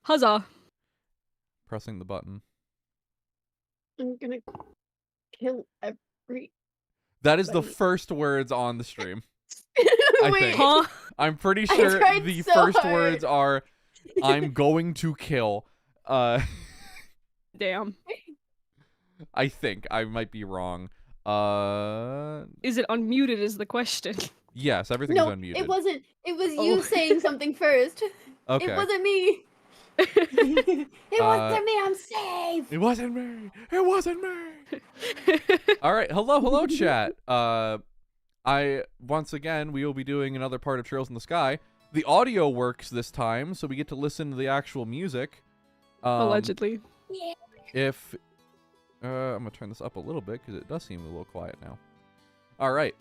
Huzzah. Pressing the button. I'm gonna kill every. That is the first words on the stream. I Wait. think. Huh? I'm pretty I sure tried the so first hard. words are, "I'm going to kill." Damn. I think I might be wrong. Is it unmuted is the question. Yes, everything's No, unmuted. it wasn't. It was Oh. you saying something first. Okay. It wasn't me. It wasn't me. I'm safe. It wasn't me. It wasn't me. All right. Hello, chat. Once again, we will be doing another part of Trails in the Sky. The audio works this time, so we get to listen to the actual music. Allegedly. Yeah. If I'm gonna turn this up a little bit because it does seem a little quiet now. All right.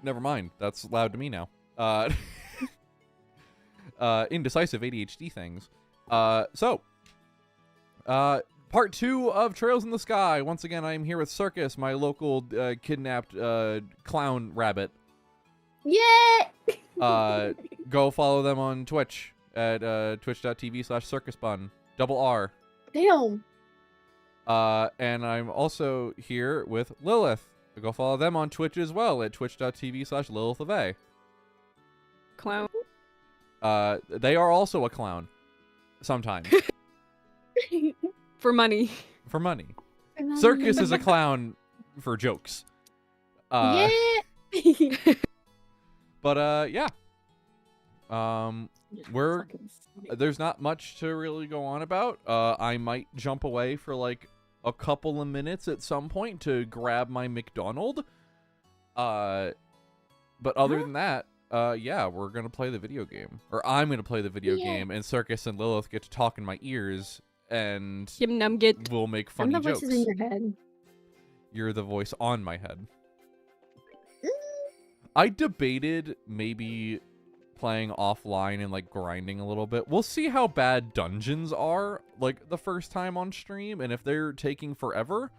Never mind. That's loud to me now. Indecisive ADHD things. Part 2 of Trails in the Sky. Once again, I am here with Circus, my local kidnapped clown rabbit. Yeah. Go follow them on Twitch at twitch.tv/circusbun. Double R. Damn. And I'm also here with Lilith. Go follow them on Twitch as well at twitch.tv/LilithofA. Clown. They are also a clown. Sometimes. For money. For money. Circus is a clown for jokes. Yeah. But yeah. There's not much to really go on about. I might jump away for like a couple of minutes at some point to grab my McDonald. But other than that, yeah, we're gonna play the video game, or I'm gonna play the video game, and Circus and Lilith get to talk in my ears, and we'll make funny I'm the jokes. voices in your head. You're the voice on my head. I debated maybe playing offline and like grinding a little bit. We'll see how bad dungeons are like the first time on stream, and if they're taking forever,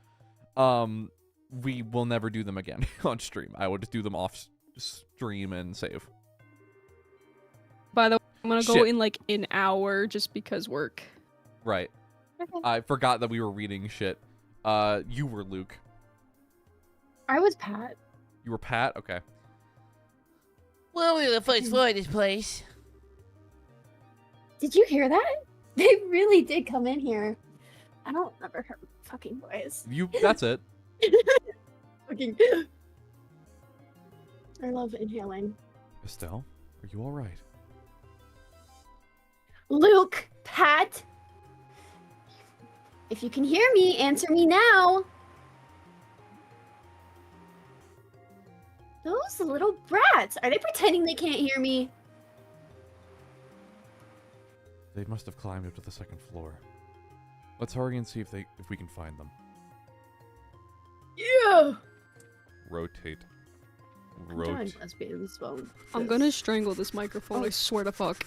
we will never do them again on stream. I will just do them off stream and save. By the way, I'm gonna go in like an hour just because work. Right. Okay. I forgot that we were reading shit. You were Luke. I was Pat. You were Pat? Okay. Well, we're the first floor of this place. Did you hear that? They really did come in here. I don't remember her fucking voice. That's it. Fucking. I love inhaling. Estelle, are you alright? Luke, Pat. If you can hear me, answer me now. Those little brats. Are they pretending they can't hear me? They must have climbed up to the second floor. Let's hurry and see if we can find them. Yeah. Rotate. I'm drawing lesbians. Well, I'm gonna strangle this microphone, I swear to fuck.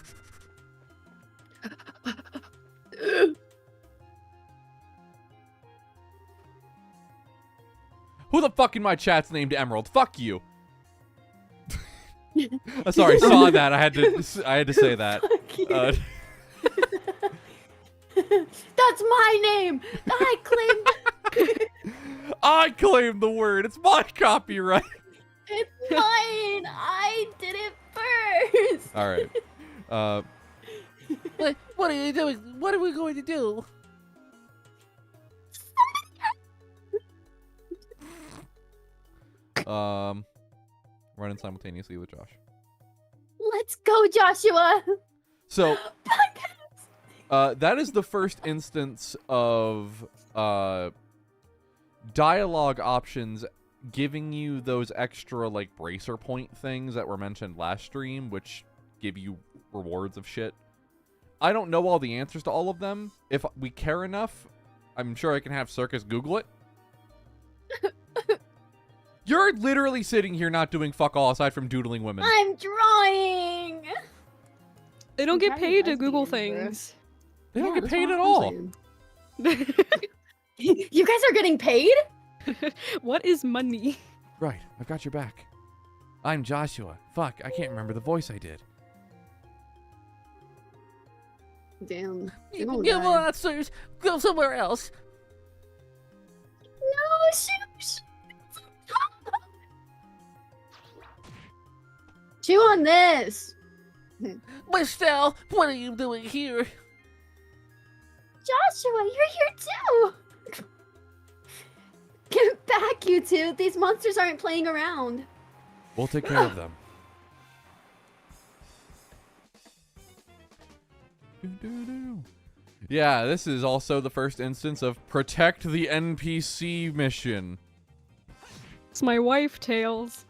Who the fuck in my chat's named Emerald? Fuck you. Sorry, saw that. I had to say that. That's my name. I claim. I claim the word. It's my copyright. It's mine. I did it first. All right. What are you doing? What are we going to do? Running simultaneously with Josh. Let's go, Joshua. So, that is the first instance of dialogue options giving you those extra like bracer point things that were mentioned last stream, which give you rewards of shit. I don't know all the answers to all of them. If we care enough, I'm sure I can have Circus Google it. You're literally sitting here not doing fuck all aside from doodling women. I'm drawing. They don't get I'm paid to lesbian, Google bro. things. They don't get that's paid what at I'm all. saying. You guys are getting paid? What is money? Right, I've got your back. I'm Joshua. Fuck, I can't remember the voice I did. Damn. You gonna you die. monsters, go somewhere else. No, shoot! Chew on this! Estelle, what are you doing here? Joshua, you're here too! Get back, you two! These monsters aren't playing around. We'll take care of them. Yeah, this is also the first instance of protect the NPC mission. It's my wife, Tails.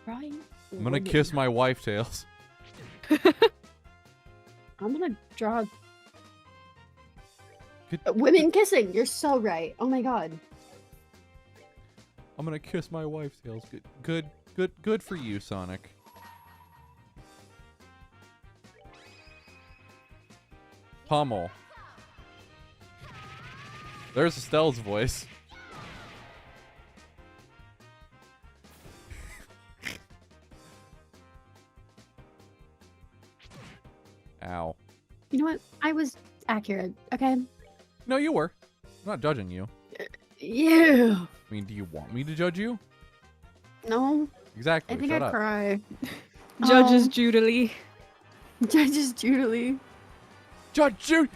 Right? I'm gonna kiss my wife, Tails. I'm gonna draw Good- women kissing. You're so right. Oh my god. I'm gonna kiss my wife, Tails. Good for you, Sonic. Pommel. There's Estelle's voice. Ow. You know what? I was accurate. Okay. No, you were. I'm not judging you. Yeah. I mean, do you want me to judge you? No. Exactly. I think Shut I'd up. cry. Judges Judalee. Judges Julie. Judge Jude.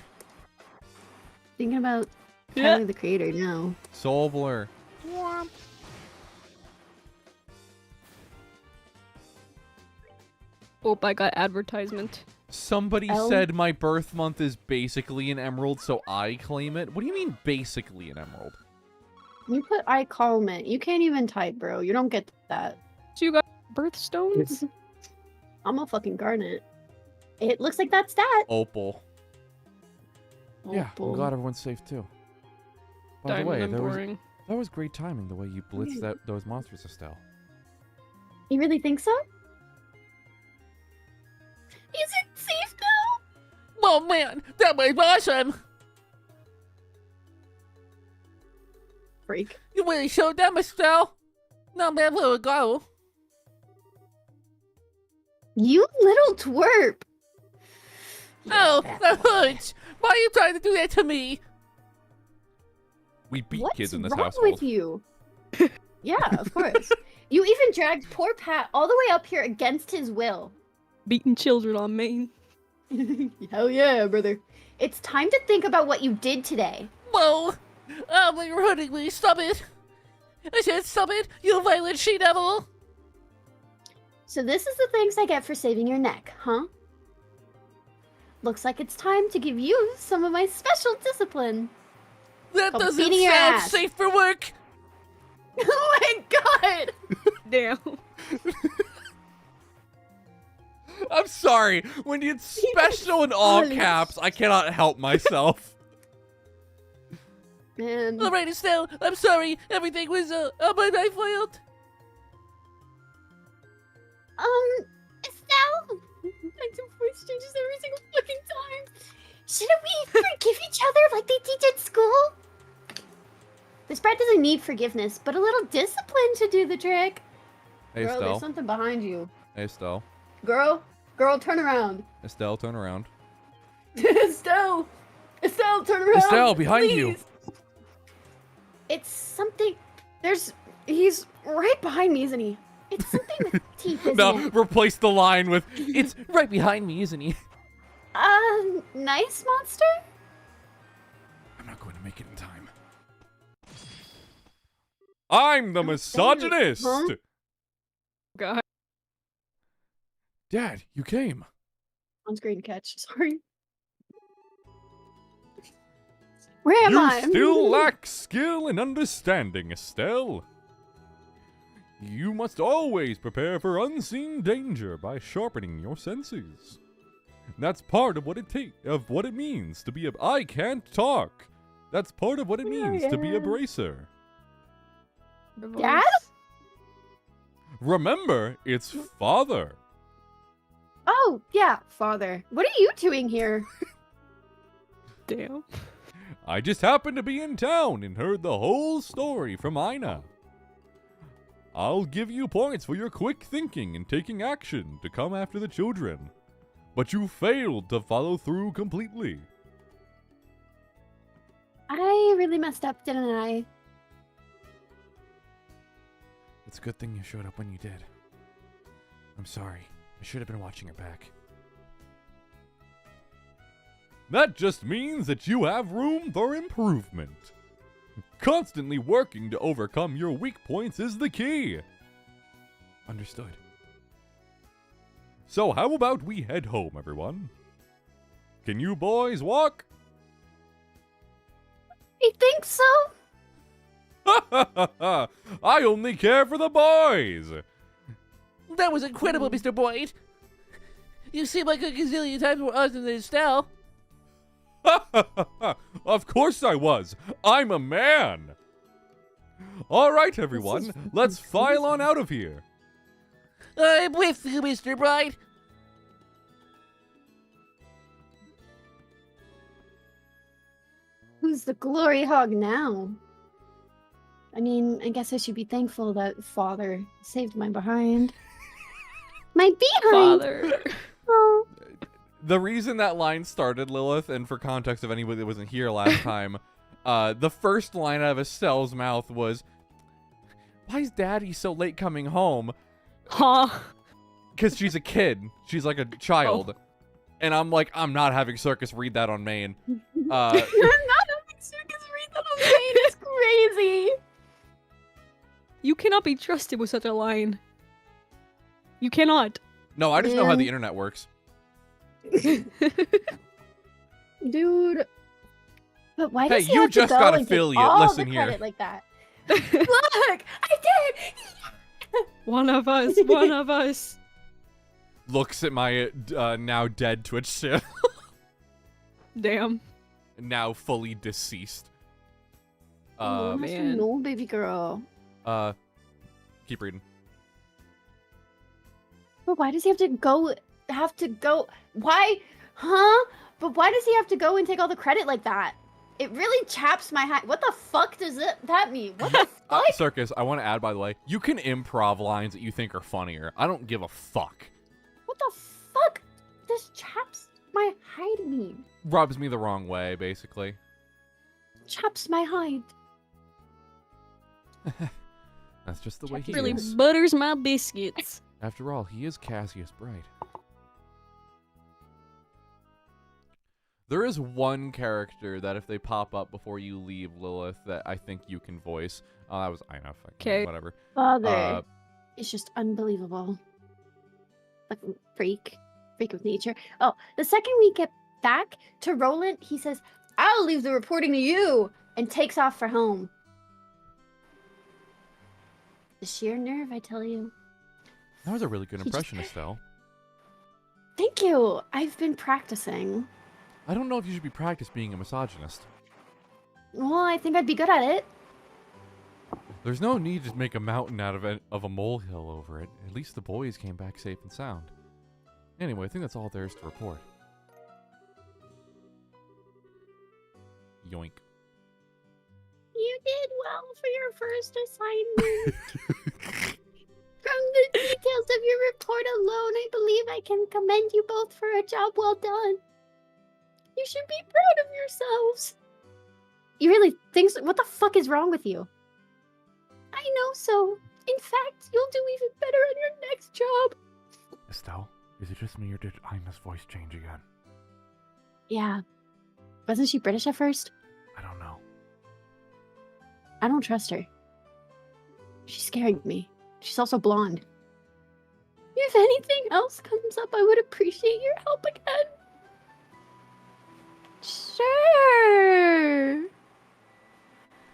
Thinking about Yeah. Tyler the Creator now. Soul Blur. Oh, I got advertisement. Somebody L? said my birth month is basically an emerald, so I claim it. What do you mean basically an emerald? You put I comment. You can't even type, bro. You don't get that. So you got birthstones? I'm a fucking garnet. It looks like that's that. Opal. Yeah, I'm Opal. glad everyone's safe too. By the Diamond way, and that boring. was great timing the way you blitzed those monsters, Estelle. You really think so? Is it safe now? Oh man, that was awesome. Freak. You really showed them, Estelle. Not bad little go. You little twerp. Oh, that hurts. Why are you trying to do that to me? We beat What's kids in this wrong household. with you? Yeah, of course. You even dragged poor Pat all the way up here against his will. Beating children on Maine. Hell yeah, brother. It's time to think about what you did today. Whoa. Oh, you're hurting me. Stop it. I said stop it, you violent she-devil. So this is the thanks I get for saving your neck, huh? Looks like it's time to give you some of my special discipline. That I'm doesn't beating your sound ass. safe for work. Oh my god! Damn. I'm sorry. When it's special in all Honest. caps, I cannot help myself. Man. Alright, Estelle, I'm sorry. Everything was, my fault. Estelle? My voice changes every single fucking time. Shouldn't we forgive each other like they teach at school? This brat doesn't need forgiveness, but a little discipline to do the trick. Hey, Girl, there's Estelle. something behind you. Hey, Estelle. Girl, turn around. Estelle, turn around. Estelle, turn around. Estelle, behind you. please. It's something. He's right behind me, isn't he? It's something with teeth, isn't No, it? replace the line with, it's right behind me, isn't he? Nice monster? I'm not going to make it in time. I'm the misogynist! Huh? God. Dad, you came. On screen catch, sorry. Where am You I? still lack skill and understanding, Estelle. You must always prepare for unseen danger by sharpening your senses. That's part of what it means to be a. I can't talk. That's part of what it means to be a bracer. Dad? Remember, it's father. Oh, yeah, father. What are you doing here? Damn. I just happened to be in town and heard the whole story from Ina. I'll give you points for your quick thinking and taking action to come after the children. But you failed to follow through completely. I really messed up, didn't I? It's a good thing you showed up when you did. I'm sorry. I should have been watching your back. That just means that you have room for improvement. Constantly working to overcome your weak points is the key. Understood. So how about we head home, everyone? Can you boys walk? I think so. I only care for the boys. That was incredible, Mr. Boyd. You seem like a gazillion times more awesome than Estelle. Of course I was. I'm a man. All right, everyone. Let's file on out of here. I'm with you, Mr. Boyd. Who's the glory hog now? I mean, I guess I should be thankful that father saved my behind. My behind! Father. Oh. The reason that line started, Lilith, and for context of anybody that wasn't here last time, the first line out of Estelle's mouth was, "Why is Daddy so late coming home?" Huh. Because she's a kid. She's like a child. Oh. And I'm like, I'm not having Circus read that on Maine. You're not having Circus read that on me. It's crazy. You cannot be trusted with such a line. You cannot. No, I just know how Man. the internet works. Dude. But why Hey, does he you have just to go got and take affiliate. all Listen the here. credit like that? Look! I did! One of us. One of us. Looks at my now dead Twitch channel. Damn. Now fully deceased. Oh, man. No, baby girl. Keep reading. But why does he have to go? Why? Huh? But why does he have to go and take all the credit like that? It really chaps my hat. What the fuck does that mean? What the fuck? Circus, I want to add, by the way, you can improv lines that you think are funnier. I don't give a fuck. What the fuck does chaps my hide mean? Rubs me the wrong way, basically. Chaps my hide. That's just the way he Really is. butters my biscuits. After all, he is Cassius Bright. There is one character that if they pop up before you leave, Lilith, that I think you can voice. Oh, that was Ina. Okay. Whatever. Father is just unbelievable. Like freak of nature. Oh, the second we get back to Roland, he says, "I'll leave the reporting to you," and takes off for home. The sheer nerve, I tell you. That was a really good He just- impression, Estelle. Thank you. I've been practicing. I don't know if you should be practiced being a misogynist. Well, I think I'd be good at it. There's no need to make a mountain out of a molehill over it. At least the boys came back safe and sound. Anyway, I think that's all there is to report. Yoink. You did well for your first assignment. From the details of your report alone, I believe I can commend you both for a job well done. You should be proud of yourselves. You really think so? What the fuck is wrong with you? I know so. In fact, you'll do even better on your next job. Estelle, is it just me or did Ina's voice change again? Yeah. Wasn't she British at first? I don't know. I don't trust her. She's scaring me. She's also blonde. If anything else comes up, I would appreciate your help again. Sure.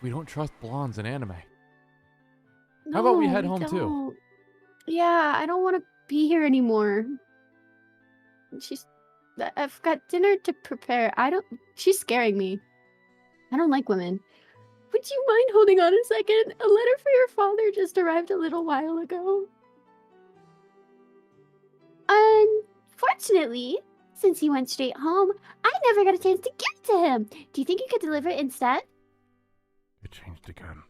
We don't trust blondes in anime. How about we head home, too? don't. Yeah, I don't want to be here anymore. I've got dinner to prepare. She's scaring me. I don't like women. Would you mind holding on a second? A letter for your father just arrived a little while ago. Unfortunately, since he went straight home, I never got a chance to give it to him. Do you think you could deliver it instead? It changed again.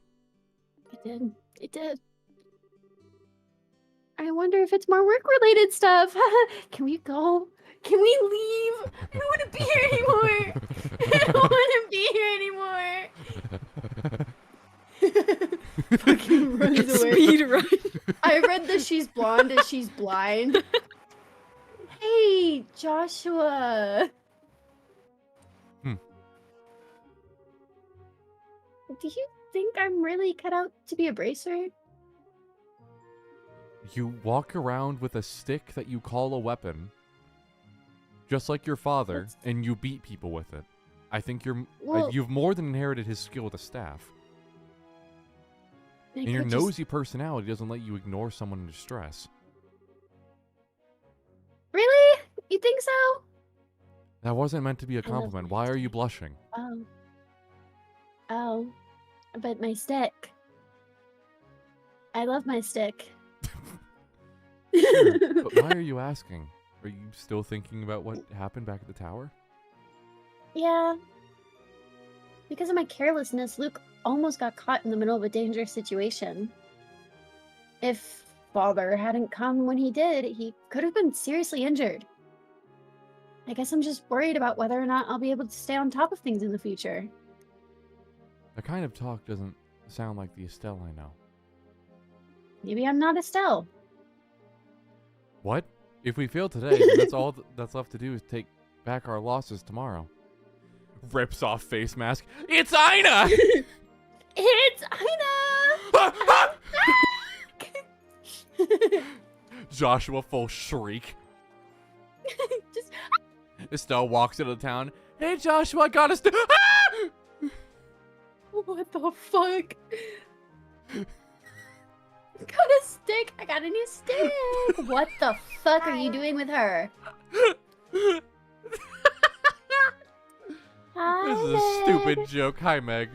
It did. It did. I wonder if it's more work-related stuff. Can we go? Can we leave? I don't want to be here anymore. I don't want to be here anymore. Fucking runs away. Speed run. I read that she's blonde and she's blind. Hey, Joshua. Hmm. Do you think I'm really cut out to be a bracer? You walk around with a stick that you call a weapon, just like your father, That's- and you beat people with it. I think Well- you've more than inherited his skill with a staff. I And your could just- nosy personality doesn't let you ignore someone in distress. Really? You think so? That wasn't meant to be a love compliment. my Why are you blushing? Oh. Oh. But my stick. I love my stick. Sure, but why are you asking? Are you still thinking about what happened back at the tower? Yeah. Because of my carelessness, Luke almost got caught in the middle of a dangerous situation. If Father hadn't come when he did, he could have been seriously injured. I guess I'm just worried about whether or not I'll be able to stay on top of things in the future. That kind of talk doesn't sound like the Estelle I know. Maybe I'm not Estelle. What? If we fail today, then that's all that's left to do is take back our losses tomorrow. Rips off face mask. It's Ina! It's Ina! Joshua full shriek. Just Estelle walks into town. Hey Joshua, I got us. what the fuck? Got a stick. I got a new stick. What the fuck are you doing with her? Hi, This is a Meg. stupid joke. Hi Meg.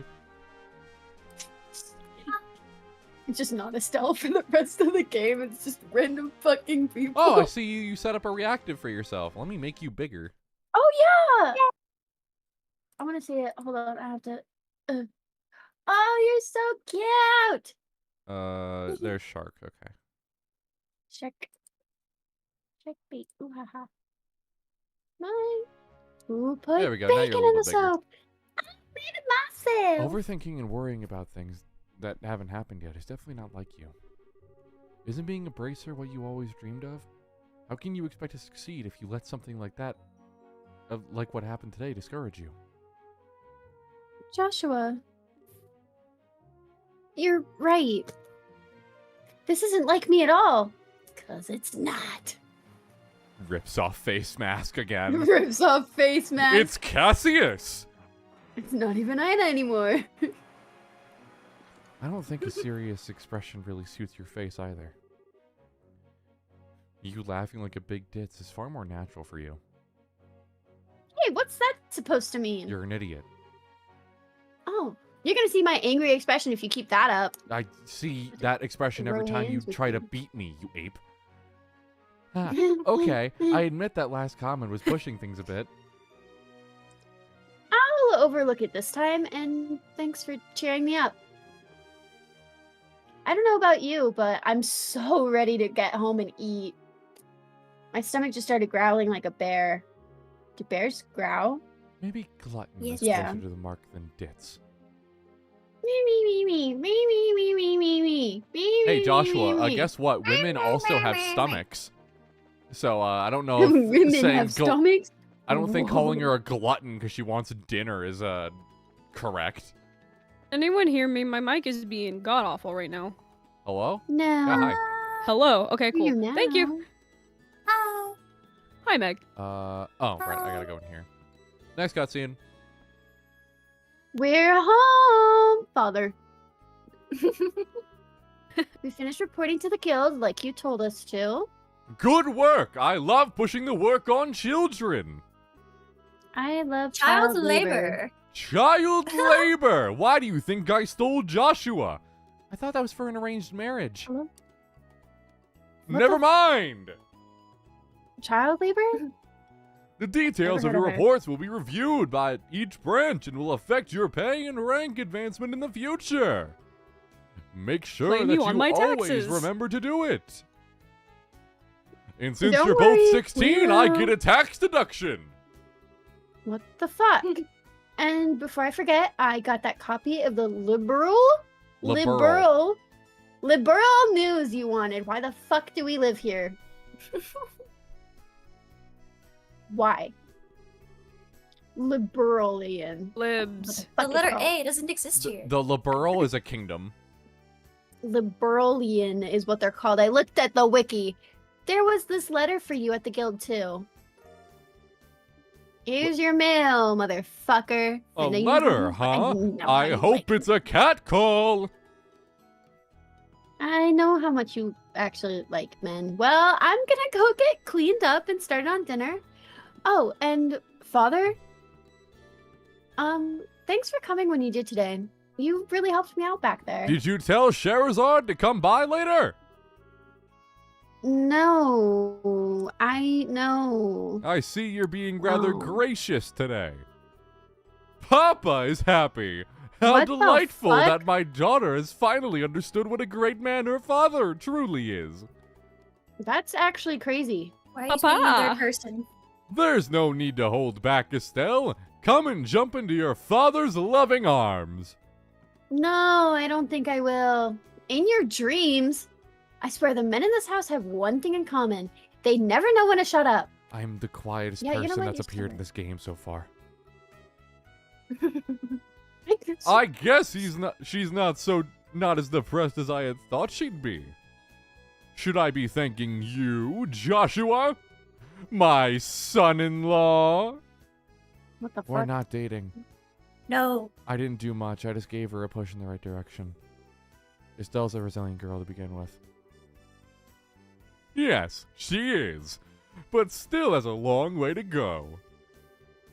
It's just not Estelle for the rest of the game. It's just random fucking people. Oh, I see you set up a reactive for yourself. Let me make you bigger. Oh yeah. I want to see it. Hold on. I have to. Oh, you're so cute. There's Shark. Okay. Check. Check beat. Ooh ha ha. Mine. Ooh, put There we go, now you're a bacon little in the bit bigger. soap. I made it myself. Overthinking and worrying about things that haven't happened yet is definitely not like you. Isn't being a bracer what you always dreamed of? How can you expect to succeed if you let something like that, like what happened today, discourage you? Joshua. You're right. This isn't like me at all. 'Cause it's not. Rips off face mask again. Rips off face mask. It's Cassius! It's not even Ina anymore. I don't think a serious expression really suits your face either. You laughing like a big ditz is far more natural for you. Hey, what's that supposed to mean? You're an idiot. Oh, you're gonna see my angry expression if you keep that up. I see that expression every Throw time you hands with try to me. beat me, you ape. Ah, okay, I admit that last comment was pushing things a bit. I'll overlook it this time, and thanks for cheering me up. I don't know about you, but I'm so ready to get home and eat. My stomach just started growling like a bear. Do bears growl? Maybe glutton Yes. is Yeah. closer to the mark than ditz. Me, me, me, me, me, me, me, me, me, me, me. Hey me, Joshua, me, me. guess what? Women also have stomachs. So I don't know if Women saying have stomachs? I don't think calling Whoa. her a glutton because she wants dinner is correct. Anyone hear me? My mic is being god awful right now. Hello? No. Yeah, hi. Hello. Okay, Hear cool. you Thank you. now. Hi, Meg. Oh, right, I gotta go in here. Next cutscene. We're home, Father. We finished reporting to the guild like you told us to. Good work! I love pushing the work on children! I love Child labor. Child labor! Why do you think I stole Joshua? I thought that was for an arranged marriage. Hello? What Never the- mind! Child labor? The details Never of heard your of her. reports will be reviewed by each branch and will affect your pay and rank advancement in the future. Make sure Blame that you you on my always taxes. remember to do it. And since Don't you're worry, both 16, I we'll- get a tax deduction. What the fuck? And before I forget, I got that copy of the liberal news you wanted. Why the fuck do we live here? Why? Liberalian. Libs. What The the fuck letter is called? A doesn't exist here. The liberal is a kingdom. Liberalian is what they're called. I looked at the wiki. There was this letter for you at the guild too. Here's your mail, motherfucker. A I know you- letter, huh? know I you hope like- it's a cat call. I know how much you actually like men. Well, I'm gonna go get cleaned up and start on dinner. Oh, and father? Thanks for coming when you did today. You really helped me out back there. Did you tell Sherazard to come by later? No, I know. I see you're being rather Oh. gracious today. Papa is happy. How What the delightful fuck? that my daughter has finally understood what a great man her father truly is. That's actually crazy. Why are you speaking in Papa. third person? There's no need to hold back, Estelle. Come and jump into your father's loving arms. No, I don't think I will. In your dreams. I swear the men in this house have one thing in common. They never know when to shut up. I'm the quietest Yeah, you know person what? that's You're appeared in smart. this game so far. I guess she's not as depressed as I had thought she'd be. Should I be thanking you, Joshua? My son-in-law? What the We're fuck? not dating. No. I didn't do much. I just gave her a push in the right direction. Estelle's a resilient girl to begin with. Yes, she is. But still has a long way to go.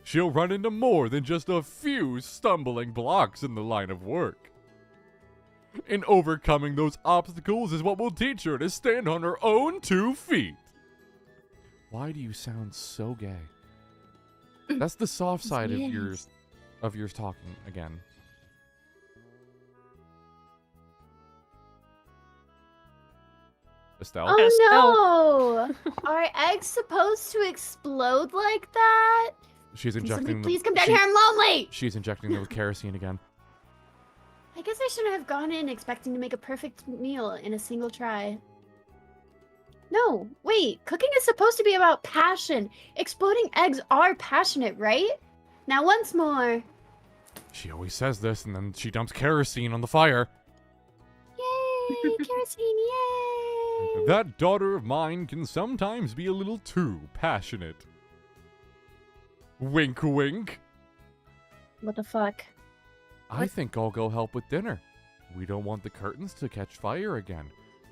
She'll run into more than just a few stumbling blocks in the line of work. And overcoming those obstacles is what will teach her to stand on her own 2 feet. Why do you sound so gay? That's the soft side Yes. of yours talking again. Estelle? Oh no! Are eggs supposed to explode like that? She's Can injecting somebody them. please come down here? I'm lonely! She's injecting them with kerosene again. I guess I shouldn't have gone in expecting to make a perfect meal in a single try. No, wait. Cooking is supposed to be about passion. Exploding eggs are passionate, right? Now once more. She always says this, and then she dumps kerosene on the fire. Yay! Kerosene, yay! That daughter of mine can sometimes be a little too passionate. Wink, wink. What the fuck? I think I'll go help with dinner. We don't want the curtains to catch fire again.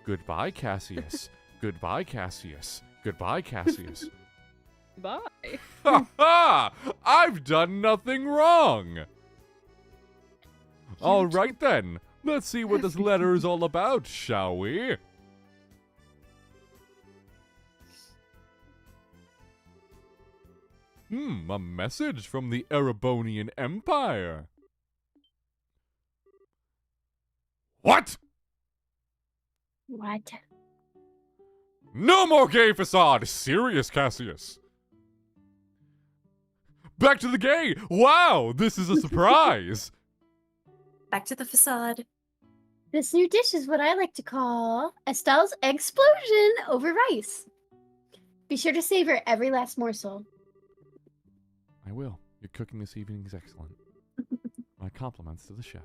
Goodbye, Cassius. Goodbye, Cassius. Goodbye, Cassius. Bye. Ha ha! I've done nothing wrong! All right then. Let's see what this letter is all about, shall we? A message from the Erebonian Empire. What? What? No more gay facade! Serious, Cassius! Back to the gay! Wow, this is a surprise! Back to the facade. This new dish is what I like to call Estelle's explosion over rice. Be sure to savor every last morsel. I will. Your cooking this evening is excellent. My compliments to the chef.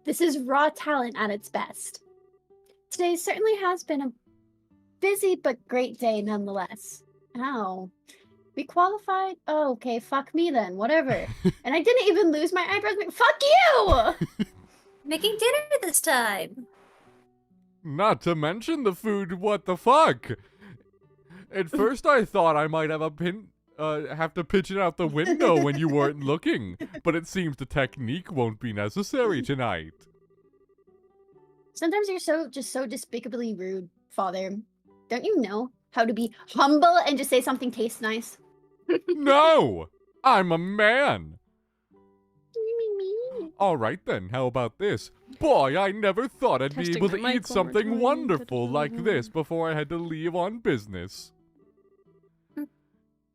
This is raw talent at its best. Today certainly has been a busy but great day nonetheless. Ow. We qualified? Oh, okay, fuck me then, whatever. And I didn't even lose my eyebrows. Fuck you! Making dinner this time. Not to mention the food, what the fuck? At first I thought I might have have to pitch it out the window when you weren't looking, but it seems the technique won't be necessary tonight. Sometimes you're just so despicably rude, Father. Don't you know how to be humble and just say something tastes nice? No! I'm a man! Alright then, how about this? Boy, I never thought I'd be Testing able the to mic eat one more something time. wonderful like this before I had to leave on business.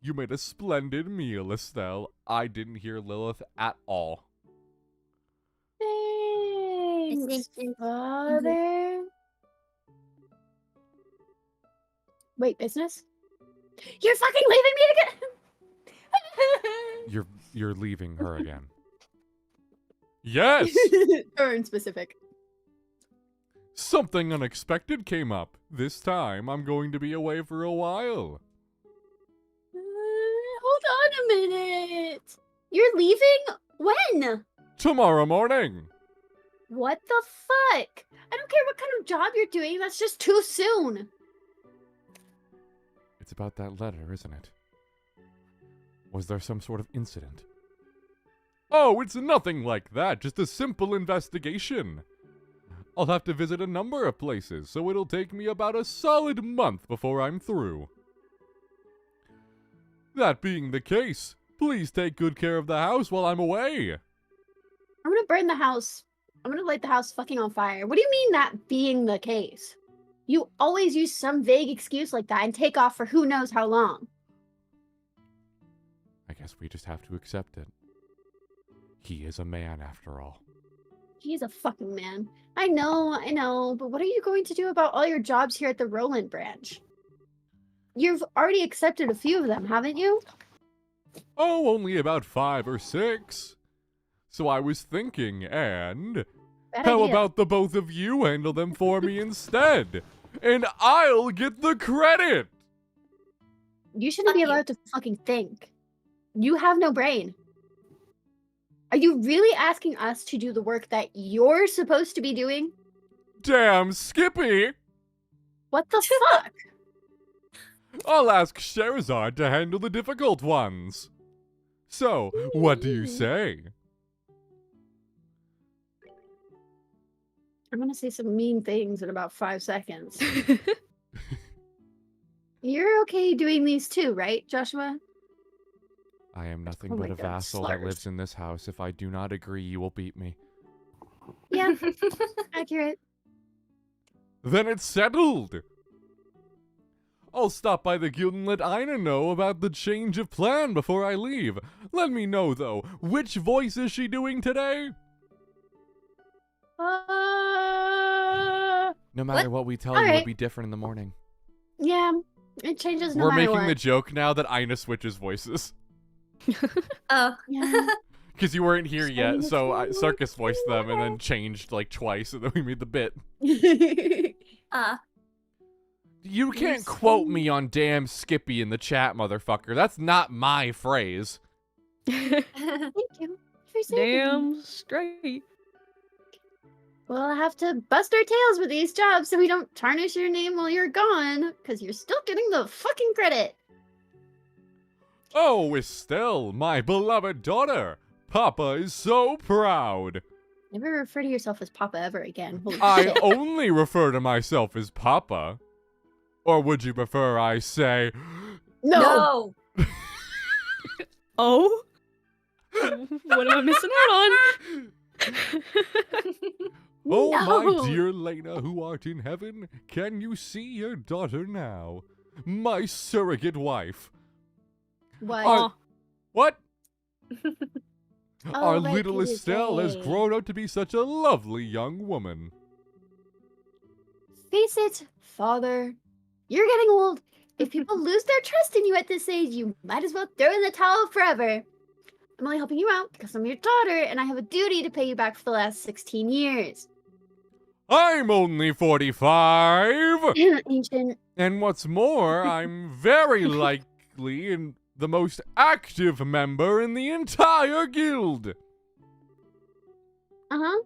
You made a splendid meal, Estelle. I didn't hear Lilith at all. Thanks, Father. Wait, business? You're fucking leaving me again! You're leaving her again. Yes! Turn specific. Something unexpected came up. This time, I'm going to be away for a while. Hold on a minute. You're leaving? When? Tomorrow morning. What the fuck? I don't care what kind of job you're doing. That's just too soon. It's about that letter, isn't it? Was there some sort of incident? Oh, it's nothing like that. Just a simple investigation. I'll have to visit a number of places, so it'll take me about a solid month before I'm through. That being the case, please take good care of the house while I'm away. I'm gonna burn the house. I'm gonna light the house fucking on fire. What do you mean that being the case? You always use some vague excuse like that and take off for who knows how long. I guess we just have to accept it. He is a man after all. He's a fucking man. I know, but what are you going to do about all your jobs here at the Roland branch? You've already accepted a few of them, haven't you? Oh, only about 5 or 6. So I was thinking, and Bad how idea. about the both of you handle them for me instead? And I'll get the credit! You shouldn't be Fuck you. allowed to fucking think. You have no brain. Are you really asking us to do the work that you're supposed to be doing? Damn, Skippy! What the fuck? I'll ask Sherazard to handle the difficult ones. So, what do you say? I'm gonna say some mean things in about 5 seconds. You're okay doing these too, right, Joshua? I am nothing Oh but my a God, vassal that slurs. lives in this house. If I do not agree, you will beat me. Yeah, accurate. Then it's settled! I'll stop by the guild and let Ina know about the change of plan before I leave. Let me know, though, which voice is she doing today? No matter what we tell you, Alright. it'll be different in the morning. Yeah, it changes no We're matter making what. the joke now that Ina switches voices. Oh. Yeah. Because you weren't here yet, Saying so it's Circus voiced them and then changed like twice, and then we made the bit. You can't quote me on damn Skippy in the chat, motherfucker. That's not my phrase. Thank you for saying. Damn straight. We'll have to bust our tails with these jobs so we don't tarnish your name while you're gone, because you're still getting the fucking credit. Oh, Estelle, my beloved daughter. Papa is so proud. Never refer to yourself as Papa ever again. Holy I shit. only refer to myself as Papa. Or would you prefer I say, No. No. Oh? What am I missing out on? oh, No. my dear Lena, who art in heaven, can you see your daughter now? My surrogate wife. What? Our- What? Oh, Our right, little 'cause you're Estelle has gay. grown up to be such a lovely young woman. Face it, Father. You're getting old. If people lose their trust in you at this age, you might as well throw in the towel forever. I'm only helping you out because I'm your daughter and I have a duty to pay you back for the last 16 years. I'm only 45! Ancient. And what's more, I'm very likely and the most active member in the entire guild. Uh-huh.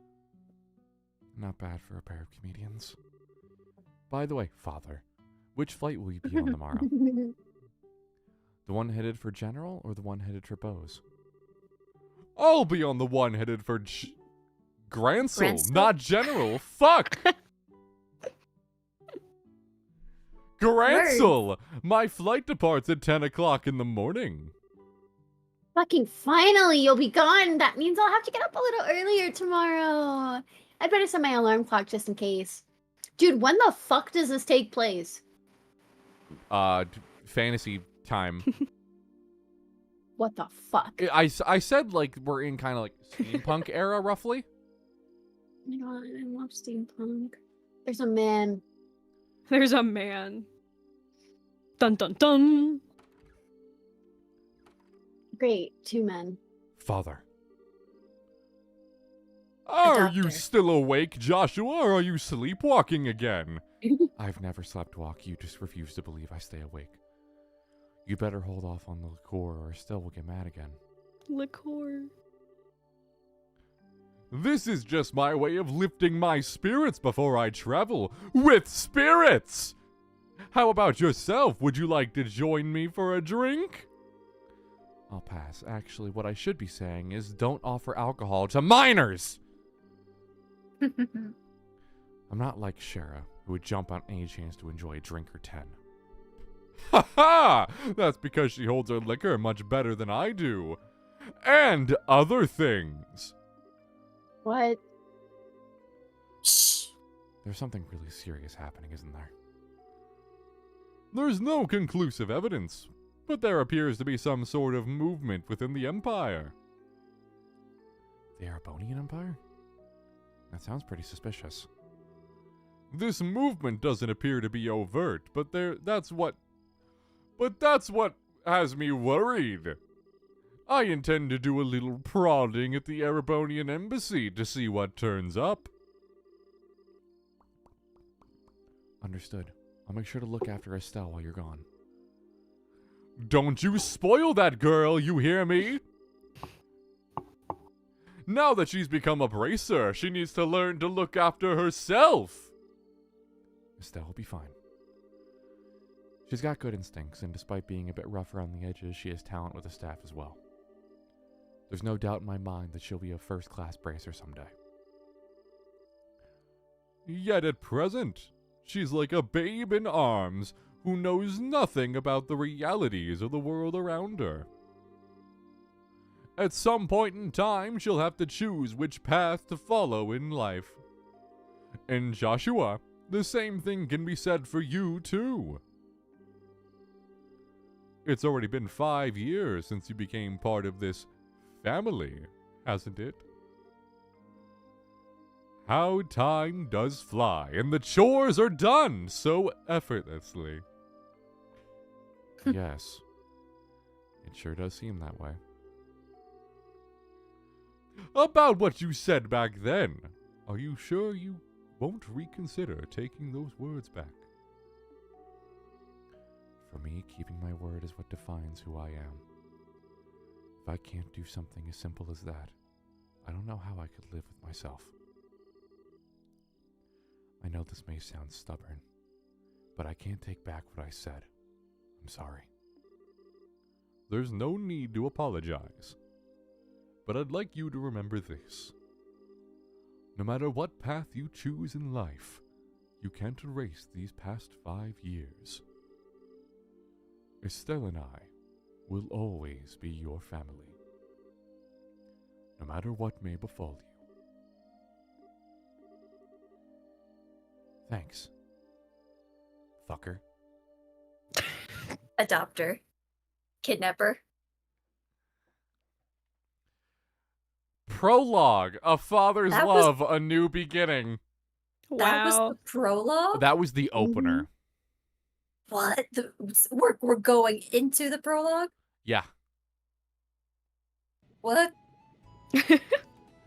Not bad for a pair of comedians. By the way, Father, which flight will you be on tomorrow? The one headed for General or the one headed for Bose? I'll be on the one headed for Grancel, Grancel? not General. Fuck! Grancel! My flight departs at 10 o'clock in the morning. Fucking finally, you'll be gone. That means I'll have to get up a little earlier tomorrow. I'd better set my alarm clock just in case. Dude, when the fuck does this take place? Fantasy time. What the fuck? I said, like, we're in kind of, like, steampunk era, roughly. Oh my god, I love steampunk. There's a man. There's a man. Dun dun dun. Great, 2 men. Father. Are you doctor. still awake, Joshua, or are you sleepwalking again? I've never slept walk. You just refuse to believe I stay awake. You better hold off on the liqueur, or Estelle will get mad again. Liqueur. This is just my way of lifting my spirits before I travel with spirits. How about yourself? Would you like to join me for a drink? I'll pass. Actually, what I should be saying is don't offer alcohol to minors. I'm not like Shara, who would jump on any chance to enjoy a drink or 10. Ha ha! That's because she holds her liquor much better than I do. And other things. What? Shh. There's something really serious happening, isn't there? There's no conclusive evidence, but there appears to be some sort of movement within the Empire. The Erebonian Empire? That sounds pretty suspicious. This movement doesn't appear to be overt, but that's what has me worried. I intend to do a little prodding at the Erebonian embassy to see what turns up. Understood. I'll make sure to look after Estelle while you're gone. Don't you spoil that girl, you hear me? Now that she's become a bracer, she needs to learn to look after herself. Estelle will be fine. She's got good instincts, and despite being a bit rough around the edges, she has talent with the staff as well. There's no doubt in my mind that she'll be a first-class bracer someday. Yet at present, she's like a babe in arms who knows nothing about the realities of the world around her. At some point in time, she'll have to choose which path to follow in life. And Joshua, the same thing can be said for you, too. It's already been 5 years since you became part of this family, hasn't it? How time does fly, and the chores are done so effortlessly. Yes, it sure does seem that way. About what you said back then, are you sure you won't reconsider taking those words back? For me, keeping my word is what defines who I am. If I can't do something as simple as that, I don't know how I could live with myself. I know this may sound stubborn, but I can't take back what I said. I'm sorry. There's no need to apologize. But I'd like you to remember this. No matter what path you choose in life, you can't erase these past 5 years. Estelle and I will always be your family, no matter what may befall you. Thanks, fucker. Adopter. Kidnapper. Prologue, A Father's That was- Love, A New Beginning. That was Wow. the prologue? That was the opener. What? We're going into the prologue? Yeah. What?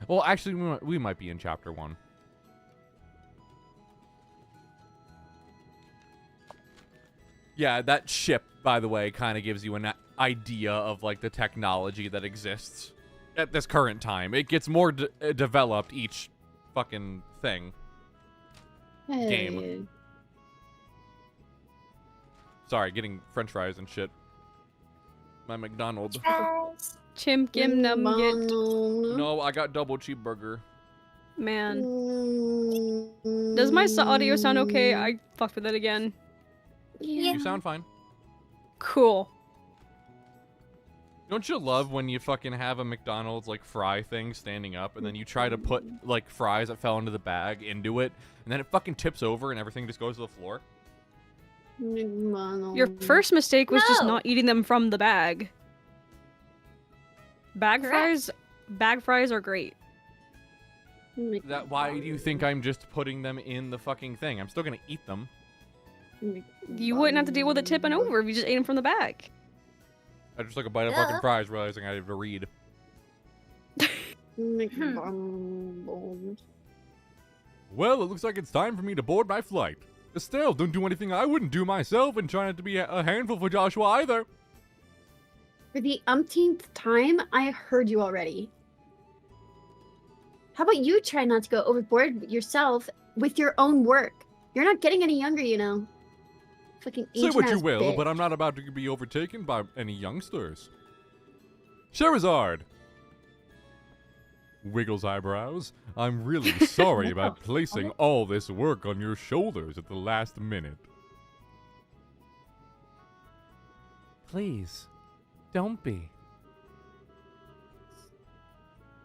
Well, actually, we might be in chapter 1. Yeah, that ship, by the way, kind of gives you an idea of, like, the technology that exists at this current time. It gets more developed each fucking thing. Game. Sorry, getting french fries and shit. My McDonald's. Chimp gim num get. No, I got double cheeseburger. Man. Does my audio sound okay? I fucked with it again. Yeah. You sound fine. Cool. Don't you love when you fucking have a McDonald's like fry thing standing up and then you try to put like fries that fell into the bag into it and then it fucking tips over and everything just goes to the floor? Your first mistake was just No. not eating them from the bag. Bag Correct. fries are great. Why do you think I'm just putting them in the fucking thing? I'm still gonna eat them. You wouldn't have to deal with it tipping over if you just ate them from the bag. I just took a bite of Yeah. fucking fries realizing I have to read. Well, it looks like it's time for me to board my flight. Estelle, don't do anything I wouldn't do myself and try not to be a handful for Joshua either. For the umpteenth time, I heard you already. How about you try not to go overboard yourself with your own work? You're not getting any younger, you know. Fucking Say what you ancient-ass will, bitch. but I'm not about to be overtaken by any youngsters. Sherazard! Wiggles eyebrows. I'm really sorry about placing all this work on your shoulders at the last minute. Please, don't be.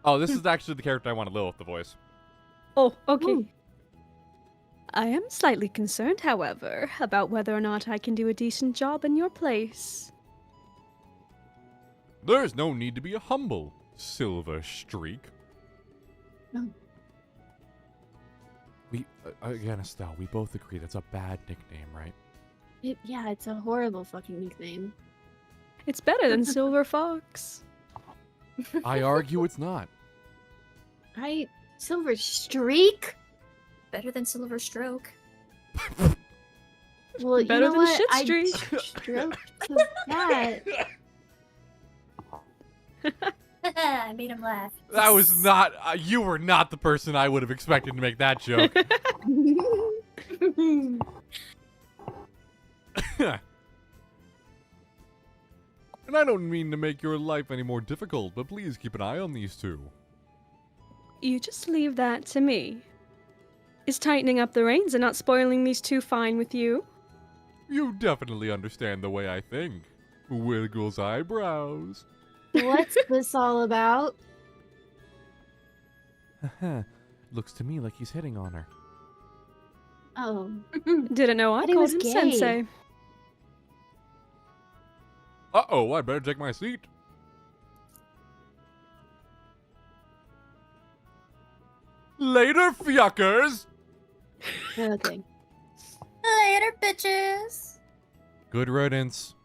Oh, this is actually the character I want to Lilith the voice. Oh, okay. Ooh. I am slightly concerned, however, about whether or not I can do a decent job in your place. There's no need to be humble, Silver Streak. No. We, again, Estelle, we both agree that's a bad nickname, right? Yeah, it's a horrible fucking nickname. It's better than Silver Fox. I argue it's not. Silver Streak? Better than Silver Stroke. Well, you Better know than what? Shit I Streak. stroked to that. I made him laugh. That was not, you were not the person I would have expected to make that joke. And I don't mean to make your life any more difficult, but please keep an eye on these two. You just leave that to me. Is tightening up the reins and not spoiling these two fine with you? You definitely understand the way I think. Wiggles eyebrows. What's this all about? Looks to me like he's hitting on her. Oh. Didn't know I But he called was him gay. Sensei. Uh-oh, I better take my seat. Later, fuckers! Okay. Later, bitches. Good riddance.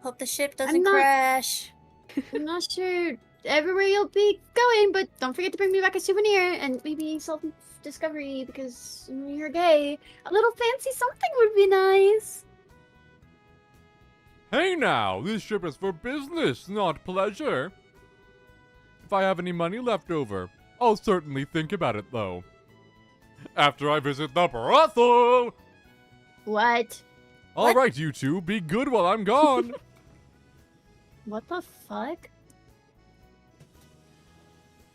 Hope the ship doesn't not- crash. I'm not sure everywhere you'll be going, but don't forget to bring me back a souvenir and maybe self-discovery because you're gay. A little fancy something would be nice. Hey now, this trip is for business, not pleasure. If I have any money left over, I'll certainly think about it though. After I visit the brothel! What? Alright, you two, be good while I'm gone. What the fuck?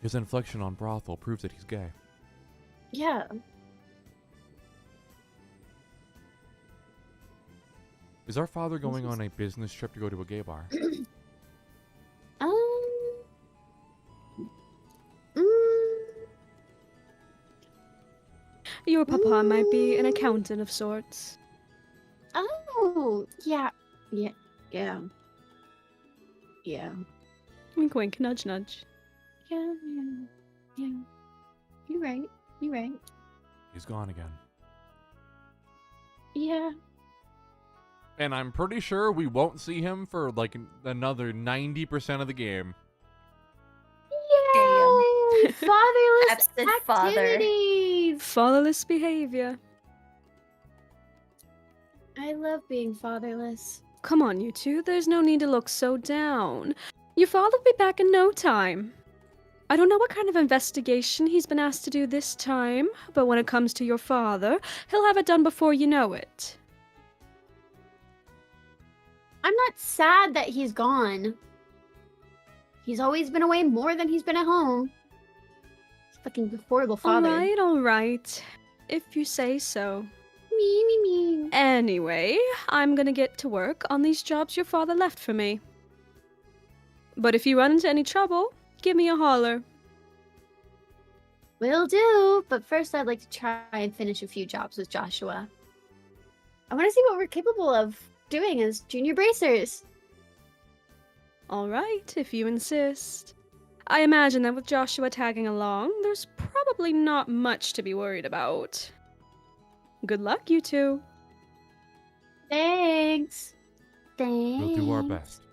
His inflection on brothel proves that he's gay. Yeah. Is our father going on a business trip to go to a gay bar? Your papa might be an accountant of sorts. Oh, yeah. Yeah. Wink wink, nudge nudge. Yeah. You're right. He's gone again. Yeah. And I'm pretty sure we won't see him for like another 90% of the game. Yay! Fatherless Absent father. activities! Fatherless behavior. I love being fatherless. Come on, you two, there's no need to look so down. Your father'll be back in no time. I don't know what kind of investigation he's been asked to do this time, but when it comes to your father, he'll have it done before you know it. I'm not sad that he's gone. He's always been away more than he's been at home. He's a fucking horrible father. All right. If you say so. Me. Anyway, I'm gonna get to work on these jobs your father left for me. But if you run into any trouble, give me a holler. Will do, but first I'd like to try and finish a few jobs with Joshua. I want to see what we're capable of doing as junior bracers. Alright, if you insist. I imagine that with Joshua tagging along, there's probably not much to be worried about. Good luck, you two. Thanks. Thanks. We'll do our best.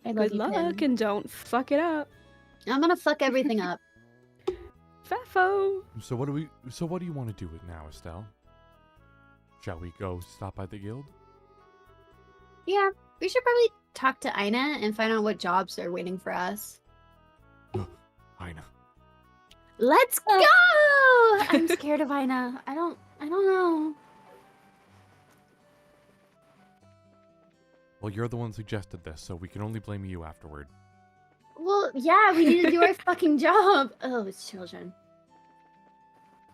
I love Good you, luck, Pim. and don't fuck it up. I'm gonna fuck everything up. Fafo. So what do you want to do with now, Estelle? Shall we go stop by the guild? Yeah, we should probably talk to Ina and find out what jobs are waiting for us. I know. Let's go! I'm scared of Ina. I don't know. Well, you're the one who suggested this, so we can only blame you afterward. Well, yeah, we need to do our fucking job. Oh, it's children.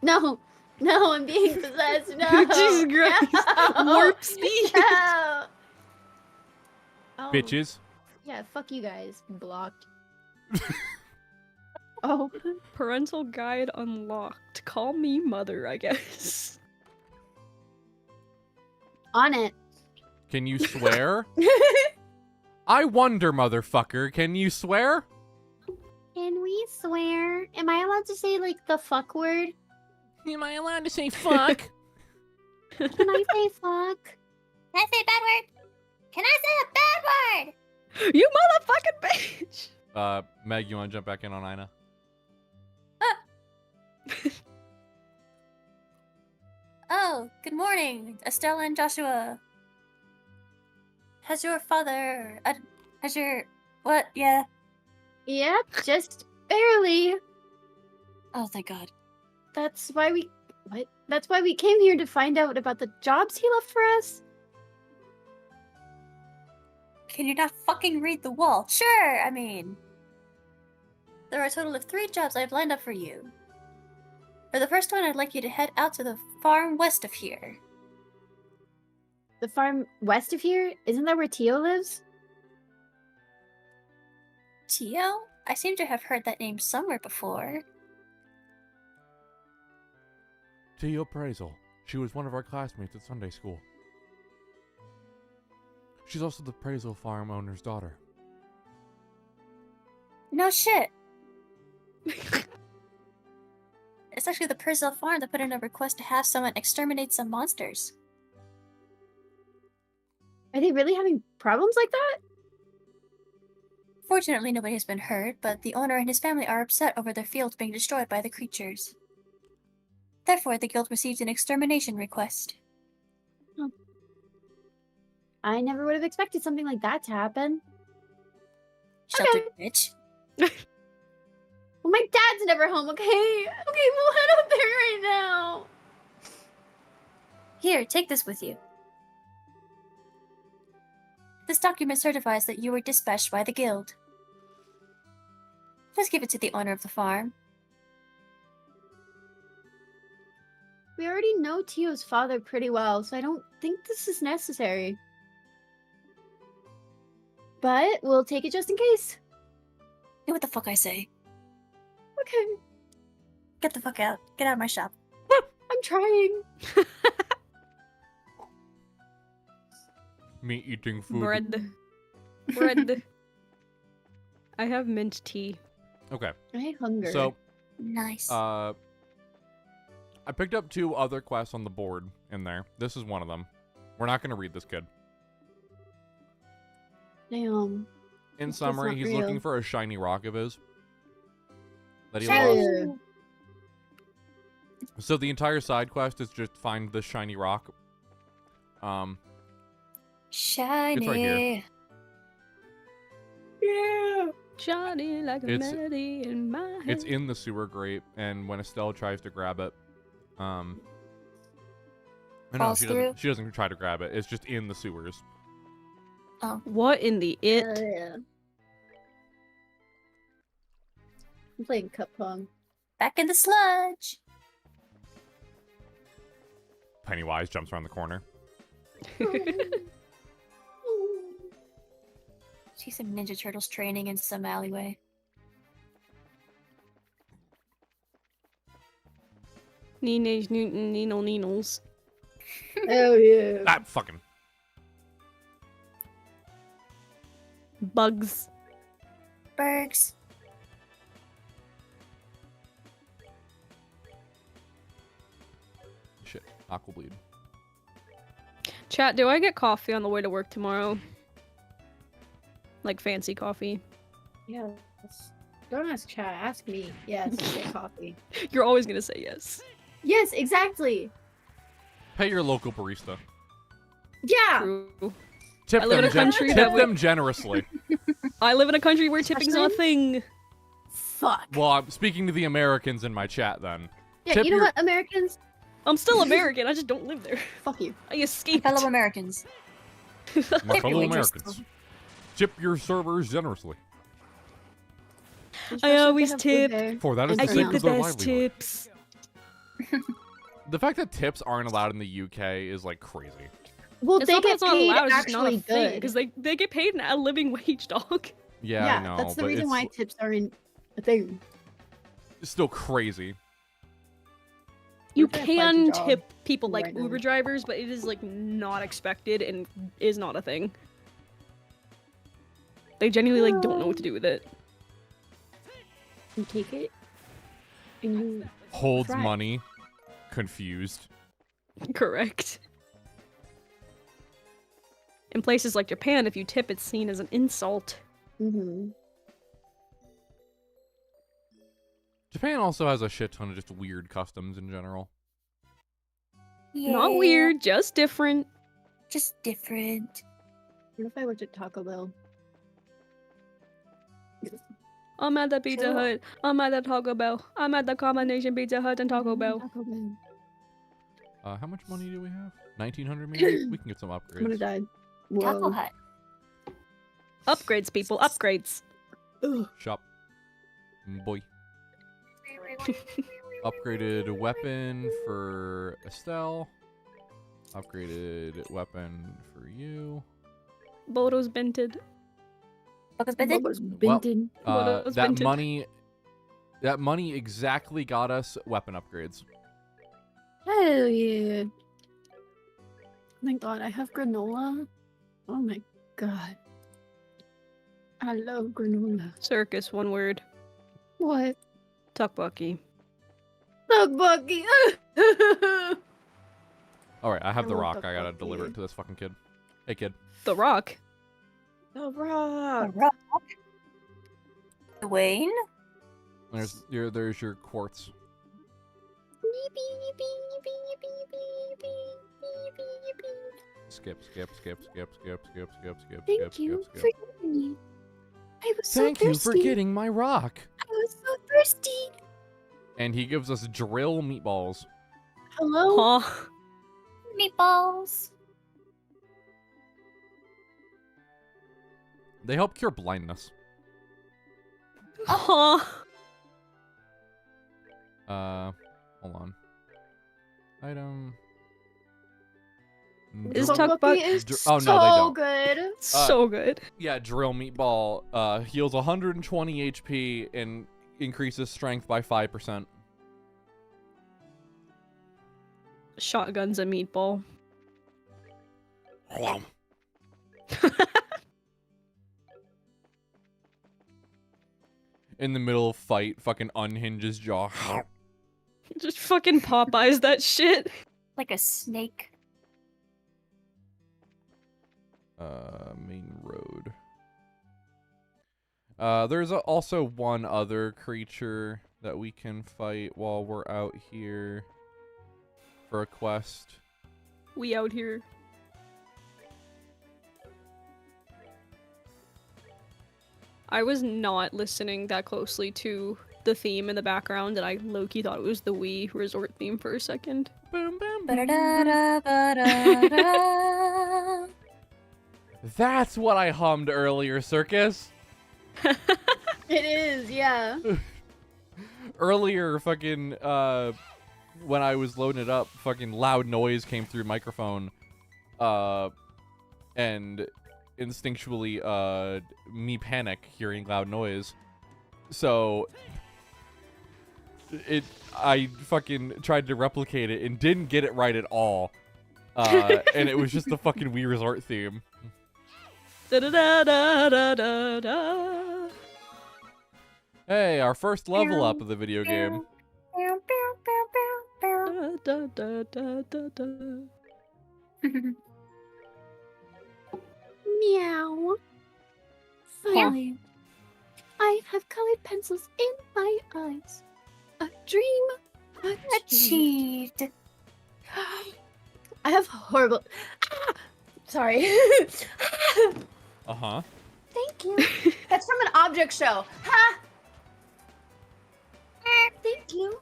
No, I'm being possessed. No. Jesus Christ. No. Warp speed. No. Oh, Bitches. yeah, fuck you guys. Blocked. Oh. Parental guide unlocked. Call me mother, I guess. On it. Can you swear? I wonder, motherfucker, can you swear? Can we swear? Am I allowed to say, like, the fuck word? Am I allowed to say fuck? Can I say fuck? Can I say a bad word? Can I say a bad word? You motherfucking bitch! Meg, you want to jump back in on Ina? Oh, good morning, Estelle and Joshua. Has your father... has your... what? Yeah. Yep, just barely. Oh, thank God. That's why we... What? That's why we came here to find out about the jobs he left for us? Can you not fucking read the wall? Sure, I mean... There are a total of 3 jobs I've lined up for you. For the first one, I'd like you to head out to the farm west of here. The farm west of here? Isn't that where Tio lives? Tio? I seem to have heard that name somewhere before. Tio Perzel. She was one of our classmates at Sunday school. She's also the Perzel farm owner's daughter. No shit. It's actually the Perzel farm that put in a request to have someone exterminate some monsters. Are they really having problems like that? Fortunately, nobody has been hurt, but the owner and his family are upset over their fields being destroyed by the creatures. Therefore, the guild received an extermination request. I never would have expected something like that to happen. Shelter, bitch. Well, my dad's never home, okay? Okay, we'll head up there right now. Here, take this with you. This document certifies that you were dispatched by the guild. Please give it to the owner of the farm. We already know Tio's father pretty well, so I don't think this is necessary. But we'll take it just in case. Do what the fuck I say. Okay, Get the fuck out. Get out of my shop. I'm trying. Me eating food. Bread. I have mint tea. Okay, I hunger. so Nice. I picked up 2 other quests on the board in there. This is one of them. We're not going to read this kid. Damn. In This is summary, not he's real. looking for a shiny rock of his that he Shiny. lost. So the entire side quest is just find the shiny rock. Shiny. It's right here. Yeah. Johnny like a It's- melody in my head. It's in the sewer grate, and when Estelle tries to grab it, no, Falls she through? doesn't. She doesn't try to grab it. It's just in the sewers. What in the it? Yeah. I'm playing cup pong. Back in the sludge. Pennywise jumps around the corner. See some Ninja Turtles training in some alleyway. Neenage Newton Neenals. Oh yeah. Ah, fucking. Bugs. Bergs. Shit. Aqua bleed. Chat, do I get coffee on the way to work tomorrow? Like fancy coffee. Yes. Don't ask chat. Ask me. Yes. Get coffee. You're always gonna say yes. Yes. Exactly. Pay your local barista. Yeah. True. Tip I live them, in a country tip that them generously. I live in a country where tipping's not a thing. Fuck. Well, I'm speaking to the Americans in my chat then. Yeah. tip You know your- what, Americans? I'm still American, I just don't live there. Fuck you. I escaped. Fellow Americans. My Tip your fellow waitress. Americans. Tip your servers generously. I always tip. For that is I the get sake the of their best livelihood. tips. The fact that tips aren't allowed in the UK is like crazy. Well, It's they not that get it's not paid allowed, it's just not actually a thing. good. Because they get paid a living wage, dog. Yeah, I know. that's the but reason it's why tips are in a thing. still crazy. You We're trying to find can a job tip people like right now. Uber drivers, but it is like not expected and is not a thing. They genuinely like don't know what to do with it. You take it and you Holds Right. money. Confused. Correct. In places like Japan, if you tip, it's seen as an insult. Mm-hmm. Japan also has a shit ton of just weird customs in general. Not Yeah, weird, just different. Just different. What if I worked at Taco Bell? I'm at the Pizza Sure. Hut. I'm at the Taco Bell. I'm at the combination Pizza Hut and Taco Bell. Taco Bell. How much money do we have? 1900 maybe? We can get some I'm gonna upgrades. die. Taco Whoa. Hut. Upgrades, people, upgrades. Ugh. Shop. Boy. Upgraded weapon for Estelle. Upgraded weapon for you. Bodo's bented. Focus Bended? Bobo's Well, Benton. Bodo's that bented. money exactly got us weapon upgrades. Hell yeah. Oh my god, I have granola. Oh my god. I love granola. Circus, one word. What? Tuckbucky. Look, Bucky. Alright, I have the love rock. the I gotta fuck deliver you. it to this fucking kid. Hey kid. The Rock. The rock. Rock. Dwayne? There's your quartz. Skip. Thank you for getting me. I was so Thank you thirsty. for getting my rock. I was so thirsty. And he gives us drill meatballs. Hello? Huh. Meatballs. They help cure blindness. Huh. Hold on. Item. Is Drill- Tuck Bucky Buck- is Oh, no, they so don't. good. So good. Yeah, drill meatball heals 120 HP and increases strength by 5%. Shotgun's a meatball. In the middle of fight, fucking unhinges jaw. Just fucking Popeyes that shit. Like a snake. Main road. There's also one other creature that we can fight while we're out here for a quest. We out here. I was not listening that closely to the theme in the background, and I low-key thought it was the Wii resort theme for a second. Boom, boom, boom. Ba-da-da-da, ba-da-da. That's what I hummed earlier, Circus. It is, yeah. Earlier, fucking, when I was loading it up, fucking loud noise came through microphone, and instinctually, me panic hearing loud noise. So I fucking tried to replicate it and didn't get it right at all. And it was just the fucking Wii Resort theme. Da da da da da da da. Hey, our first level up of the video game. Da da da da da da. Meow. Finally, I have colored pencils in my eyes. A dream achieved. Achieved. I have horrible. Sorry. Uh-huh. Thank you. That's from an object show. Ha! Thank you.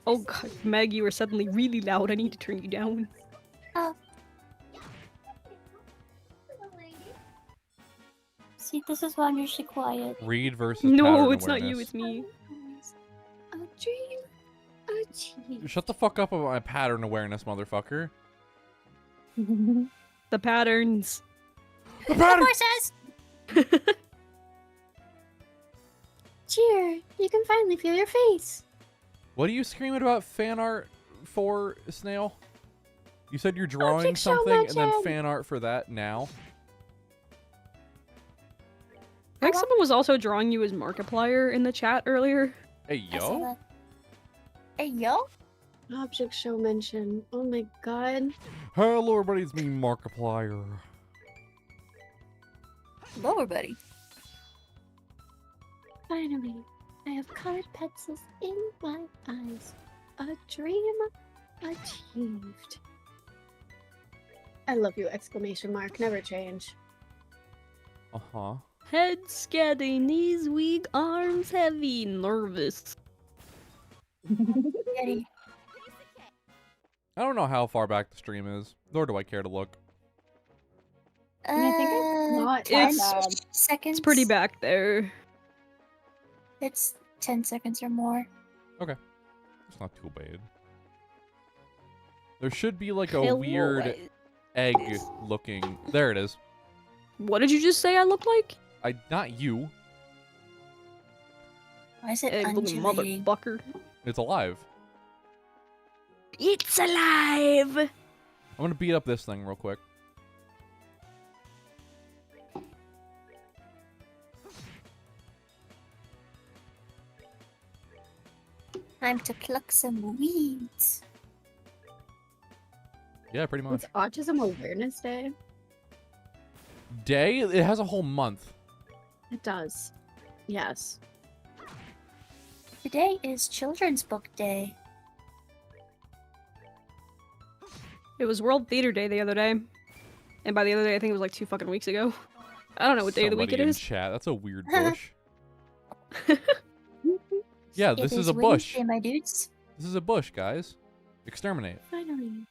Oh god, Meg, you are suddenly really loud. I need to turn you down. See, this is why I'm usually quiet. Read versus No, pattern it's not you, awareness. it's me. A dream achieved. Shut the fuck up about my pattern awareness, motherfucker. The patterns. The pattern! Horses! Cheer, you can finally feel your face. What are you screaming about fan art for, Snail? You said you're drawing Object show something and then mention. fan art for that now? I think someone was also drawing you as Markiplier in the chat earlier. Hey, I saw yo? that. Hey, yo? Object show mention. Oh my god. Hello, everybody, it's me, Markiplier. Lower, buddy. Finally, I have colored pencils in my eyes. A dream achieved. I love you! Exclamation mark. Never change. Uh-huh. Head scatty, knees weak, arms heavy, nervous. Ready. I don't know how far back the stream is, nor do I care to look. And I think it's not 10 It's- seconds. It's pretty back there. It's 10 seconds or more. It's not too bad. There should be like a Hello, weird egg looking. There it is. What did you just say I look like? Not you. Why is it Egg looking undulating? motherfucker. It's alive. It's alive! I'm gonna beat up this thing real quick. Time to pluck some weeds. Yeah, pretty much. It's Autism Awareness Day. Day? It has a whole month. It does. Yes. Today is Children's Book Day. It was World Theater Day the other day. And by the other day, I think it was like 2 fucking weeks ago. I don't know what day of the week it Somebody in is. Chat. That's a weird bush. Yeah, this It is a bush. Wednesday, my dudes. This is a bush, guys. Exterminate. Finally.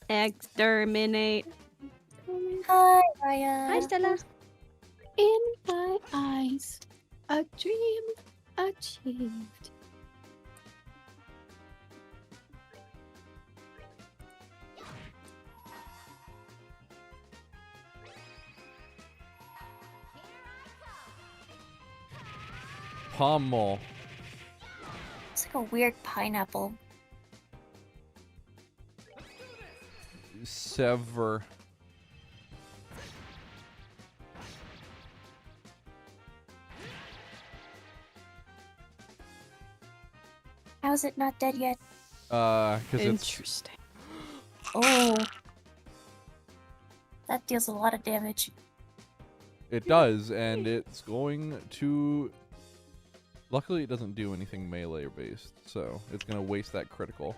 Exterminate. Hi, Raya. Hi, Stella. In my eyes, a dream achieved. Pommel. It's like a weird pineapple. Sever. How's it not dead yet? Because it's Interesting. Oh. That deals a lot of damage. it does, and it's going to. Luckily, it doesn't do anything melee based, so it's gonna waste that critical.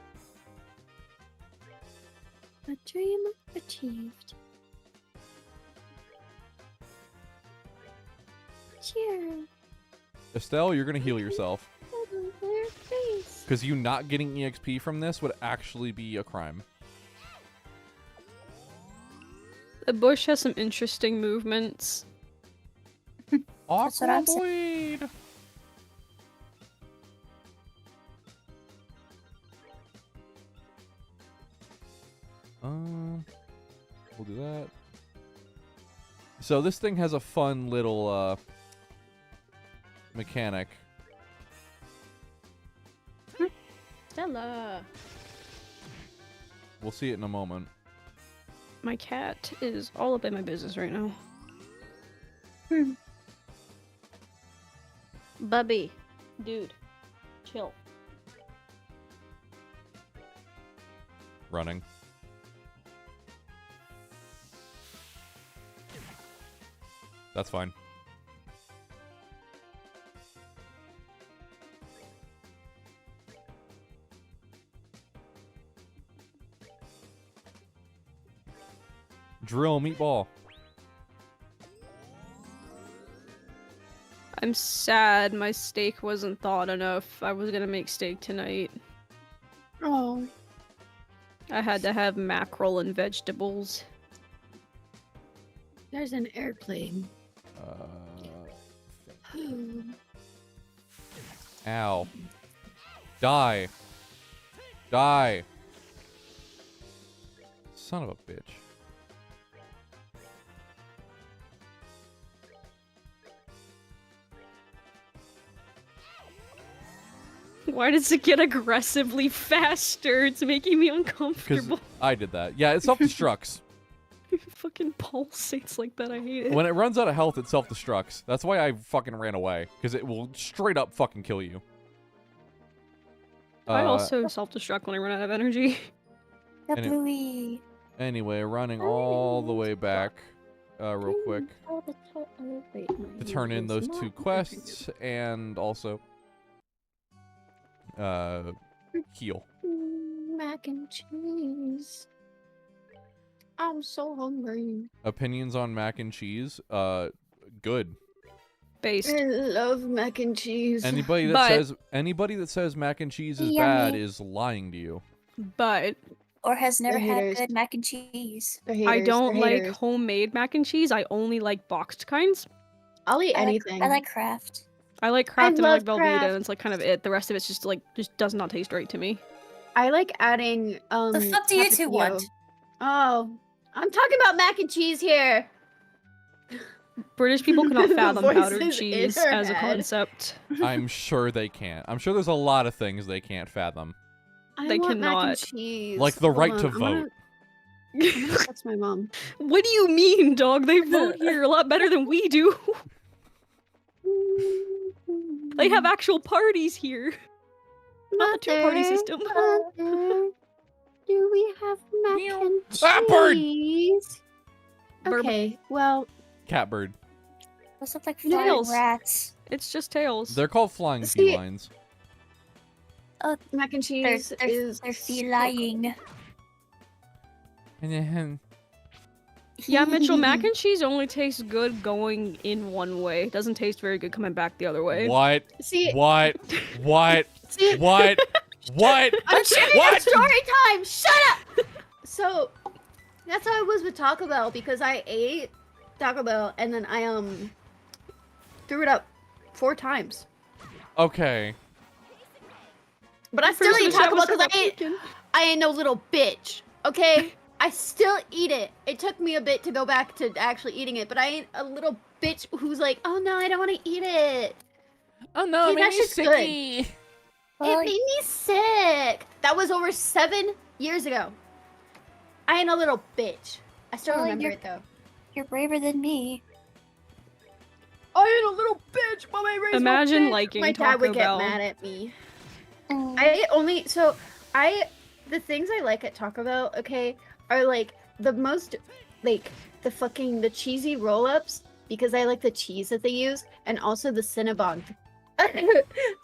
A dream achieved. Cheer. Estelle, you're gonna heal yourself, Over their face. because you not getting EXP from this would actually be a crime. The bush has some interesting movements. That's what I'm Aquablade. We'll do that. So this thing has a fun little mechanic. Stella. We'll see it in a moment. My cat is all up in my business right now. Bubby. Dude. Chill. Running. That's fine. Drill meatball. I'm sad my steak wasn't thawed enough. I was gonna make steak tonight. Oh. I had to have mackerel and vegetables. There's an airplane. Ow. Die. Die. Son of a bitch. Why does it get aggressively faster? It's making me Because uncomfortable. I did that. Yeah, it self-destructs. It fucking pulsates like that. I hate it. When it runs out of health, it self-destructs. That's why I fucking ran away. Because it will straight up fucking kill you. I also self-destruct when I run out of energy. The And it- bluey. Anyway, running all the way back real quick to turn in those 2 quests and also heal. Mac and cheese. I'm so hungry. Opinions on mac and cheese? Good. Based. I love mac and cheese. Anybody that says mac and cheese is bad Yummy. is lying to you. But Or has never had haters. good mac and cheese. They're I haters, don't they're like haters. homemade mac and cheese. I only like boxed kinds. I'll eat I like, anything. I like Kraft. I like Kraft and I like love Velveeta, Kraft. and it's like kind of it. The rest of it's just does not taste right to me. I like adding The fuck do you two tapatio. want? Oh, I'm talking about mac and cheese here. British people cannot The fathom powdered voices in cheese her as a head. concept. I'm sure they can't. I'm sure there's a lot of things they can't fathom. I They want mac cannot. and cheese. Like the Hold right on, to I'm vote. gonna text my mom. What do you mean, dog? They vote here a lot better than we do. They have actual parties here. Not the two-party Mother, system. Mother, do we have mac and Ah, bird! cheese? Burp. Okay, well, Catbird. Those look like Nails. flying rats. It's just tails. They're called flying See- felines. mac and They're, cheese they're, is they're flying. Yeah, Mitchell, mac and cheese only tastes good going in one way. It doesn't taste very good coming back the other way. What? See, What? What? see, What? What? I'm sharing What? a story time. Shut up. So that's how it was with Taco Bell because I ate Taco Bell and then I threw it up 4 times. Okay. But I still eat Taco Bell because I ain't no little bitch. Okay, I still eat it. It took me a bit to go back to actually eating it, but I ain't a little bitch who's like, oh no, I don't want to eat it. Oh no, Hey, it made that me shit's good. sicky. Well, It made me sick. That was over 7 years ago. I ain't a little bitch. I still Well, remember you're- it though. you're braver than me. I ain't a little bitch, but my raised Imagine bitch. liking my dad Taco would get Bell. mad at me. Mm. The things I like at Taco Bell, okay, are like the most like the cheesy roll-ups because I like the cheese that they use and also the Cinnabon.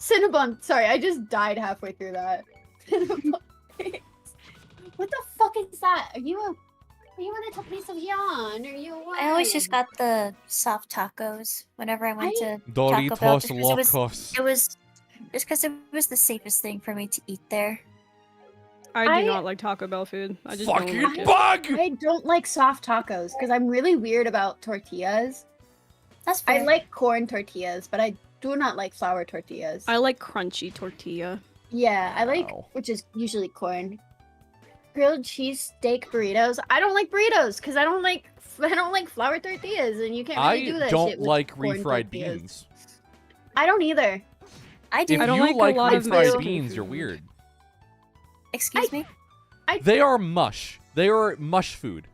Cinnabon, sorry, I just died halfway through that. Cinnabon. What the fuck is that? Are you in a piece of yarn? Are you what? I always just got the soft tacos whenever I went to Taco Bell. Doritos just 'cause Locos. It was just because it was the safest thing for me to eat there. I do I- not like Taco Bell food. I just Fucking don't like it. bug! I don't like soft tacos because I'm really weird about tortillas. That's fair. I like corn tortillas, but I do not like flour tortillas. I like crunchy tortilla. Yeah, I like, Wow. which is usually corn. grilled cheese steak burritos. I don't like burritos because I don't like flour tortillas, and you can't really do that I shit don't with like corn refried tortillas. beans. I don't either. I do. If I don't you like a like lot of refried Mexican beans, you're food. weird. Excuse me? They are mush. They are mush food.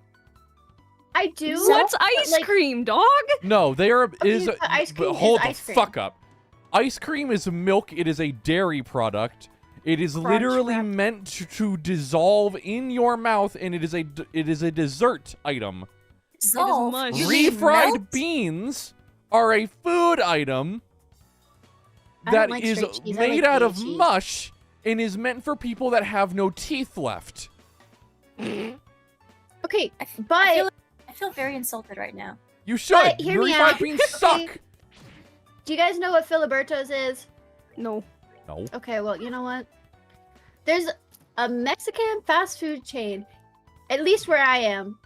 I do. What's but, ice like, cream, dog? No, they are is. but ice cream but is hold the ice cream. fuck up. Ice cream is milk. It is a dairy product. It is Crunch literally wrap. meant to dissolve in your mouth, and it is a dessert item. Dissolve. mush. You mean Refried melt? beans are a food item I don't that like is straight cheese, I made like out blue of cheese. mush and is meant for people that have no teeth left. Okay, I but feel very insulted right now. You should. But hear me Refried out. beans suck. do you guys know what Filiberto's is? No. No. Okay, well, you know what? There's a Mexican fast food chain, at least where I am.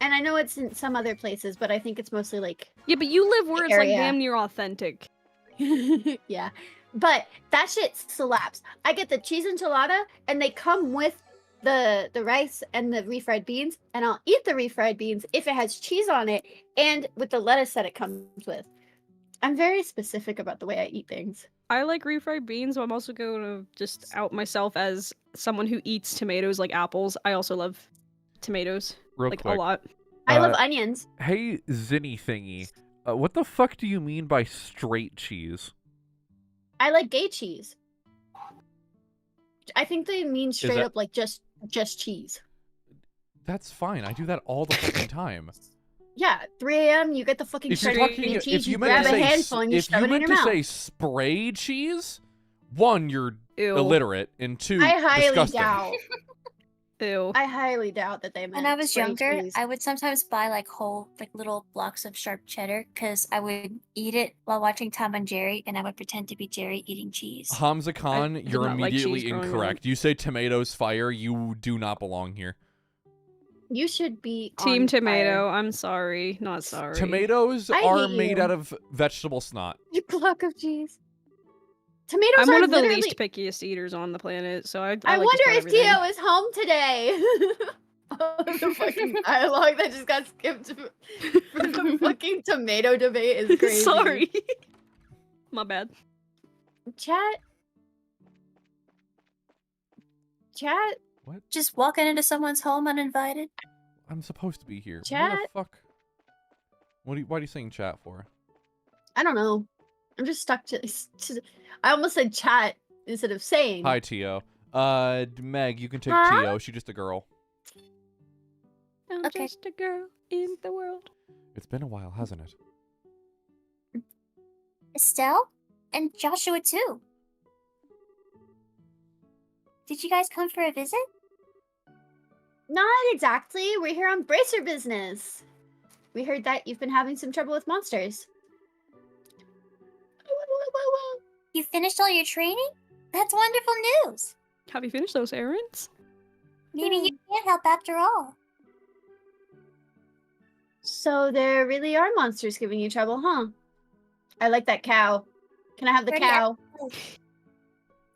And I know it's in some other places, but I think it's mostly like Yeah, but you live where it's like Area. damn near authentic. yeah. But that shit slaps. I get the cheese enchilada, and they come with the rice and the refried beans, and I'll eat the refried beans if it has cheese on it and with the lettuce that it comes with. I'm very specific about the way I eat things. I like refried beans, but I'm also going to just out myself as someone who eats tomatoes like apples. I also love tomatoes, Real like quick. a lot. I love Uh, onions. Hey, Zinny thingy. What the fuck do you mean by straight cheese? I like gay cheese. I think they mean straight that- up like just cheese. That's fine. I do that all the fucking time. Yeah, 3 a.m. You get the fucking If you're shredded talking, cheese. if you grab meant a to say, handful and you if shove you it in meant your to mouth. say spray cheese, one, you're Ew. illiterate, and two, I highly disgusting. doubt. Ew. I highly doubt that they meant. When I was spray younger, cheese. I would sometimes buy like whole, like little blocks of sharp cheddar because I would eat it while watching Tom and Jerry, and I would pretend to be Jerry eating cheese. Hamza Khan, did you're not like cheese immediately growing up. incorrect. You say tomatoes fire, you do not belong here. You should be Team on tomato. fire. I'm sorry. Not sorry. Tomatoes I are hate made you. out of vegetable snot. You block of cheese. Tomatoes I'm are one of the literally... least pickiest eaters on the planet, so I I like just wonder about if everything. Tio is home today. Oh, the fucking dialogue that just got skipped for the fucking tomato debate is crazy. Sorry. My bad. Chat. Just walking into someone's home uninvited. I'm supposed to be here. What Chat? the fuck? Why are you saying chat for? I don't know. I'm just stuck to I almost said chat instead of saying. Hi, Tio. Meg, you can take Huh? Tio. She's just a girl. I'm Okay. just a girl in the world. It's been a while, hasn't it? Estelle? And Joshua too. Did you guys come for a visit? Not exactly. We're here on bracer business. We heard that you've been having some trouble with monsters. You finished all your training? That's wonderful news. Have you finished those errands? Maybe you can help after all. So there really are monsters giving you trouble, huh? I like that cow. Can I have the Pretty cow?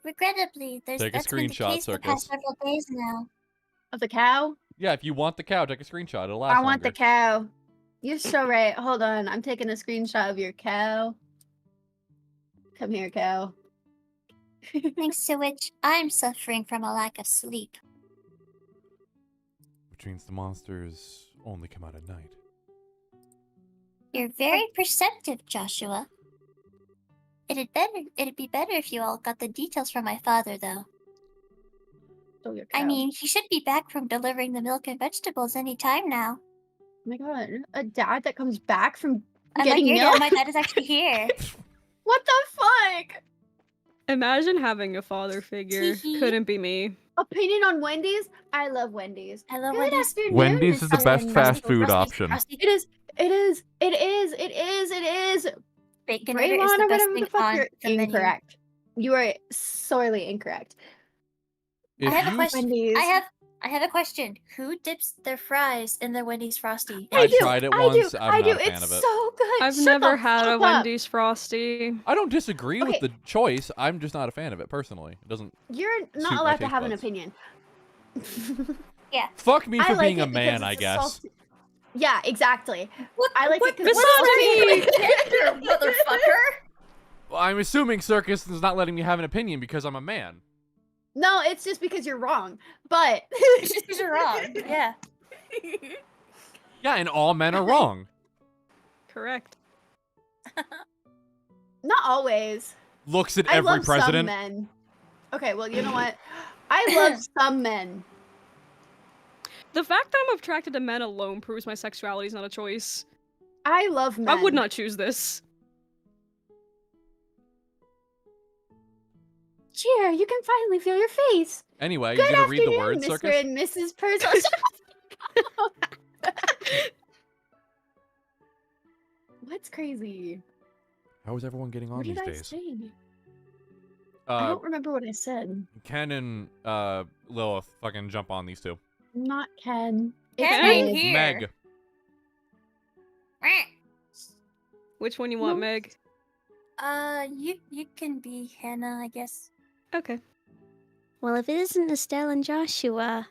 Regrettably, Take a that's been the screenshot, case the past Circus. several days now. Of the cow? Yeah, if you want the cow, take a screenshot. It'll last I want the longer. cow. You're so right. Hold on. I'm taking a screenshot of your cow. Come here, cow. Thanks to which I'm suffering from a lack of sleep. Which means the monsters only come out at night. You're very perceptive, Joshua. It'd be better if you all got the details from my father, though. Oh, your cow. I mean, he should be back from delivering the milk and vegetables any time now. Oh my god. A dad that comes back from I'm getting like, milk? my dad is actually here. What the fuck? Imagine having a father figure. Teehee. Couldn't be me. Opinion on Wendy's? I love Wendy's. I love Good Wendy's. afternoon, Wendy's is the Mr. best fast food Frosty, option. Frosty. It is. It is. It is. It is. It is. Baconator Raymond is or the best whatever thing the fuck on you're the menu. incorrect. You are sorely incorrect. If I have a you- question. Wendy's. I have a question. Who dips their fries in their Wendy's Frosty? I do, tried it I once, do, I'm I not do. a fan It's of it. so good. I've Shut never the had a fuck up. Wendy's Frosty. I don't disagree with Okay. the choice. I'm just not a fan of it personally. It doesn't. You're Suit not my allowed to taste have an buds. opinion. Fuck me for I like being a it because man, I it's guess. assault- Yeah, exactly. What? I like it because misogyny! Motherfucker! Well, I'm assuming Circus is not letting me have an opinion because I'm a man. No, it's just because you're wrong. But You're wrong. Yeah. Yeah, and all men are wrong. Correct. not always. Looks at I every love president. some men. Okay, well, you know what? I love some men. The fact that I'm attracted to men alone proves my sexuality is not a choice. I love men. I would not choose this. Cheer, you can finally feel your face. Anyway, Good you gonna read the afternoon, word, Mr. Circus? and Mrs. Perzel. What's crazy? How is everyone getting on What these did I days? say? I don't remember what I said. Ken and Lilith fucking jump on these two. Not Ken. It's Ken Meg. ain't here. Meg. Which one you want, No. Meg? You can be Hannah, I guess. Okay. Well, if it isn't Estelle and Joshua.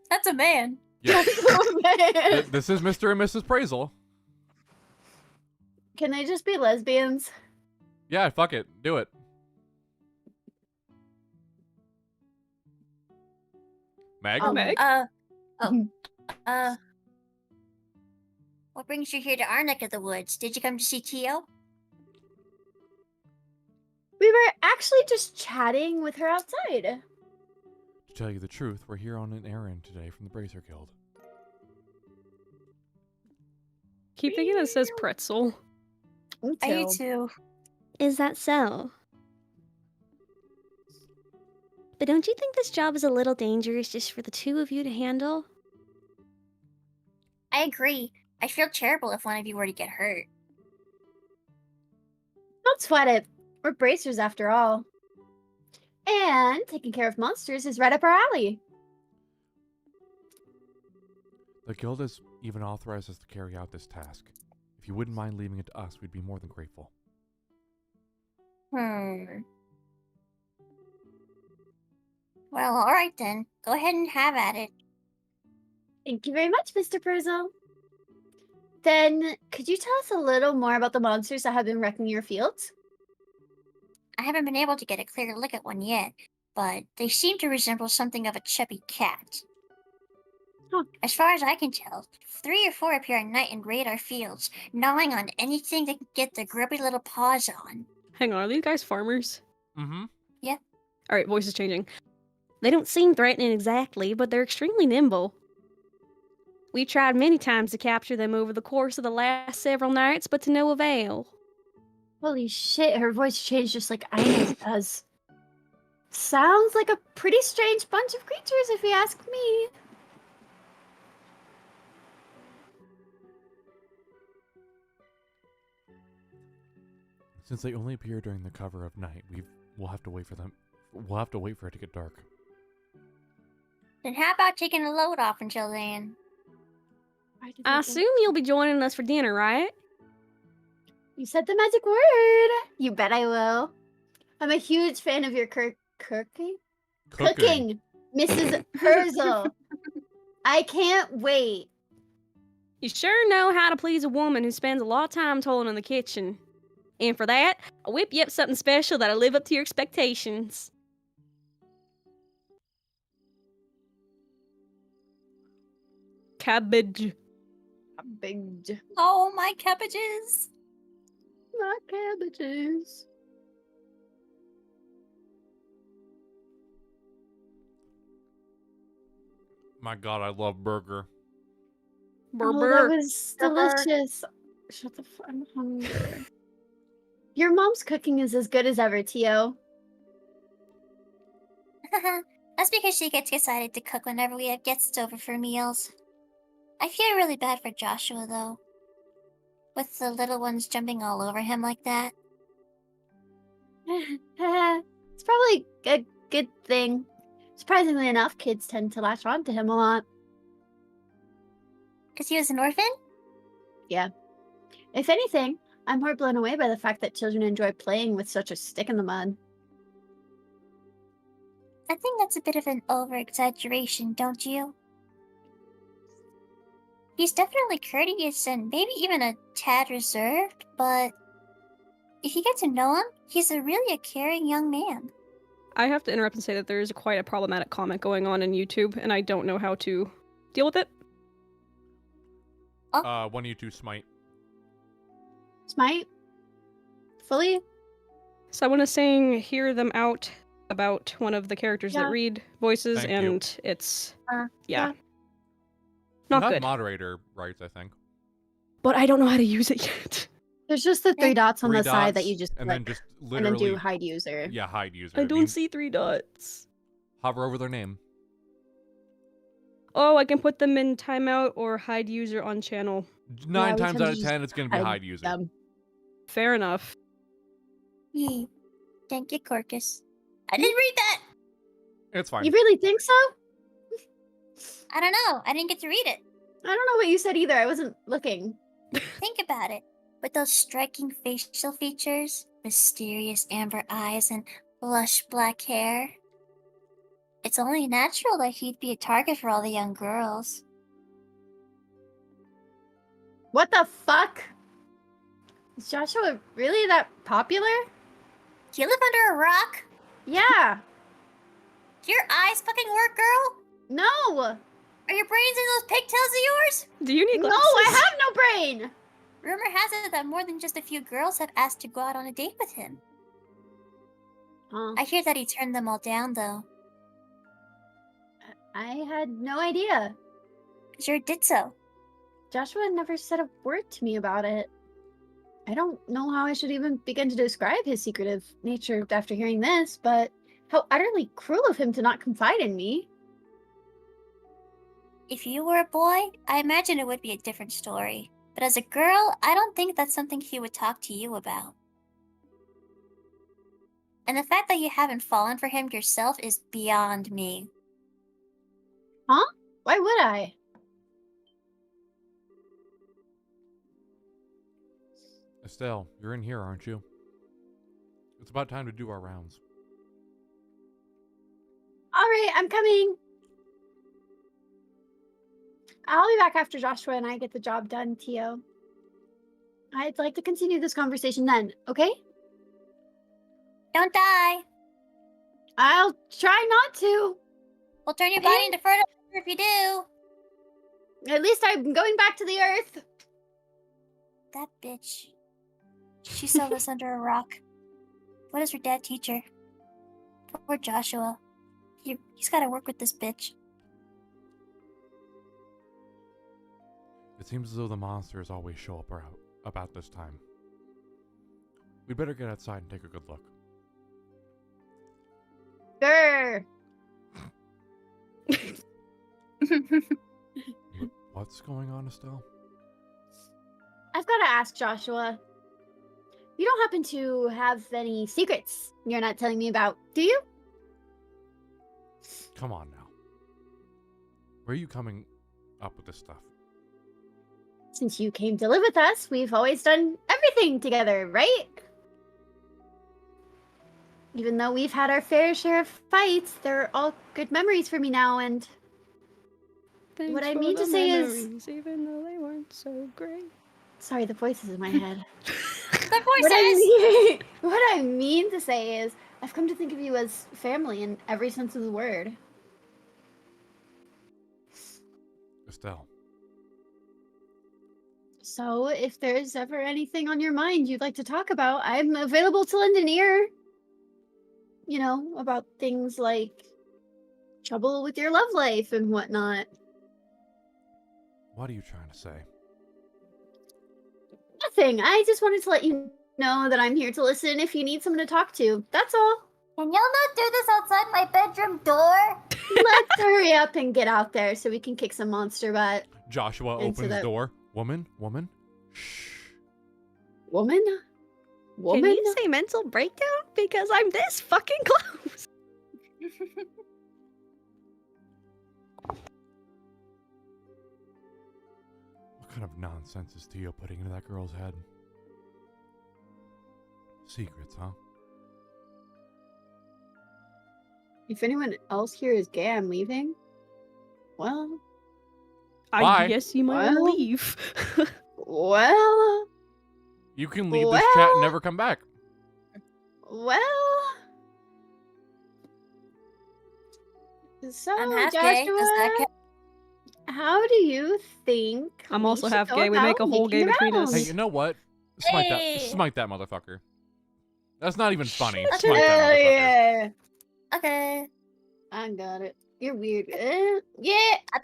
That's a man. Yeah. Oh, man. This is Mr. and Mrs. Prazel. Can they just be lesbians? Yeah, fuck it. Do it. Meg? Meg? What brings you here to our neck of the woods? Did you come to see Tio? We were actually just chatting with her outside. To tell you the truth, we're here on an errand today from the Bracer Guild. Keep thinking it says pretzel. Me I do too. too. Is that so? But don't you think this job is a little dangerous just for the two of you to handle? I agree. I'd feel terrible if one of you were to get hurt. Don't sweat it. We're bracers after all. And taking care of monsters is right up our alley. The guild has even authorized us to carry out this task. If you wouldn't mind leaving it to us, we'd be more than grateful. Well, alright then. Go ahead and have at it. Thank you very much, Mr. Perzel. Then, could you tell us a little more about the monsters that have been wrecking your fields? I haven't been able to get a clear look at one yet, but they seem to resemble something of a chubby cat. Huh. As far as I can tell, 3 or 4 appear at night and raid our fields, gnawing on anything they can get their grubby little paws on. Hang on, are these guys farmers? Mm-hmm. Alright, voice is changing. They don't seem threatening exactly, but they're extremely nimble. We tried many times to capture them over the course of the last several nights, but to no avail. Holy shit, her voice changed just like Ina's does. Sounds like a pretty strange bunch of creatures, if you ask me. Since they only appear during the cover of night, we'll have to wait for them. We'll have to wait for it to get dark. Then how about taking a load off until then? I assume you'll be joining us for dinner, right? You said the magic word. You bet I will. I'm a huge fan of your cooking, Mrs. Perzel. I can't wait. You sure know how to please a woman who spends a lot of time toiling in the kitchen. And for that, I'll whip you up something special that'll live up to your expectations. Cabbage. Cabbage. Oh, my cabbages! Not cabbages. My god, I love burger. Oh, that Burger. was Burger. delicious. Shut the fuck. I'm hungry. Your mom's cooking is as good as ever, Tio. That's because she gets excited to cook whenever we have guests over for meals. I feel really bad for Joshua, though. With the little ones jumping all over him like that. It's probably a good thing. Surprisingly enough, kids tend to latch on to him a lot. Because he was an orphan? If anything, I'm more blown away by the fact that children enjoy playing with such a stick in the mud. I think that's a bit of an over-exaggeration, don't you? He's definitely courteous and maybe even a tad reserved, but if you get to know him, he's really a caring young man. I have to interrupt and say that there is quite a problematic comment going on in YouTube, and I don't know how to deal with it. One of you two smite. Smite? Fully? Someone is saying hear them out about one of the characters that Yeah. read voices, Thank you. and it's yeah. yeah. You Not have good. moderator rights, I think. But I don't know how to use it yet. There's just the three dots on Three the side that dots, you just and click, then just and literally then do hide user. Yeah, hide user. I It don't means see 3 dots. hover over their name. Oh, I can put them in timeout or hide user on channel. 9 we times tend to out of just 10, it's going to be hide hide user. them. Fair enough. Yee. Thank you, Corcus. I didn't read that! It's fine. You really think so? I don't know. I didn't get to read it. I don't know what you said either. I wasn't looking. Think about it. With those striking facial features, mysterious amber eyes, and lush black hair, it's only natural that he'd be a target for all the young girls. What the fuck? Is Joshua really that popular? Do you live under a rock? Yeah. Do your eyes fucking work, girl? No. Are your brains in those pigtails of yours? Do you need No, glasses? I have no brain. Rumor has it that more than just a few girls have asked to go out on a date with him. Huh. I hear that he turned them all down, though. I had no idea. Sure did so. Joshua never said a word to me about it. I don't know how I should even begin to describe his secretive nature after hearing this, but how utterly cruel of him to not confide in me. If you were a boy, I imagine it would be a different story. But as a girl, I don't think that's something he would talk to you about. And the fact that you haven't fallen for him yourself is beyond me. Huh? Why would I? Estelle, you're in here, aren't you? It's about time to do our rounds. All right, I'm coming. I'll be back after Joshua and I get the job done, Tio. I'd like to continue this conversation then, okay? Don't die! I'll try not to. We'll turn your body into fertilizer if you do! At least I'm going back to the earth. That bitch. She still lives under a rock. What does her dad teach her? Poor Joshua. He's gotta work with this bitch. It seems as though the monsters always show up about this time. We'd better get outside and take a good look. Grr. What's going on, Estelle? I've got to ask Joshua. You don't happen to have any secrets you're not telling me about, do you? Come on now. Where are you coming up with this stuff? Since you came to live with us, we've always done everything together, right? Even though we've had our fair share of fights, they're all good memories for me now, and Thanks what I for mean to the say is- memories, even though they weren't so great. sorry, the voice is in my head. The What I mean to say is, I've come to think of you as family in every sense of the word. Estelle, So, if there's ever anything on your mind you'd like to talk about, I'm available to lend an ear. You know, about things like trouble with your love life and whatnot. what are you trying to say? Nothing. I just wanted to let you know that I'm here to listen if you need someone to talk to. That's all. Can y'all not do this outside my bedroom door? Let's hurry up and get out there so we can kick some monster butt. Joshua Into opens the that- door. Woman? Shh. Woman? Woman? Can you say mental breakdown? Because I'm this fucking close. What kind of nonsense is Tio putting into that girl's head? Secrets, huh? If anyone else here is gay, I'm leaving. Well, Bye. I guess you might want to Well. leave. well, You can leave this chat and never come back. well. So, I'm half gay. Does that Joshua, count? how do you think I'm we also should half go gay. We make a about whole gay making between us. Hey, rounds? you know what? Smite Hey. that. Smite that motherfucker. That's not even funny. Shut Smite that Hell motherfucker. yeah. Okay. I got it. You're weird. Yeah. I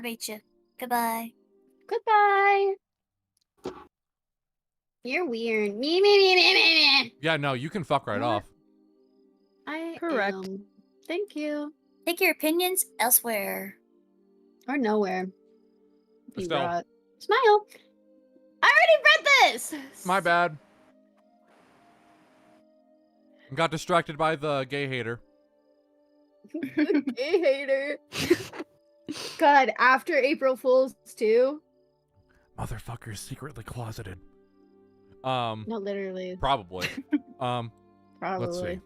beat you. Goodbye. Goodbye. You're weird. Me. Yeah, no, you can fuck right What? off. I Correct. am. Thank you. Take your opinions elsewhere. Or nowhere. Be Estelle. brought. Smile. I already read this. My bad. Got distracted by the gay hater. Gay hater. God, after April Fools too. Motherfucker's secretly closeted. Not literally. Probably. Probably. Let's see.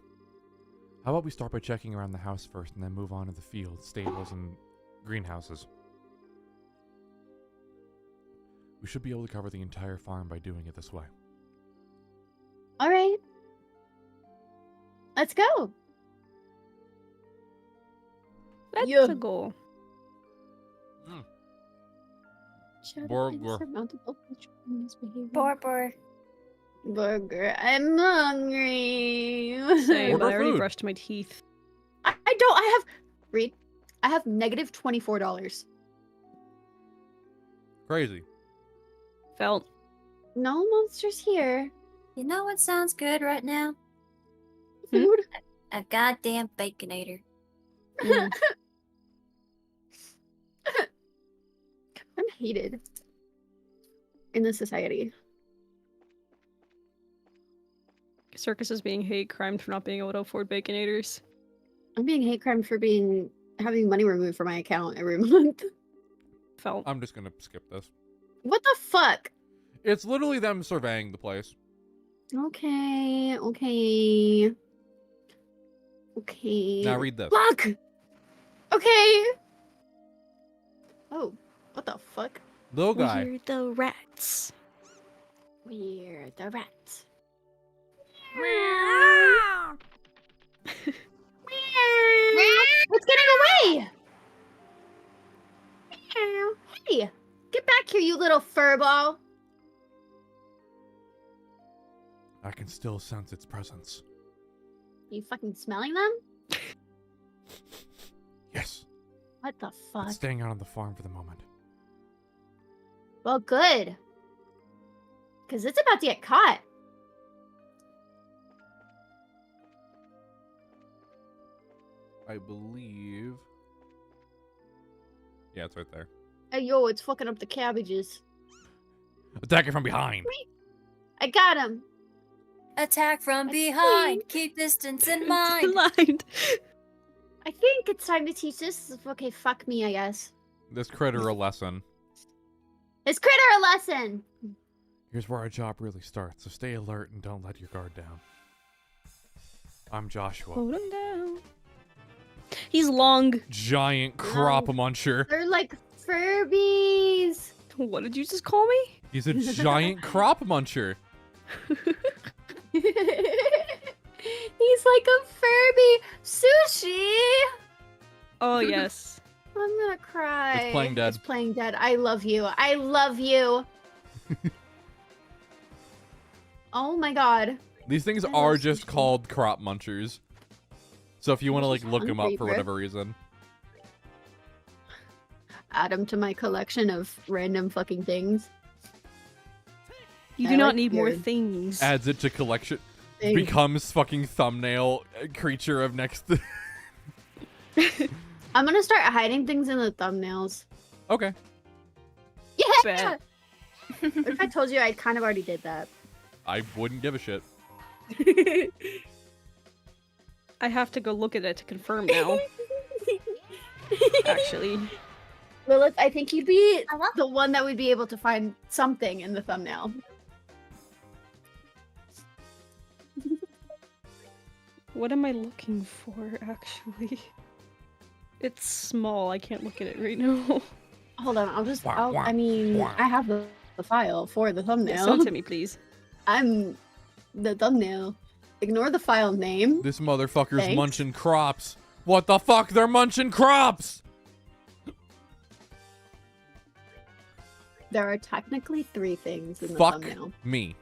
How about we start by checking around the house first and then move on to the fields, stables, and greenhouses? We should be able to cover the entire farm by doing it this way. All right. Let's go. Let's Yeah. go. Burger. Bor. Burger. I'm hungry. Same, Order but I already food. brushed my teeth. I don't. I have. Read. I have negative $24. Crazy. Felt. No monsters here. You know what sounds good right now? Food. A goddamn baconator. Mm. I'm hated in this society. Circus is being hate crimed for not being able to afford baconators. I'm being hate crime for having money removed from my account every month. Felt. I'm just gonna skip this. What the fuck? It's literally them surveying the place. Okay. Now read this. Fuck. Okay. Oh, what the fuck? Little guy. We're the rats. We're the rats. It's getting away! Hey, get back here, you little furball. I can still sense its presence. You fucking smelling them? Yes. What the fuck? It's staying out on the farm for the moment. Well, good. Because it's about to get caught. I believe. Yeah, it's right there. Hey, yo, it's fucking up the cabbages. Attack it from behind. I got him. Attack from I behind. think- Keep distance in mind. Blind. I think it's time to teach this. Okay, fuck me, I guess. This critter a lesson. It's critter a lesson. Here's where our job really starts, so stay alert and don't let your guard down. I'm Joshua. Hold him down. He's long. Giant crop muncher. They're like Furbies. What did you just call me? He's a giant crop muncher. He's like a Furby sushi. Oh, yes. I'm gonna cry. It's playing dead. It's playing dead. I love you. I love you. Oh my god. These things I are love just sushi. called crop munchers. So if you want to like just look them up hungry, for bro. whatever reason. Add them to my collection of random fucking things. You I do not like need more your things. Adds it to collection. Thing. Becomes fucking thumbnail creature of next. I'm gonna start hiding things in the thumbnails. Okay. Yeah. Bet. What if I told you I kind of already did that? I wouldn't give a shit. I have to go look at it to confirm now. Actually. Lilith, I think you'd be Hello? the one that would be able to find something in the thumbnail. What am I looking for, actually? It's small. I can't look at it right now. Hold on, I mean, I have the file for the Yeah, thumbnail. send it to me, please. I'm the thumbnail. Ignore the file name. This motherfucker's Thanks. munching crops. What the fuck? They're munching crops! There are technically 3 things in the Fuck thumbnail. me.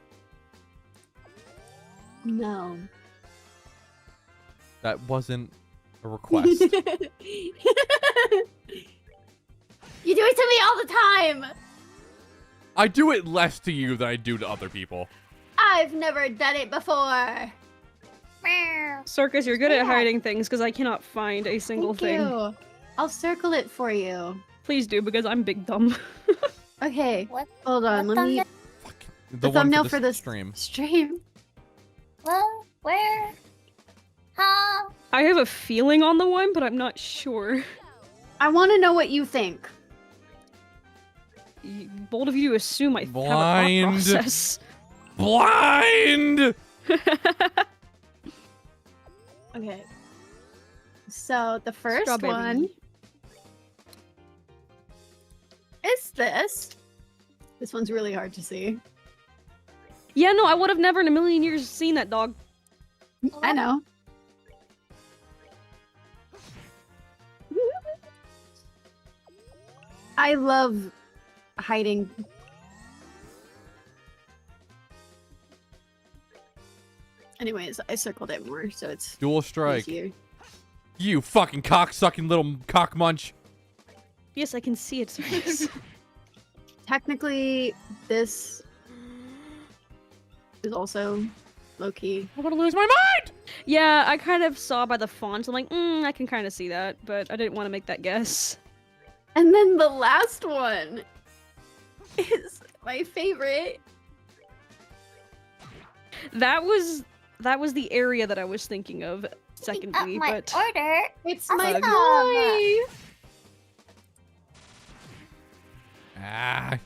No. That wasn't a request. You do it to me all the time! I do it less to you than I do to other people. I've never done it before! Circus, you're good Yeah. at hiding things because I cannot find a single Thank thing. you. I'll circle it for you. Please do, because I'm big dumb. Okay, What? hold on, What let me... Fuck. The one thumbnail for for this stream. stream. Well, where? Huh? I have a feeling on the one, but I'm not sure. I want to know what you think. Bold of you to assume I have a thought Blind. process. Blind! Okay. So, the first Strawberry. one is this. This one's really hard to see. Yeah, no, I would have never in a million years seen that dog. I know. I love hiding. Anyways, I circled it more, so it's Dual strike. easier. You fucking cock-sucking little cock munch. Yes, I can see it. Circus. Technically, this is also low-key. I'm gonna lose my mind! Yeah, I kind of saw by the font. I'm like, I can kind of see that, but I didn't want to make that guess. And then the last one is my favorite. That was the area that I was thinking of. Secondly, Up my but order. It's Awesome. my boy. Ah.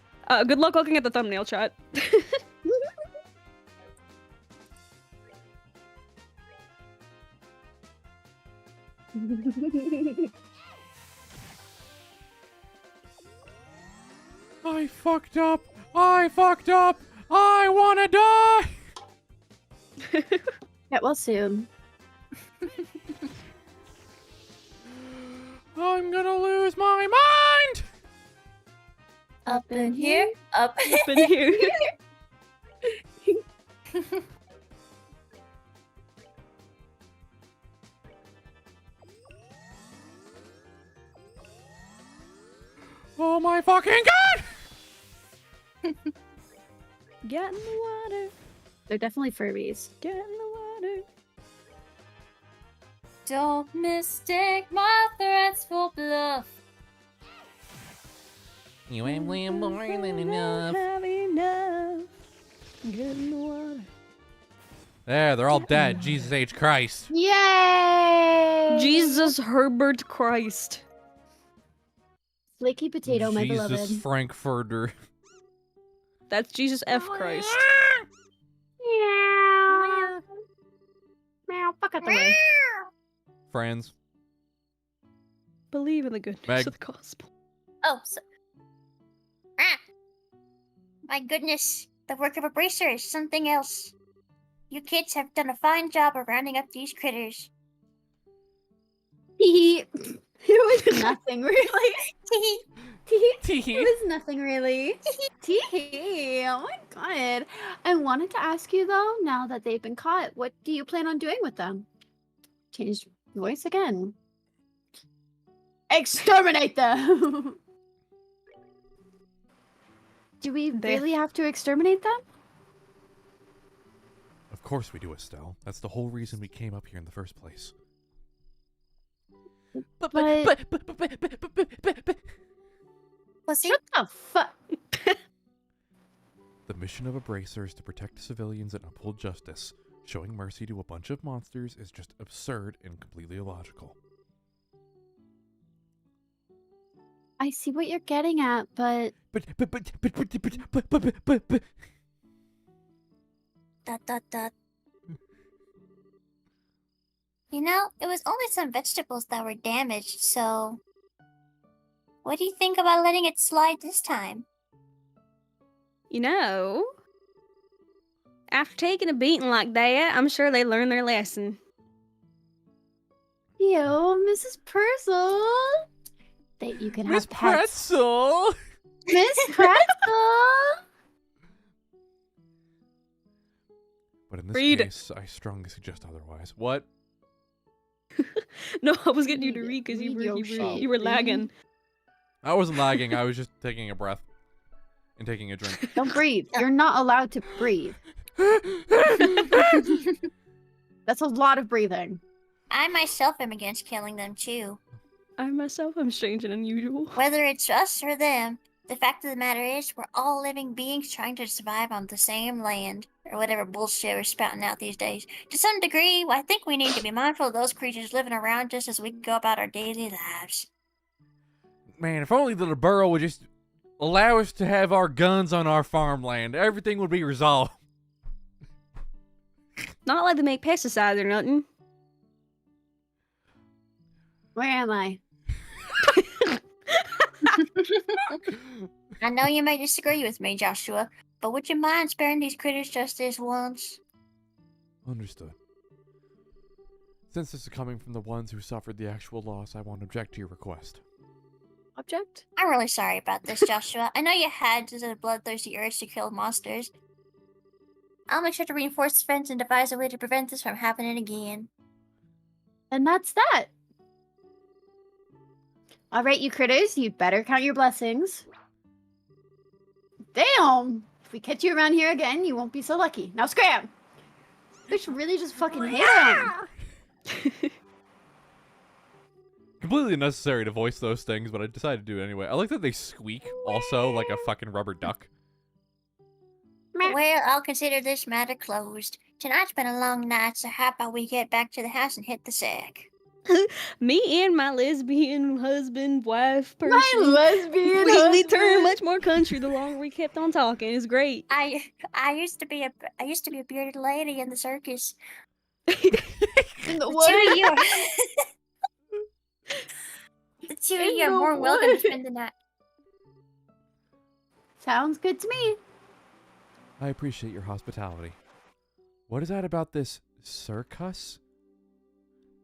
good luck looking at the thumbnail, chat. I fucked up. I fucked up. I wanna die. Get well soon. I'm gonna lose my mind. Up in here. Up. Up in here. Oh my fucking god! Get in the water. They're definitely Furbies. Get in the water. Don't mistake my threats for bluff. You ain't playing more than enough. Have enough. Get in the water. There, they're all dead. Jesus H. Christ. Yay! Jesus Herbert Christ. Flaky potato, my Jesus beloved. Frankfurter. That's Jesus F. Christ. Meow. Meow. Fuck out the way. Friends. Believe in the good news Meg. of the gospel. Oh, so. Ah! My goodness. The work of a bracer is something else. You kids have done a fine job of rounding up these critters. It was nothing really. It Tee was nothing really. Tee. Oh my god. I wanted to ask you though, now that they've been caught, what do you plan on doing with them? Changed voice again. Exterminate them! Do we really have to exterminate them? Of course we do, Estelle. That's the whole reason we came up here in the first place. Pussy? Shut the fuck. The mission of a bracer is to protect civilians and uphold justice. Showing mercy to a bunch of monsters is just absurd and completely illogical. I see what you're getting at, but But Dot dot dot. You know, it was only some vegetables that were damaged, so... What do you think about letting it slide this time? You know, after taking a beating like that, I'm sure they learned their lesson. Yo, Mrs. Perzel. That you can Miss have pets. Pretzel! Miss Pretzel. But in this Read. case, I strongly suggest otherwise. What? No, I was getting you to Read- read because read your shit, you were read. lagging. I wasn't lagging. I was just taking a breath and taking a drink. Don't breathe. You're not allowed to breathe. That's a lot of breathing. I myself am against killing them too. I myself am strange and unusual. Whether it's us or them, the fact of the matter is we're all living beings trying to survive on the same land, or whatever bullshit we're spouting out these days. To some degree, I think we need to be mindful of those creatures living around us as we go about our daily lives. Man, if only the borough would just allow us to have our guns on our farmland, everything would be resolved. Not like they make pesticides or nothing. Where am I? I know you may disagree with me, Joshua, but would you mind sparing these critters just this once? Understood. Since this is coming from the ones who suffered the actual loss, I won't object to your request. Object? I'm really sorry about this, Joshua. I know you had the bloodthirsty urge to kill monsters. I'll make sure to reinforce the fence and devise a way to prevent this from happening again. And that's that. All right, you critters, you'd better count your blessings. Damn! If we catch you around here again, you won't be so lucky. Now scram! We should really just fucking hit him. Completely unnecessary to voice those things, but I decided to do it anyway. I like that they squeak also like a fucking rubber duck. Well, I'll consider this matter closed. Tonight's been a long night, so how about we get back to the house and hit the sack? Me and my lesbian husband, wife, person. My lesbian we turned husband. much more country the longer we kept on talking. It's great. I used to be a bearded lady in the circus. In the The woods. two of you the two of In you are the more welcome to woods. spend the night. Sounds good to me. I appreciate your hospitality. What is that about this circus?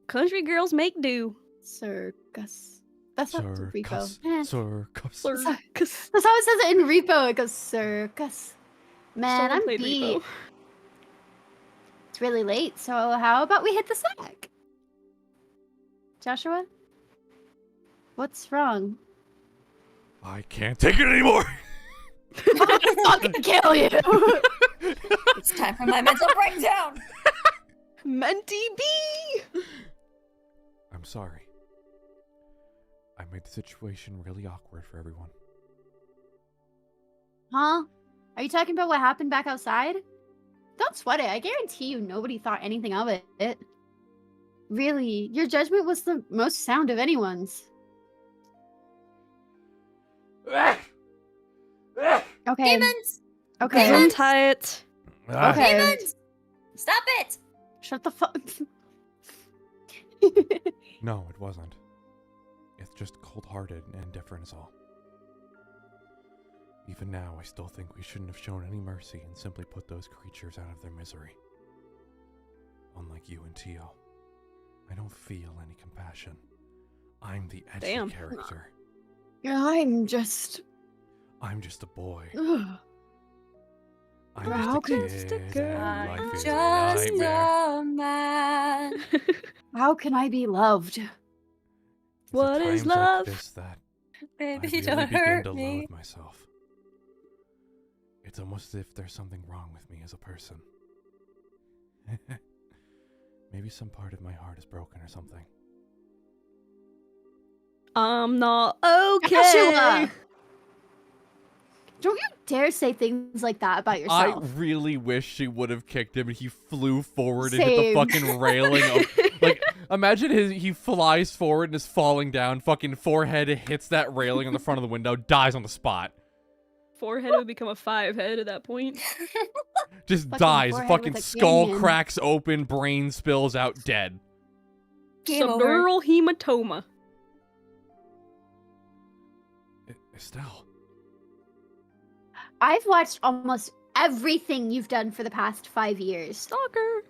Country girls make do. Circus. That's not repo. Circus. Eh. Circus. Circus. That's how it says it in repo. It goes circus. Man, Someone I'm played beat. Repo. It's really late, so how about we hit the sack? Joshua? What's wrong? I can't take it anymore. I'm fucking kill you! It's time for my mental breakdown. Menti B! I'm sorry. I made the situation really awkward for everyone. Huh? Are you talking about what happened back outside? Don't sweat it. I guarantee you nobody thought anything of it. Really, your judgment was the most sound of anyone's. Okay. Demons! Okay. Don't tie it. Ah, Okay. Demons! Stop it! Shut the fuck. No, it wasn't. It's just cold-hearted and indifferent is all. Even now, I still think we shouldn't have shown any mercy and simply put those creatures out of their misery. Unlike you and Tio, I don't feel any compassion. I'm the edgy Damn. character. I'm just. I'm just a boy. Ugh. I'm How just a can- kid, Just a girl. and life is a Just nightmare. a man. How can I be loved? It's at What is times like love? this that I Baby, really don't begin hurt to me. loathe myself. It's almost as if there's something wrong with me as a person. Maybe some part of my heart is broken or something. I'm not okay. Joshua! Don't you dare say things like that about yourself. I really wish she would have kicked him and he flew forward and hit the Same. fucking railing of, like, imagine he flies forward and is falling down, fucking forehead hits that railing on the front of the window, dies on the spot. Forehead would become a 5-head at that point. Just Fucking dies, forehead fucking with a skull canyon. cracks open, brain spills out, dead. Game over. Subdural hematoma. Estelle. I've watched almost everything you've done for the past 5 years. Stalker.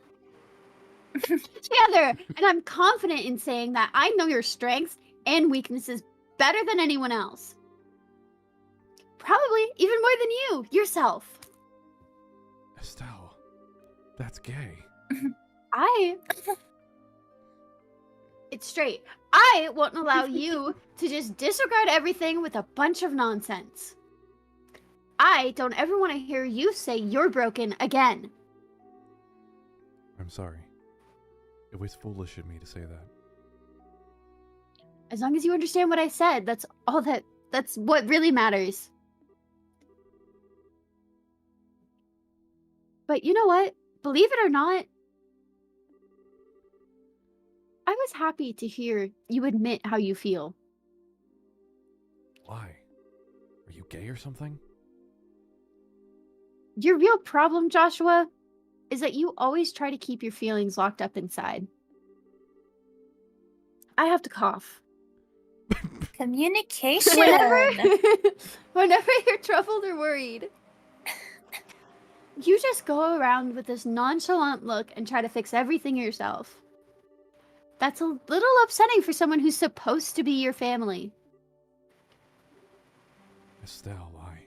Together, and I'm confident in saying that I know your strengths and weaknesses better than anyone else. Probably even more than you, yourself. Estelle. That's gay. It's straight. I won't allow you to just disregard everything with a bunch of nonsense. I don't ever want to hear you say you're broken again. I'm sorry. It was foolish of me to say that. As long as you understand what I said, that's what really matters. But you know what? Believe it or not, I was happy to hear you admit how you feel. Why? Are you gay or something? Your real problem, Joshua, is that you always try to keep your feelings locked up inside. I have to cough. Communication. Whenever you're troubled or worried, you just go around with this nonchalant look and try to fix everything yourself. That's a little upsetting for someone who's supposed to be your family. Estelle, why?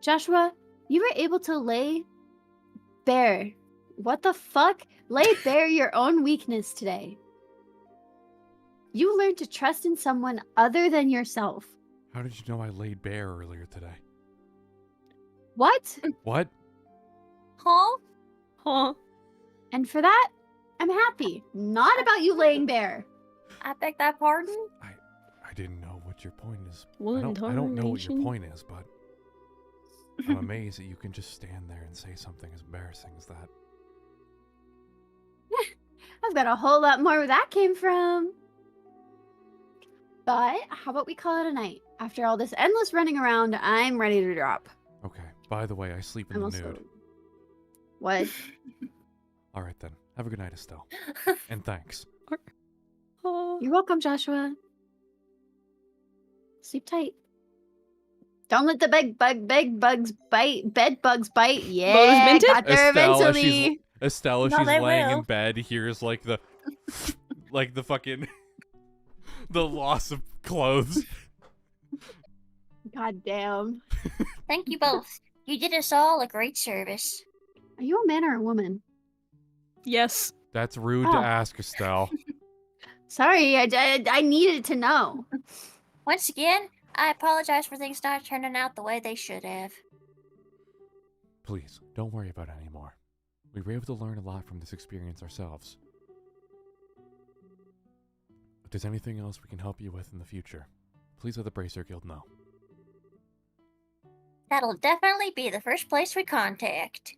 Joshua, you were able to lay bare. What the fuck? Lay bare your own weakness today. You learned to trust in someone other than yourself. How did you know I laid bare earlier today? What? What? Huh? Huh. And for that, I'm happy. Not about you laying bare. I beg that pardon? I didn't know what your point is. What I don't know what your incarnation? point is, but I'm amazed that you can just stand there and say something as embarrassing as that. I've got a whole lot more where that came from. But how about we call it a night? After all this endless running around, I'm ready to drop. Okay. By the way, I sleep in I'm the also... nude. What? All right then. Have a good night, Estelle. And thanks. Huh. You're welcome, Joshua. Sleep tight. Don't let the bed bugs bite. Yeah, minted? got there Estelle, eventually. Estelle, No, she's they laying will. in bed, hears like the like the fucking the loss of clothes. God damn. Thank you both. You did us all a great service. Are you a man or a woman? Yes. That's rude Oh. to ask, Estelle. Sorry, I needed to know. Once again, I apologize for things not turning out the way they should have. Please, don't worry about it anymore. We were able to learn a lot from this experience ourselves. If there's anything else we can help you with in the future, please let the Bracer Guild know. That'll definitely be the first place we contact.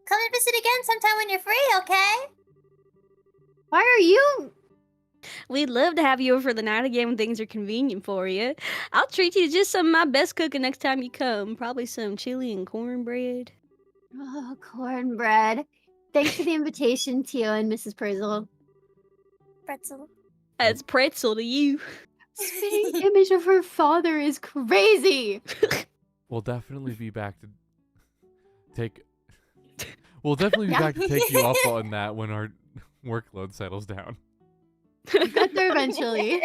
Come and visit again sometime when you're free, okay? Why are you? We'd love to have you over for the night again when things are convenient for you. I'll treat you to just some of my best cooking next time you come. Probably some chili and cornbread. Oh, cornbread. Thanks for the invitation, Tio and Mrs. Perzel. Pretzel. It's pretzel to you. Spitting image of her father is crazy. We'll definitely be back to take. We'll definitely be back to take you up on that when our workload settles down. Got there eventually.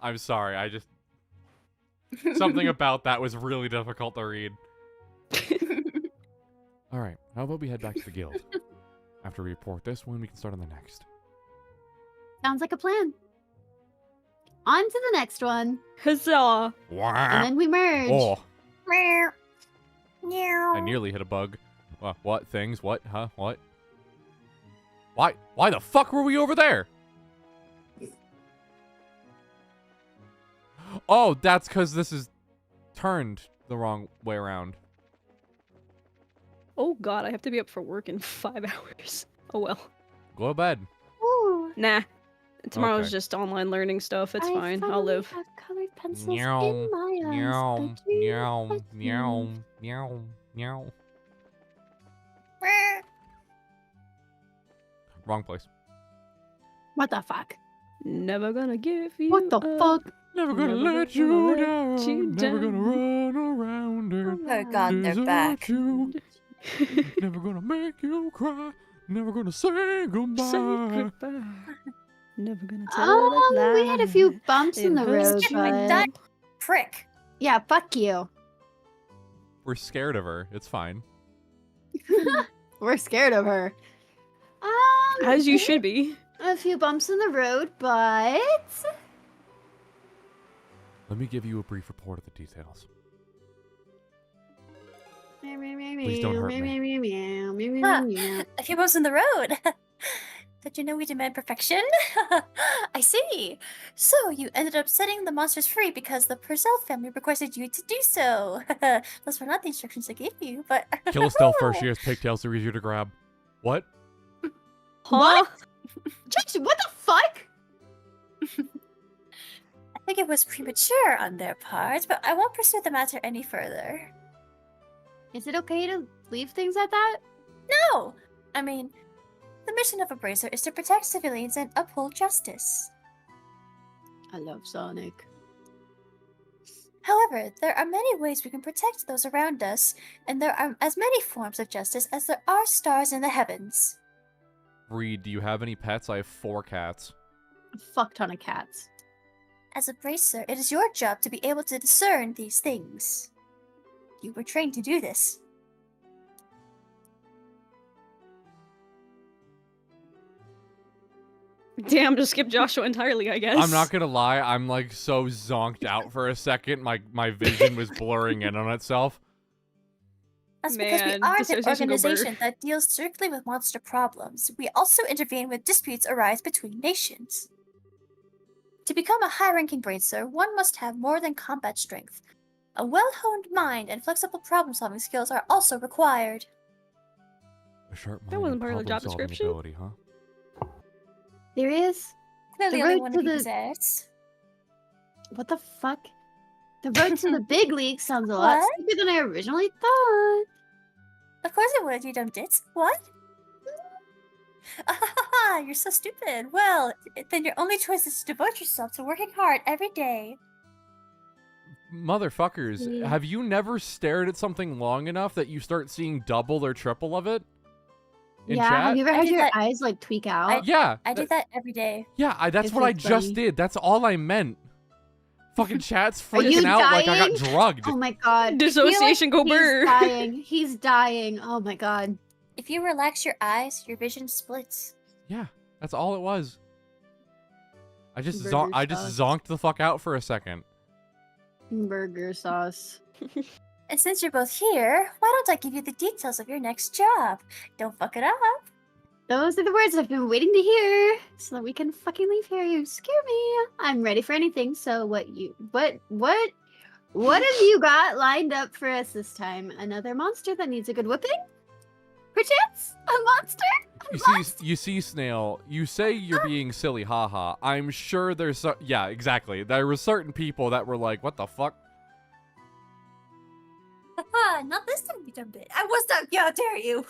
I'm sorry, I just something about that was really difficult to read. All right, how about we head back to the guild? After we report this one, we can start on the next. Sounds like a plan. On to the next one. Huzzah. And then we merge. Oh, Meow. Meow. I nearly hit a bug. What things? What? Huh? What? Why the fuck were we over there? Oh, that's because this is turned the wrong way around. Oh god, I have to be up for work in 5 hours. Oh well. Go to bed. Ooh, Nah. Tomorrow's Okay. just online learning stuff. It's fine. I'll finally live. have colored pencils Meow, in my eyes. meow, but you meow, like me. meow, meow, meow. Meow. Wrong place. What the fuck? Never gonna give you What the up. fuck? Never gonna Never let gonna you let down. you Never gonna down. run around and Oh god, they're desert back. you. Never gonna make you cry. Never gonna say goodbye. Say goodbye. Never gonna tell a lie. We had a few bumps in It the hurts road, Skip my but die- Prick. yeah, fuck you. We're scared of her. It's fine. We're scared of her. As you we should be. had a few bumps in the road, but Let me give you a brief report of the details. please don't hurt me. A few bumps in the road. Did you know we demand perfection? I see. So you ended up setting the monsters free because the Perzel family requested you to do so. Those were not the instructions I gave you, but Kill Estelle first. She has pigtails. They're easier to grab. What? What? Just what the fuck? I think it was premature on their part, but I won't pursue the matter any further. Is it okay to leave things at that? No! I mean, the mission of a bracer is to protect civilians and uphold justice. I love Sonic. However, there are many ways we can protect those around us, and there are as many forms of justice as there are stars in the heavens. Reed, do you have any pets? I have 4 cats. A fuck ton of cats. As a bracer, it is your job to be able to discern these things. You were trained to do this. Damn, just skip Joshua entirely, I guess. I'm not gonna lie. I'm like so zonked out for a second. My vision was blurring in on itself. That's because we Man, aren't an dissociation go organization burr. that deals strictly with monster problems. We also intervene when disputes arise between nations. To become a high-ranking bracer, one must have more than combat strength. A well-honed mind and flexible problem-solving skills are also required. A sharp mind That wasn't and part of the job problem-solving description? ability, huh? There is. Clearly The only road one to of you the- possess. What the fuck? The road to the big league sounds a lot What? steeper than I originally thought. Of course it would, you dumb ditz. What? Ah, you're so stupid. Well, then your only choice is to devote yourself to working hard every day. Motherfuckers, Yeah. have you never stared at something long enough that you start seeing double or triple of it? In Yeah, chat? have you ever I had do your that- eyes like tweak out? Yeah. I do that every day. Yeah, that's It's what I so just funny. did. That's all I meant. Fucking chat's Are you freaking out like I got dying? drugged. Oh my god. Dissociation go He's burr. dying. He's dying. Oh my god. If you relax your eyes, your vision splits. Yeah, that's all it was. I just Burger sauce. zonked the fuck out for a second. Burger sauce. And since you're both here, why don't I give you the details of your next job? Don't fuck it up. Those are the words I've been waiting to hear, so that we can fucking leave here. You scare me. I'm ready for anything. So what have you got lined up for us this time? Another monster that needs a good whipping? Perchance? A monster? You see, Snail, you say you're being silly, haha. I'm sure there's yeah, exactly. There were certain people that were like, what the fuck? Haha, not this time, you dumb bitch. I was not. How dare you?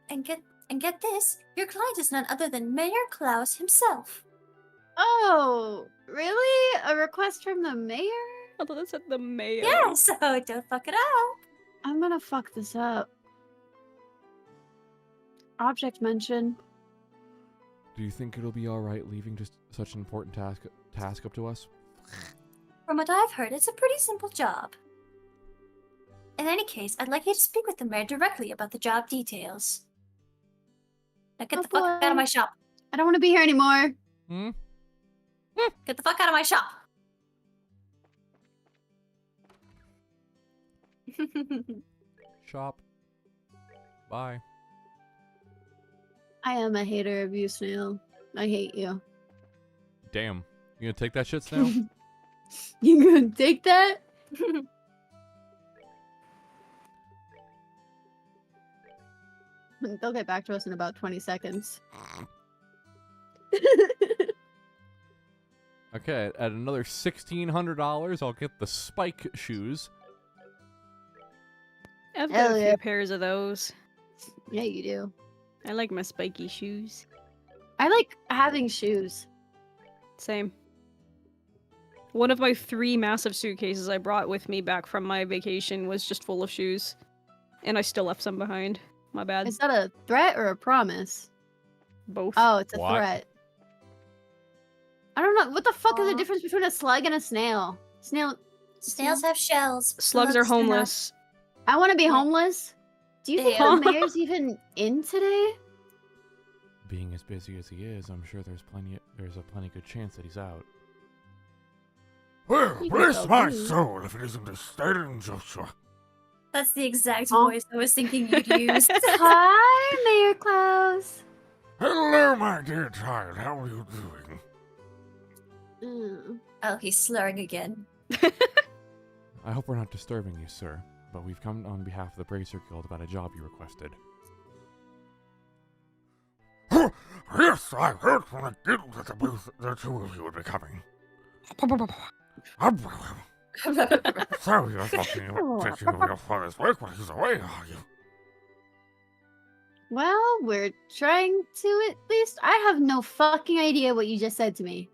And get this, your client is none other than Mayor Klaus himself. Oh, really? A request from the mayor? I thought that said the mayor. Yeah, so don't fuck it up. I'm gonna fuck this up. Object mention. Do you think it'll be alright leaving just such an important task up to us? From what I've heard, it's a pretty simple job. In any case, I'd like you to speak with the mayor directly about the job details. Now get Oh the fuck out boy. of my shop. I don't want to be here anymore. Hmm? Get the fuck out of my shop. Shop. Bye. I am a hater of you, Snail. I hate you. Damn. You gonna take that shit, Snail? You gonna take that? They'll get back to us in about 20 seconds. Okay, at another $1,600, I'll get the spike shoes. I've got Hell a yeah. few pairs of those. Yeah, you do. I like my spiky shoes. I like having shoes. Same. One of my 3 massive suitcases I brought with me back from my vacation was just full of shoes. And I still left some behind. My bad. Is that a threat or a promise? Both. Oh, it's a What? threat. I don't know. What the fuck is the Aw. difference between a slug and a snail? Snails have shells. Slugs are do not. homeless. I want to be Yeah. homeless. Do you think Yeah. the mayor's even in today? Being as busy as he is, I'm sure there's a plenty good chance that he's out. Well, You can bless go my too. soul if it isn't a startling Joshua. That's the exact Huh? voice I was thinking you'd use. Hi, Mayor Klaus. Hello, my dear child. How are you doing? Oh, he's slurring again. I hope we're not disturbing you, sir, but we've come on behalf of the Bracer Guild about a job you requested. Oh, yes, I heard from the guild that the two of you would be coming. So you're taking your father's work while he's away, are you? Well, we're trying to at least. I have no fucking idea what you just said to me.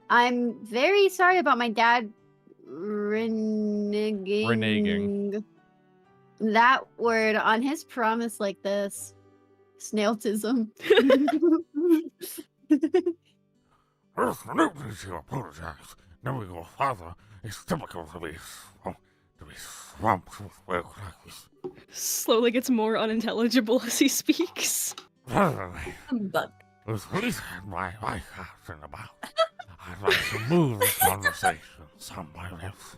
I'm very sorry about my dad reneging. That word on his promise like this. Snailtism. There's no need to apologize. Knowing your father is typical to be swamped with work like this. Slowly gets more unintelligible as he speaks. Anyway, Humbug. with least my wife out and about, I'd like to move the conversation somewhere else.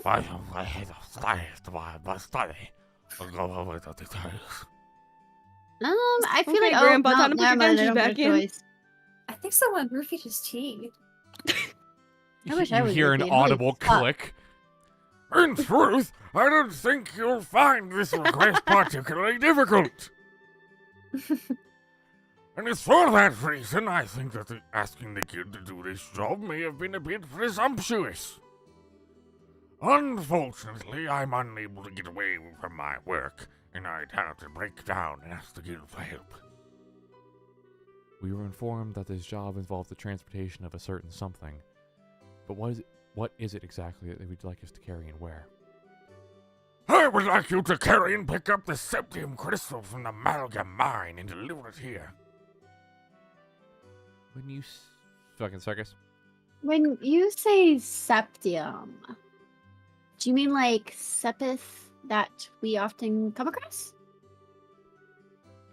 I head upstairs to my study and go over the details. I feel Okay, like Grandpa, no, time to put your never mind, I dentures don't back get a in. choice. I think someone roofied his tea. I wish I You was hear an roofied. Holy audible fuck. click. In truth, I don't think you'll find this request particularly difficult. And it's for that reason I think that asking the guild to do this job may have been a bit presumptuous. Unfortunately, I'm unable to get away from my work, and I'd have to break down and ask the guild for help. We were informed that this job involved the transportation of a certain something. But what is it exactly that we'd like us to carry and where? I would like you to carry and pick up the septium crystal from the amalgam mine and deliver it here. When you fucking circus. When you say septium, do you mean like sepith that we often come across?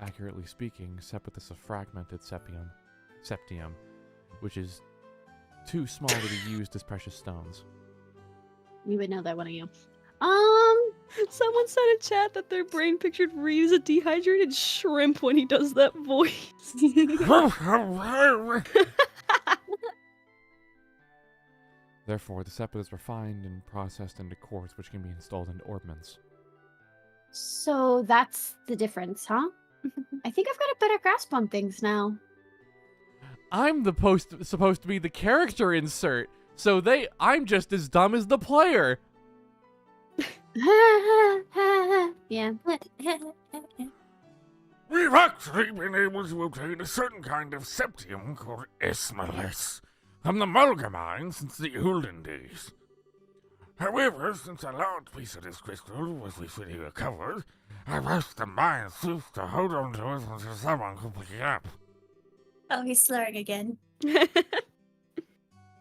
Accurately speaking, sepith is a fragmented septium, which is too small to be used as precious stones. You would know that, wouldn't you? Someone said in chat that their brain pictured Reed as a dehydrated shrimp when he does that voice. Therefore, the sepith is refined and processed into quartz, which can be installed into orbments. So that's the difference, huh? I think I've got a better grasp on things now. I'm supposed to be the character insert, so I'm just as dumb as the player. Yeah. We've actually been able to obtain a certain kind of septium called Esmalus from the amalgam mine since the olden days. However, since a large piece of this crystal was recently recovered, I've asked the mine thief to hold on to it until someone could pick it up. Oh, he's slurring again.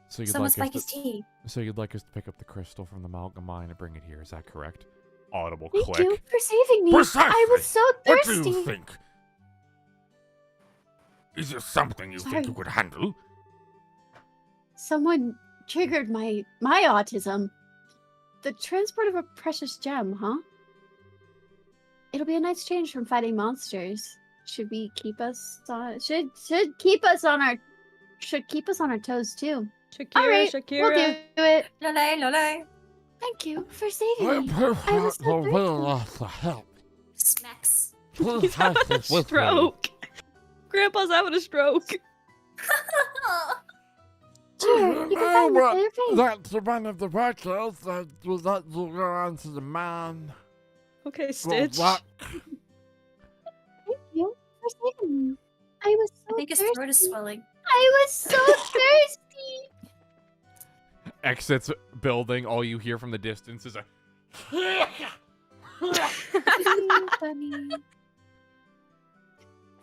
So you'd Someone like spike us his to, tea. so you'd like us to pick up the crystal from the amalgam mine and bring it here? Is that correct? Audible Thank click. you for saving me. Precisely. I was so What do thirsty. you think? Is this something you think you Sorry. could handle? Someone triggered my autism. The transport of a precious gem, huh? It'll be a nice change from fighting monsters. Should keep us on our toes too. Shakira, All right, Shakira. we'll do it. Lolay, lolay. Thank you for saving I me. I was so grateful. for help. Smacks. He's having a stroke. Grandpa's having a stroke. Sure, you can find the clear face. That's one of the portals that will let you go onto the man. Okay, Stitch. for saving me. I was so I think his thirsty. throat is swelling. I was so thirsty. Exits building. All you hear from the distance is a. Bunny.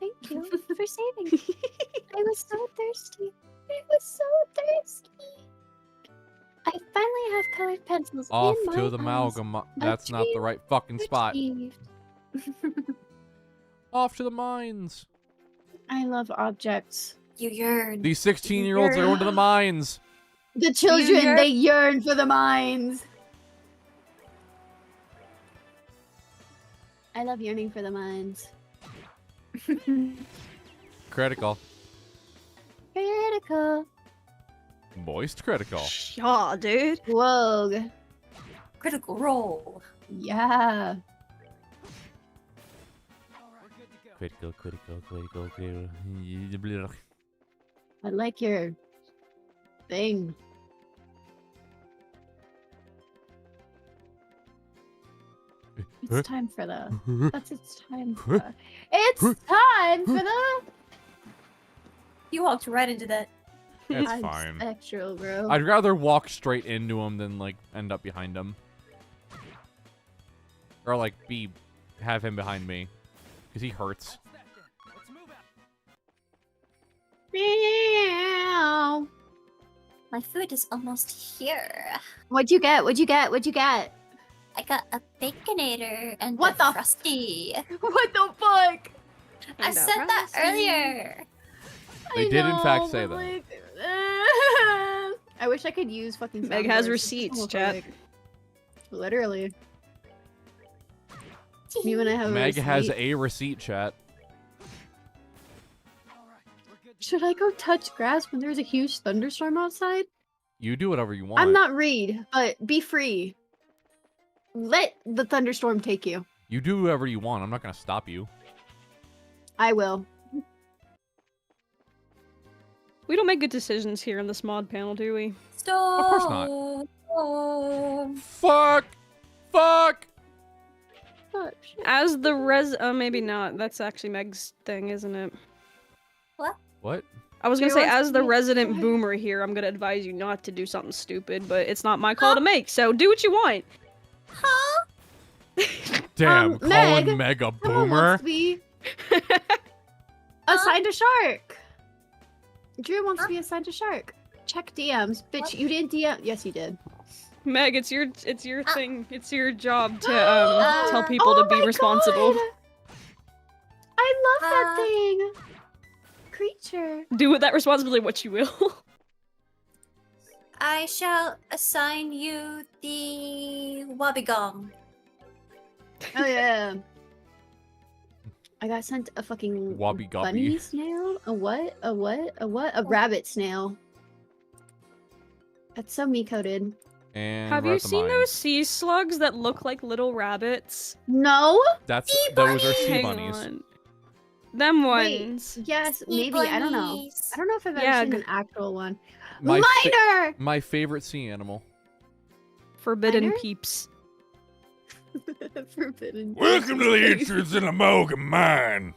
Thank you for saving me. I was so thirsty. I was so thirsty. I finally have colored pencils Off in my to the eyes. amalgam. That's not the right fucking spot. Achieved. Off to the mines. I love objects. You yearn. These 16-year-olds are going to the mines. The children, yearn? they yearn for the mines. I love yearning for the mines. Critical. Critical. Moist critical. Yeah, dude. Rogue. Critical role. Yeah. Critical. I like your thing. It's time for the. It's time for. It's time for the. You walked right into that. It's I'm fine. spectral, bro. I'd rather walk straight into him than like end up behind him, or like have him behind me, because he hurts. Meow. My food is almost here. What'd you get? What'd you get? What'd you get? I got a baconator and What a the f- frosty. What the fuck? I And a said that frosty. earlier. They I did in fact know, say but, that. like, I wish I could use fucking. Meg has soundboards. receipts, Oh, chat. like, literally. Me when I have Meg a has receipt. a receipt, chat. Should I go touch grass when there's a huge thunderstorm outside? You do whatever you want. I'm not Reed, but be free. Let the thunderstorm take you. You do whatever you want. I'm not gonna stop you. I will. We don't make good decisions here in this mod panel, do we? Stop. Of course not. Fuck! Oh, shit. As the maybe not. That's actually Meg's thing, isn't it? What? I was gonna She say, wants as to the make- resident boomer here, I'm gonna advise you not to do something stupid, but it's not my call to make, so do what you want. Huh? Damn, calling Meg, Meg a Someone boomer? wants to be assigned a shark. Drew wants to be assigned a shark. Check DMs. Bitch, What? you didn't DM. Yes, you did. Meg, it's your thing. It's your job to tell Oh people to be my responsible. God. I love that Uh, thing. Creature. Do with that responsibility what you will. I shall assign you the Wobbegong. Oh yeah. I got sent a fucking Wobby gobby. bunny snail. A what? A what? A what? A rabbit snail. That's so me coded. And Have we're you at the seen mines. those sea slugs that look like little rabbits? No. Those are sea Hang bunnies. on. Them Wait, ones. yes, Sea maybe. I don't know. bunnies. I don't know if I've ever Yeah, seen an actual one. My Miner. my favorite sea animal. Forbidden Miner? peeps. Forbidden. Welcome to the entrance in Amalgam Mine.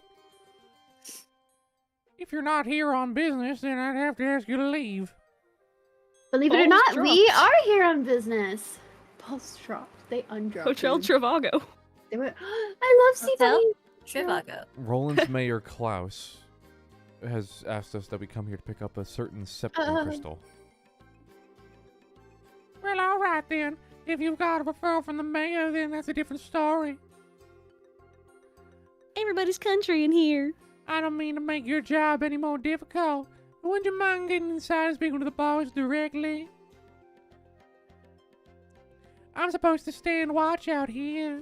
If you're not here on business, then I'd have to ask you to leave. Believe it or Balls not, we dropped. are here on business. Balls dropped. They undropped. Hotel him. Trivago. They were. I love sea Hotel? bunnies. Trivago. Roland's mayor Klaus has asked us that we come here to pick up a certain septum crystal. Well, all right then. If you've got a referral from the mayor, then that's a different story. Everybody's country in here. I don't mean to make your job any more difficult, but would you mind getting inside and speaking to the boss directly? I'm supposed to stand watch out here.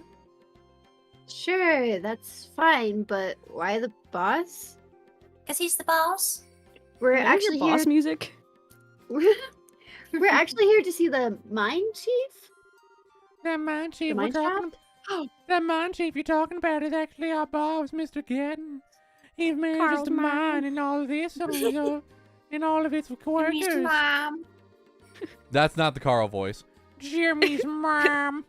Sure, that's fine, but why the boss? Because he's the boss. We're Can I hear actually boss here. music. We're actually here to see the mine chief. That mine chief The we're mine talking shaft? That mine chief you're talking about is actually our boss, Mr. Gatton. He manages Carl's the mine and all of this, and all of its workers. Mr. Mom. That's not the Carl voice. Jimmy's mom.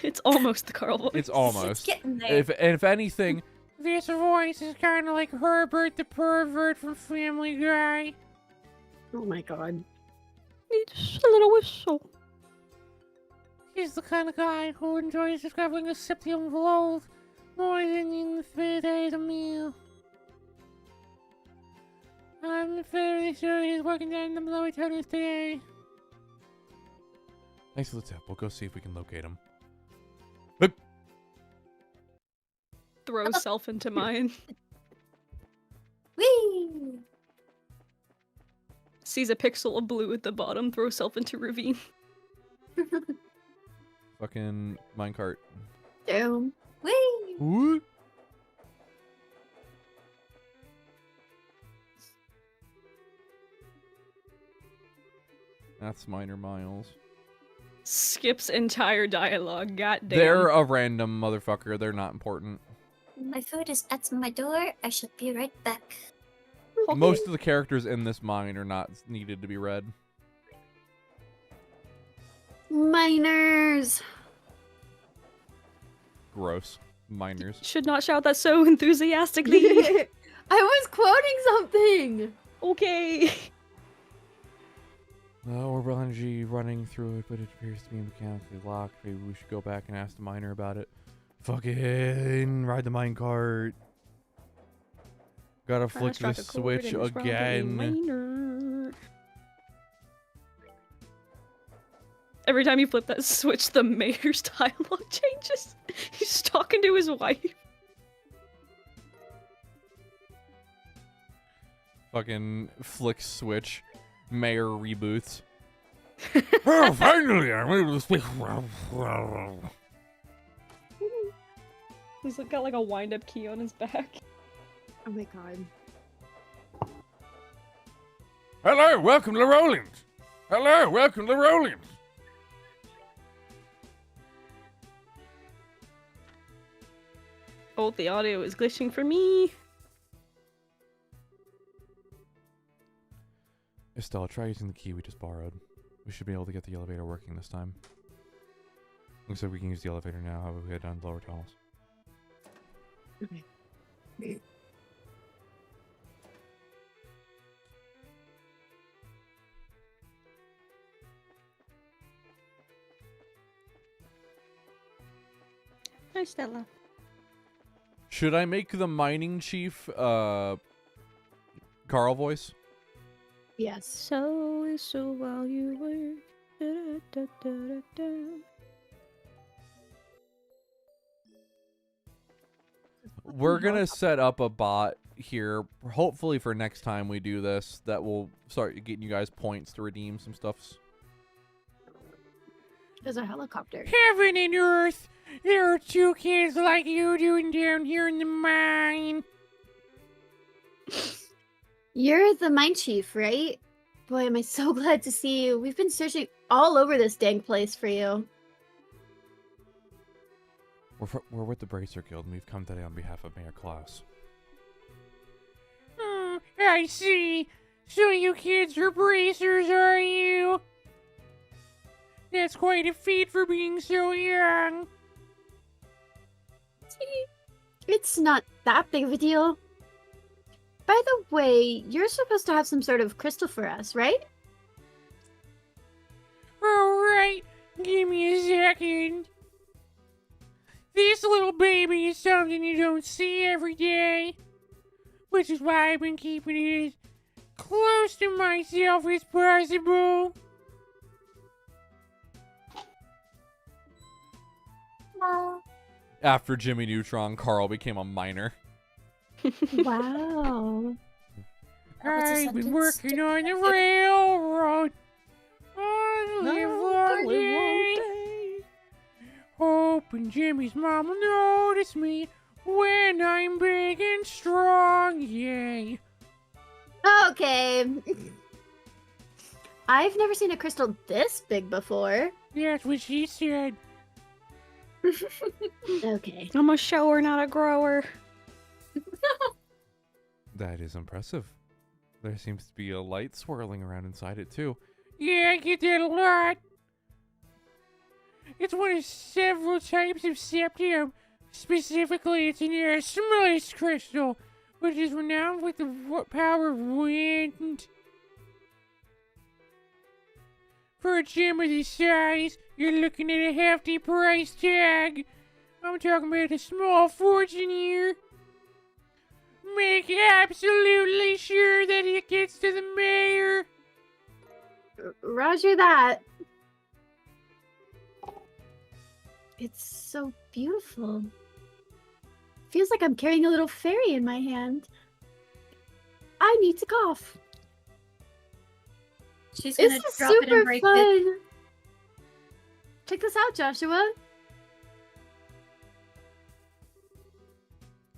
It's almost the Carl voice. It's almost. It's getting there. If anything, This voice is kind of like Herbert the pervert from Family Guy. Oh my god. Needs a little whistle. He's the kind of guy who enjoys discovering a septium flow more than in the 3 days a meal. I'm fairly sure he's working down the lower tunnels today. Thanks for the tip. We'll go see if we can locate him. Throw self into mine. Whee! Sees a pixel of blue at the bottom, throw self into ravine. Fucking minecart. Damn. Whee! What? That's minor miles. Skips entire dialogue. Goddamn. They're a random motherfucker. They're not important. My food is at my door. I shall be right back. Most of the characters in this mine are not needed to be read. Miners. Gross. Miners. Should not shout that so enthusiastically. I was quoting something. Okay. Orbital energy running through it, but it appears to be mechanically locked. Maybe we should go back and ask the miner about it. Fucking ride the minecart. Gotta flick Strike this a chord switch and it's probably again. minor. Every time you flip that switch, the mayor's dialogue changes. He's talking to his wife. Fucking flick switch. Mayor reboots. Oh, finally, I'm able to speak. He's got like a wind-up key on his back. Oh my god. Hello, welcome to Rollins. Hello, welcome to Rollins. Oh, the audio is glitching for me. Estelle, try using the key we just borrowed. We should be able to get the elevator working this time. Looks like we can use the elevator now. How about we head down the lower tunnels? Okay. Hi, Stella. Should I make the mining chief Carl voice? Yes. So while you were. We're gonna set up a bot here, hopefully for next time we do this, that will start getting you guys points to redeem some stuffs. There's a helicopter. Heaven and earth! There are 2 kids like you doing down here in the mine. You're the mine chief, right? Boy, am I so glad to see you. We've been searching all over this dang place for you. We're with the Bracer Guild, and we've come today on behalf of Mayor Klaus. I see. So you kids are bracers, are you? That's quite a feat for being so young. It's not that big of a deal. By the way, you're supposed to have some sort of crystal for us, right? Alright, give me a second. This little baby is something you don't see every day, which is why I've been keeping it as close to myself as possible. After Jimmy Neutron, Carl became a miner. Wow. I've been working on the railroad on the livelong day, hoping Jimmy's mom will notice me when I'm big and strong, yay. Okay. I've never seen a crystal this big before. That's what she said. Okay. I'm a shower, not a grower. That is impressive. There seems to be a light swirling around inside it, too. Yeah, I get that a lot. It's one of several types of septium Specifically, it's an Aeschylus crystal, which is renowned with the power of wind. For a gem of this size, you're looking at a hefty price tag. I'm talking about a small fortune here. Make absolutely sure that it gets to the mayor. Roger that. It's so beautiful. Feels like I'm carrying a little fairy in my hand. I need to cough. She's This gonna is drop it and super break fun. it. Check this out, Joshua.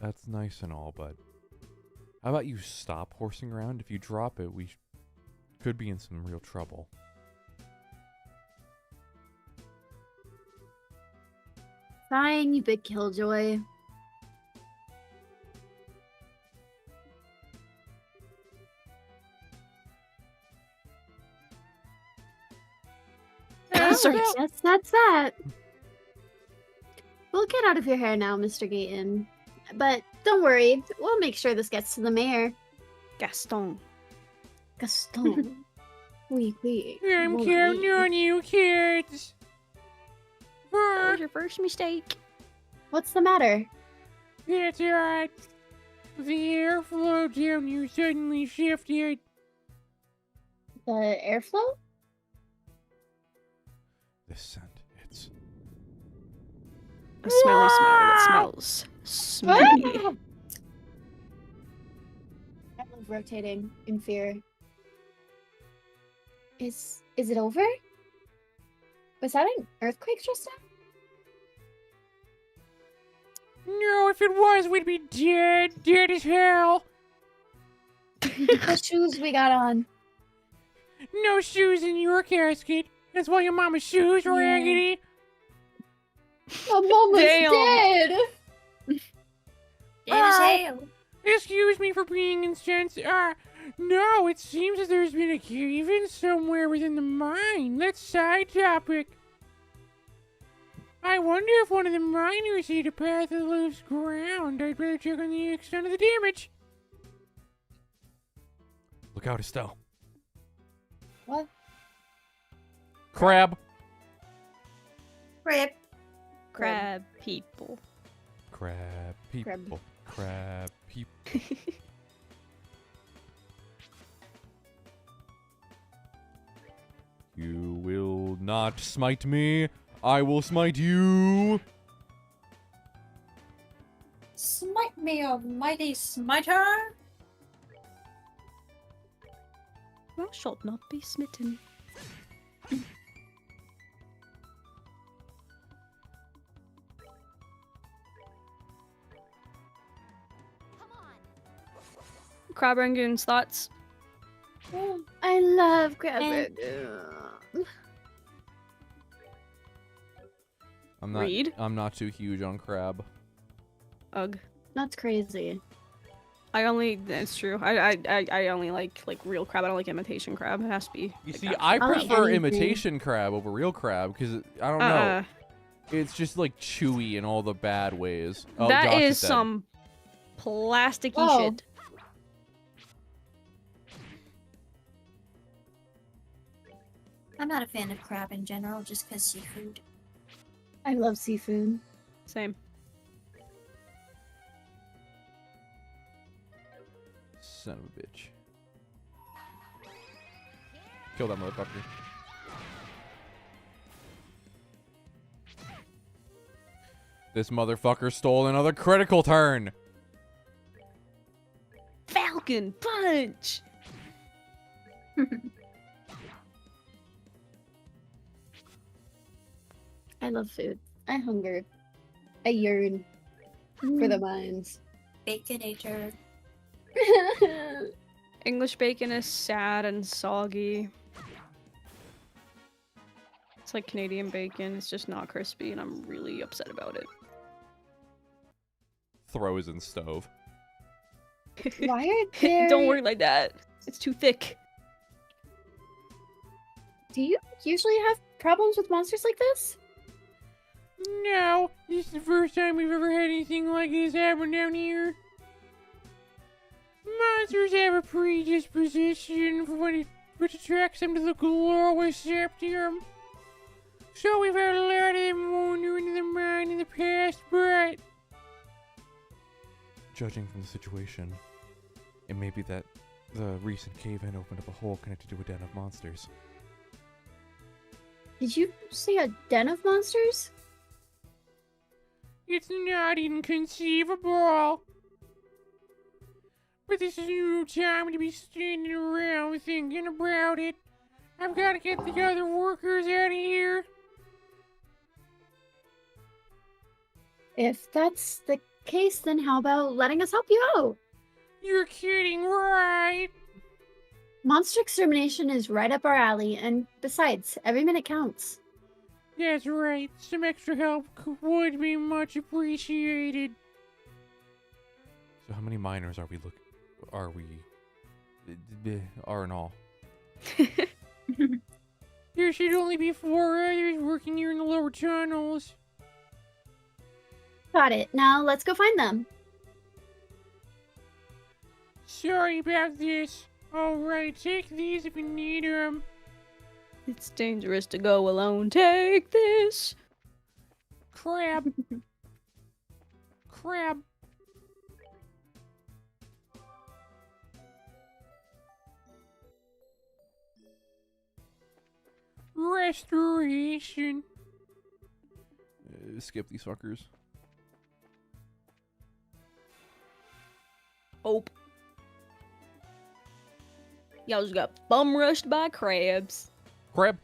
That's nice and all, but how about you stop horsing around? If you drop it, we could be in some real trouble. Fine, you big killjoy. Sorry. Yes, that's that. We'll get out of your hair now, Mr. Gayton. But don't worry, we'll make sure this gets to the mayor. Gaston. Gaston. Oui. I'm Mon counting ami. on you, kids. That was your first mistake. What's the matter? That's right. The airflow down here suddenly shifted. The airflow? This scent, it's... A smelly smell that smells smelly. I love rotating in fear. Is it over? Was that an earthquake just now? No, if it was, we'd be dead as hell. What shoes we got on? No shoes in your casket. That's why your mama's shoes were Yeah. raggedy. My mom was Damn. dead! Dead as hell. Excuse me for being insensitive. No, it seems that there's been a cave-in somewhere within the mine. Let's side topic. I wonder if one of the miners hit a path of loose ground. I'd better check on the extent of the damage. Look out, Estelle. What? Crab. Rip. Crab people. Crab people. Crab people. You will not smite me. I will smite you. Smite me, O mighty smiter. Thou shalt not be smitten. Crab Rangoon's thoughts? I love crab And- rangoon. Reed? I'm not too huge on crab. Ugh. That's crazy. That's true. I only like real crab. I don't like imitation crab. It has to be. You like see, that. I I'll eat prefer anything. imitation crab over real crab because I don't know. It's just like chewy in all the bad ways. Oh, that Josh is dead. some plasticky Oh. shit. I'm not a fan of crab in general, just because seafood. I love seafood. Same. Son of a bitch. Kill that motherfucker. This motherfucker stole another critical turn. Falcon punch. I love food. I hunger. I yearn for the mines. Baconator. English bacon is sad and soggy. It's like Canadian bacon. It's just not crispy, and I'm really upset about it. Throws in stove. Why are there... Don't worry like that. It's too thick. Do you usually have problems with monsters like this? No, this is the first time we've ever had anything like this happen down here. Monsters have a predisposition for which attracts them to the glow septium. So we've had a lot of them wander into the mine in the past, but... Judging from the situation, it may be that the recent cave-in opened up a hole connected to a den of monsters. Did you say a den of monsters? It's not inconceivable. But this is no time to be standing around thinking about it. I've got to get the other workers out of here. If that's the case, then how about letting us help you out? You're kidding, right? Monster extermination is right up our alley, and besides, every minute counts. That's right. Some extra help would be much appreciated. So how many miners are in all? There should only be 4 others working here in the lower tunnels. Got it. Now let's go find them. Sorry about this. Alright, take these if you need them. It's dangerous to go alone. Take this. Crab. Crab. Restoration. Skip these fuckers. Oh. Y'all just got bum rushed by crabs. Crab.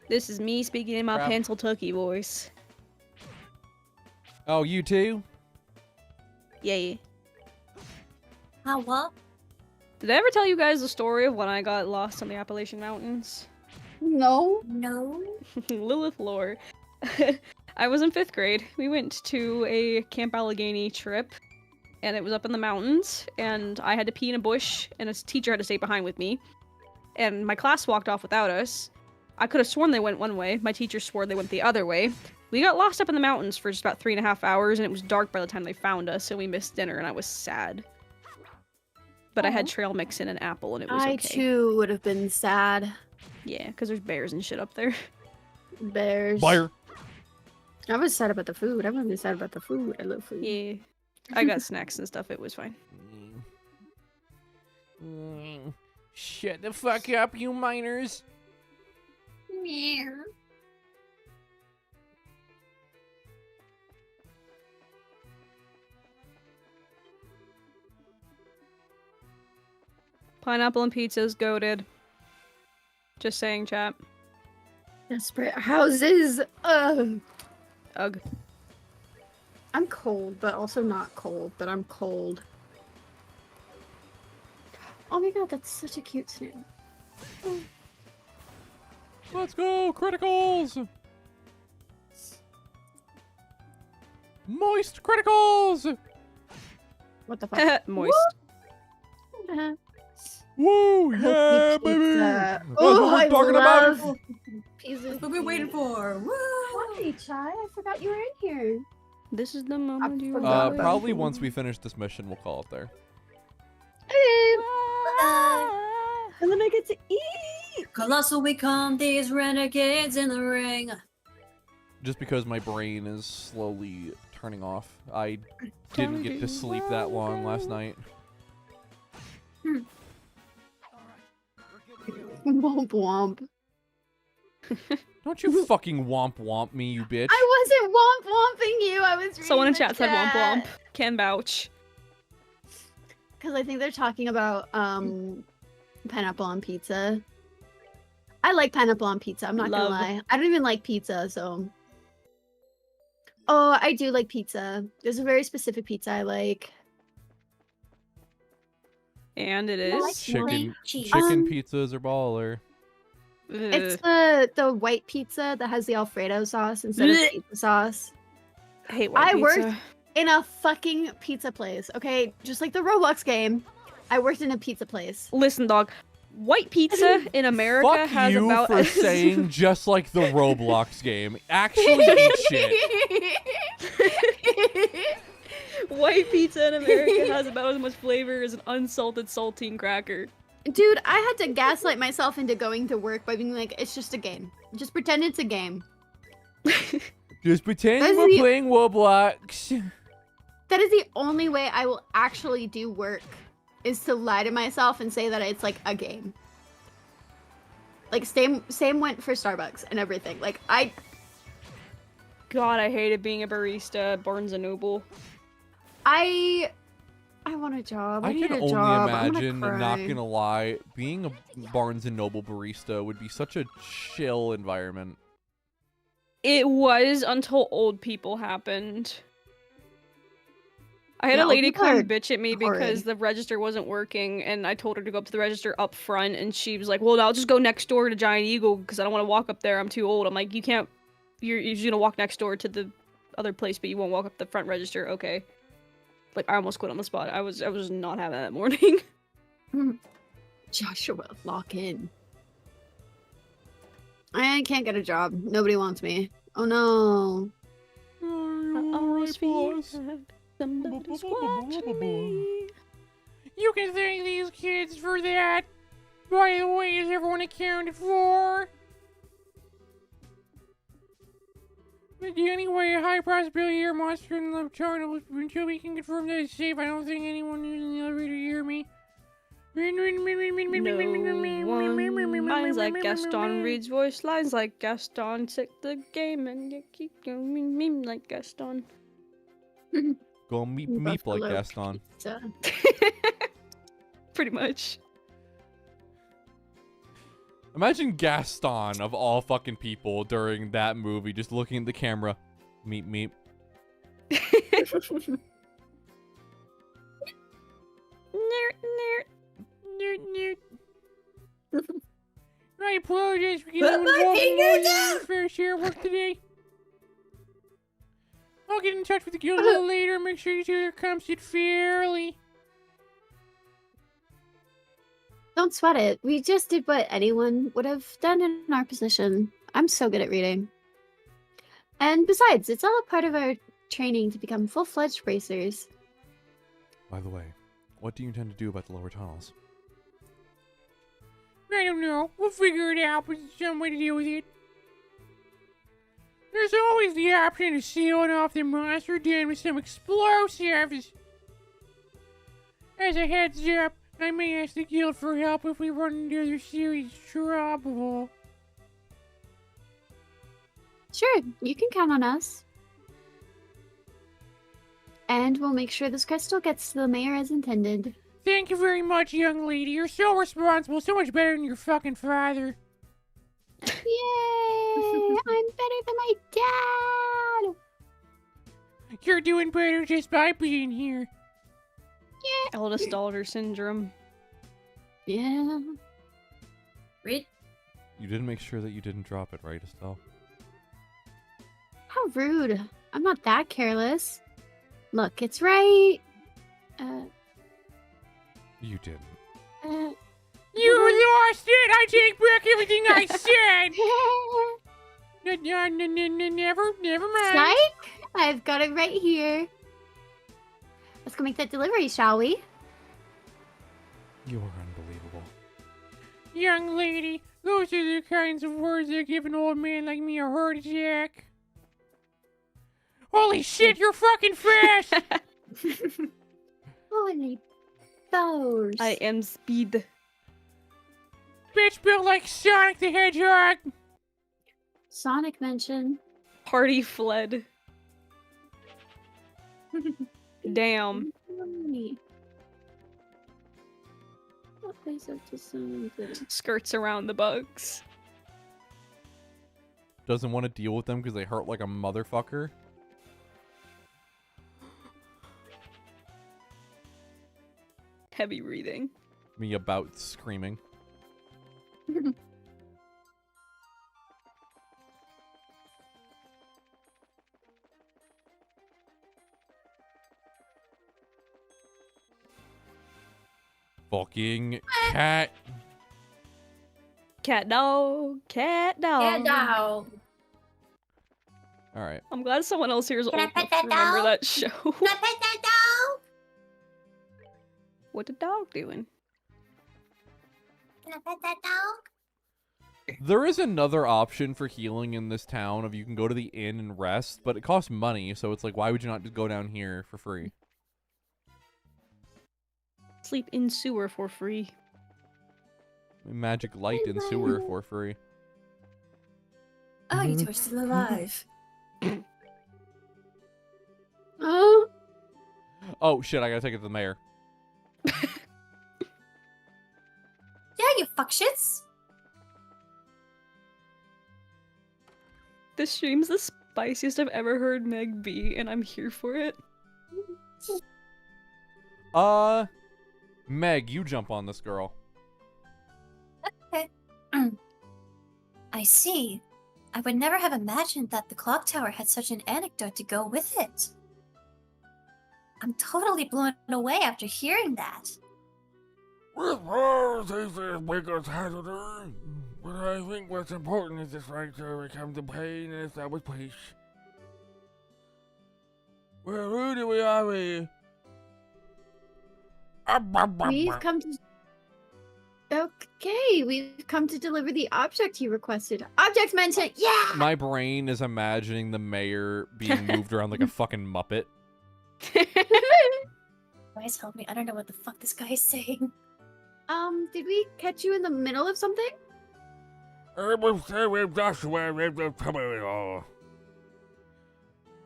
This is me speaking in my Crab. Pennsyltucky voice. Oh, you too? Yeah. What? Did I ever tell you guys the story of when I got lost on the Appalachian Mountains? No. No. Lilith lore. I was in 5th grade. We went to a Camp Allegheny trip, and it was up in the mountains, and I had to pee in a bush, and a teacher had to stay behind with me. And my class walked off without us. I could have sworn they went one way. My teacher swore they went the other way. We got lost up in the mountains for just about 3.5 hours, and it was dark by the time they found us, so we missed dinner, and I was sad. But I had trail mix and an apple, and it was okay. I too would have been sad. Yeah, because there's bears and shit up there. Bears. Fire. I was sad about the food. I wasn't sad about the food. I love food. Yeah. I got snacks and stuff. It was fine. Shut the fuck up, you miners. Pineapple and pizza's goated. Just saying, chat. Desperate houses. Ugh. Ugh. I'm cold, but also not cold, but I'm cold. Oh my god, that's such a cute snail. Let's go, criticals! Moist criticals! What the fuck? Moist. Uh-huh. Woo! Yeah, Pizza. baby! That's Oh, what I we're talking love about! pizza. That's what we're waiting for. Woo! Hi, Chai. I forgot you were in here. This is the moment you forgot about Probably you. once we finish this mission, we'll call it there. And then I get to eat. Colossal become these renegades in the ring. Just because my brain is slowly turning off. I didn't get to sleep that long last night. Womp womp. Don't you fucking womp womp me, you bitch. I wasn't womp womping you. I was reading Someone in the chat said womp womp. Can vouch. Because I think they're talking about pineapple on pizza. I like pineapple on pizza. I'm not Love. gonna lie. I don't even like pizza, so. Oh, I do like pizza. There's a very specific pizza I like. And it I like is. Chicken cheese. pizzas are baller. It's Ugh. the white pizza that has the Alfredo sauce instead of Blech. pizza sauce. I hate white I pizza. worked in a fucking pizza place, okay? Just like the Roblox game. I worked in a pizza place. Listen, dog. White pizza in America Fuck has you about for saying just like the Roblox game. Actually eat shit. White pizza in America has about as much flavor as an unsalted saltine cracker. Dude, I had to gaslight myself into going to work by being like, it's just a game. Just pretend it's a game. Just pretend That's we're the- playing Roblox. That is the only way I will actually do work, is to lie to myself and say that it's like a game. Like same went for Starbucks and everything. Like God, I hated being a barista at Barnes & Noble. I want a job. I I need can a only job. imagine, I'm not cry. gonna lie, being a Barnes & Noble barista would be such a chill environment. It was until old people happened. I had Yeah, a old lady people come are bitch at me horrid. because the register wasn't working, and I told her to go up to the register up front, and she was like, well, I'll just go next door to Giant Eagle because I don't want to walk up there. I'm too old. I'm like, you can't. You're just gonna walk next door to the other place, but you won't walk up the front register. Okay. Like, I almost quit on the spot. I was not having that morning. Joshua, lock in. I can't get a job. Nobody wants me. Oh no. I always feel somebody's watching me. You can thank these kids for that. By the way, is everyone accounted for? But anyway, a high possibility your monster in the channel until we can confirm that it's safe. I don't think anyone using the elevator hear me. No one minds like Gaston reads voice lines like Gaston took the game and you keep going meme like Gaston. Go meep meep like Buffalo Gaston. pizza. Pretty much. Imagine Gaston, of all fucking people, during that movie, just looking at the camera. Meep meep. I apologize for getting involved in more than your fair share of work today. I'll get in touch with the guild a little later and make sure you do your comps it fairly. Don't sweat it. We just did what anyone would have done in our position. I'm so good at reading. And besides, it's all a part of our training to become full-fledged racers. By the way, what do you intend to do about the lower tunnels? I don't know. We'll figure it out, but there's some way to deal with it. There's always the option of sealing off the monster den with some explosives. As a heads up, I may ask the guild for help if we run into other serious trouble. Sure, you can count on us. And we'll make sure this crystal gets to the mayor as intended. Thank you very much, young lady. You're so responsible, so much better than your fucking father. Yay! I'm better than my dad! You're doing better just by being here. Eldest daughter syndrome. Yeah. Read. You didn't make sure that you didn't drop it, right, Estelle? How rude. I'm not that careless. Look, it's right. You didn't. You lost it! I take back everything I said! Never mind. Psych! I've got it right here. Let's go make that delivery, shall we? You are unbelievable. Young lady, those are the kinds of words that give an old man like me a heart attack. Holy shit, you're fucking fast! Holy those. I am speed. Bitch built like Sonic the Hedgehog! Sonic mention. Party fled. Damn. What place up to Sonic? Skirts around the bugs. Doesn't want to deal with them because they hurt like a motherfucker. Heavy breathing. Me about screaming. Fucking cat. Cat dog, cat dog. Yeah, no. All right. I'm glad someone else here is old Can I enough pet to that remember dog? that show. Can I pet that dog? What the dog doing? Can I pet that dog? There is another option for healing in this town of you can go to the inn and rest, but it costs money, so it's like, why would you not just go down here for free? Sleep in sewer for free. Magic light in sewer for free. Oh, you two are still alive. Oh, Oh shit, I gotta take it to the mayor. Yeah, you fuck shits. This stream's the spiciest I've ever heard Meg be, and I'm here for it. Meg, you jump on this girl. I see. I would never have imagined that the clock tower had such an anecdote to go with it. I'm totally blown away after hearing that. With all these bigger Saturday, but I think what's important is this right to overcome the pain and establish peace. Well, who do we are we? we've come to. Okay, we've come to deliver the object you requested. Object mentioned. Yeah. My brain is imagining the mayor being moved around like a fucking Muppet. Guys, help me. I don't know what the fuck this guy is saying. Did we catch you in the middle of something? We'll stay with Joshua with the family.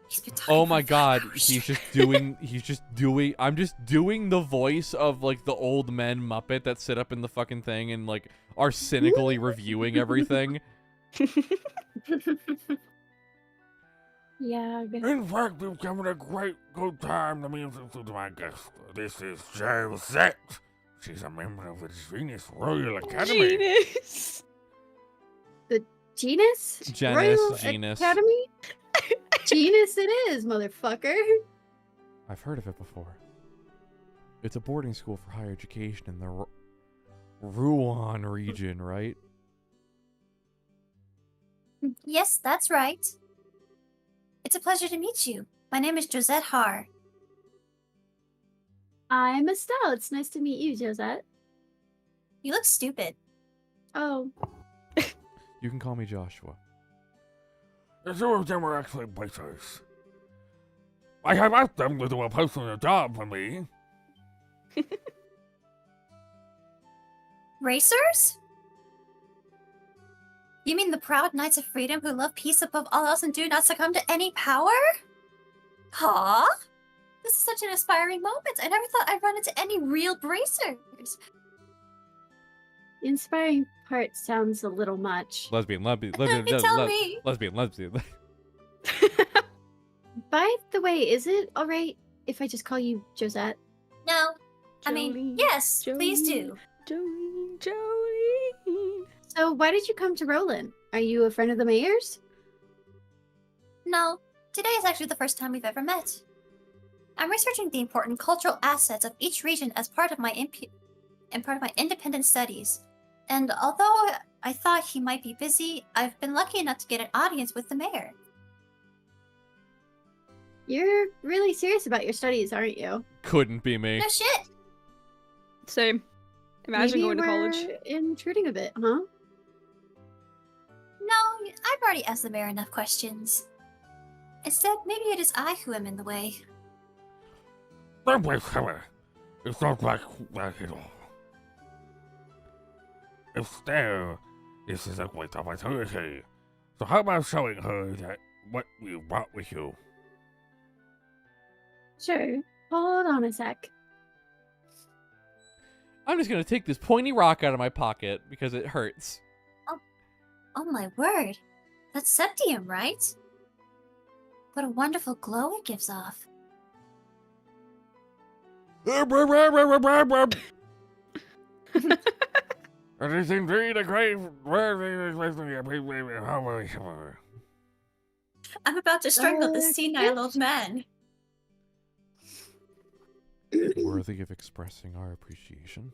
He's been talking Oh for my 5 god, hours. I'm just doing the voice of like the old men Muppet that sit up in the fucking thing and like are cynically reviewing everything. Yeah. In fact, we've given a great good time to meet to my guest. This is Josette. She's a member of the Genius Royal Academy. Genius. Genus? Genus, Royal genus. Academy? Genus it is, motherfucker. I've heard of it before. It's a boarding school for higher education in the Rouen region, right? Yes, that's right. It's a pleasure to meet you. My name is Josette Har. I'm Estelle. It's nice to meet you, Josette. You look stupid. Oh, You can call me Joshua. The two of them were actually racers. I have asked them to do a personal job for me. Racers? You mean the proud knights of freedom who love peace above all else and do not succumb to any power? Huh? This is such an inspiring moment. I never thought I'd run into any real bracers. the inspiring part sounds a little much. Lesbian. You tell me. Lesbian. By the way, is it alright if I just call you Josette? No. I mean, Jolene, yes, please do. Jolene. So why did you come to Roland? Are you a friend of the mayor's? No, today is actually the first time we've ever met. I'm researching the important cultural assets of each region as part of my independent studies. And although I thought he might be busy, I've been lucky enough to get an audience with the mayor. You're really serious about your studies, aren't you? Couldn't be me. No shit. Same. Imagine Maybe going to we're college. intruding a bit, huh? No, I've already asked the mayor enough questions. Instead, maybe it is I who am in the way. Don't blame her. It's not like that at all. Estelle, this is a great opportunity. So how about showing her that what you brought with you? Sure. Hold on a sec. I'm just gonna take this pointy rock out of my pocket because it hurts. Oh my word. That's septium, right? What a wonderful glow it gives off. It is indeed a great... I'm about to strangle this senile old man. Worthy of expressing our appreciation.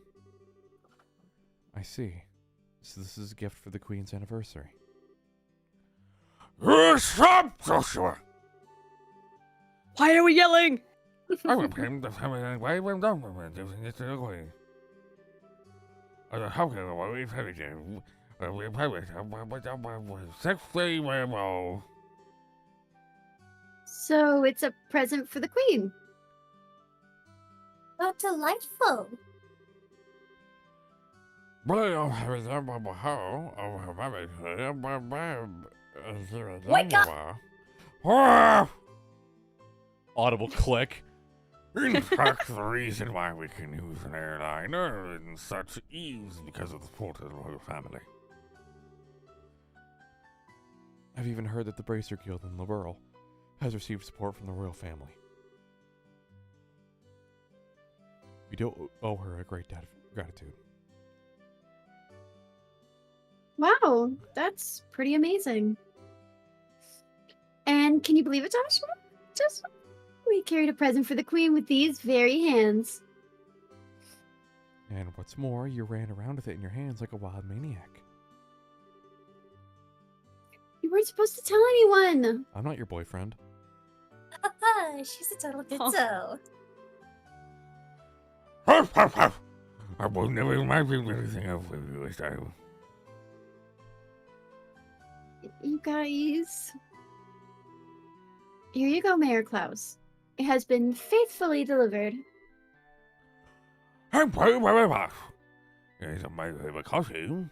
I see. So this is a gift for the Queen's anniversary. Stop, Joshua! Why are we yelling? I will claim the family way when done with it to the Queen. How can we pay you? We pay it. 60 well. So it's a present for the queen. How delightful. Wake up! Audible click. In fact, the reason why we can use an airliner in such ease because of the support of the royal family. I've even heard that the Bracer Guild in Liberal has received support from the royal family. We do owe her a great debt of gratitude. Wow, that's pretty amazing. And can you believe it, Joshua? Just we carried a present for the queen with these very hands. And what's more, you ran around with it in your hands like a wild maniac. You weren't supposed to tell anyone. I'm not your boyfriend. She's a total ditzo. I will never imagine anything else with you this time. You guys. Here you go, Mayor Klaus. It has been faithfully delivered. I'm very, very much. It's my favorite costume.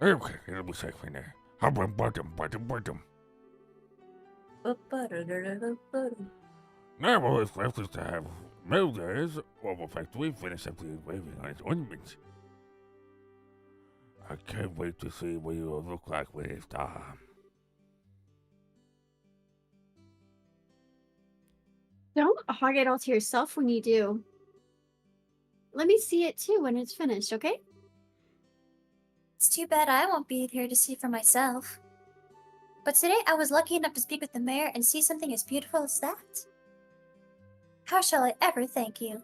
Okay, it'll be safe in there. Now all that's left is to have Milders of a factory finish up the engraving on its ornaments. I can't wait to see what you will look like when it's done. Don't hog it all to yourself when you do. Let me see it too when it's finished, okay? It's too bad I won't be here to see for myself. But today I was lucky enough to speak with the mayor and see something as beautiful as that. How shall I ever thank you?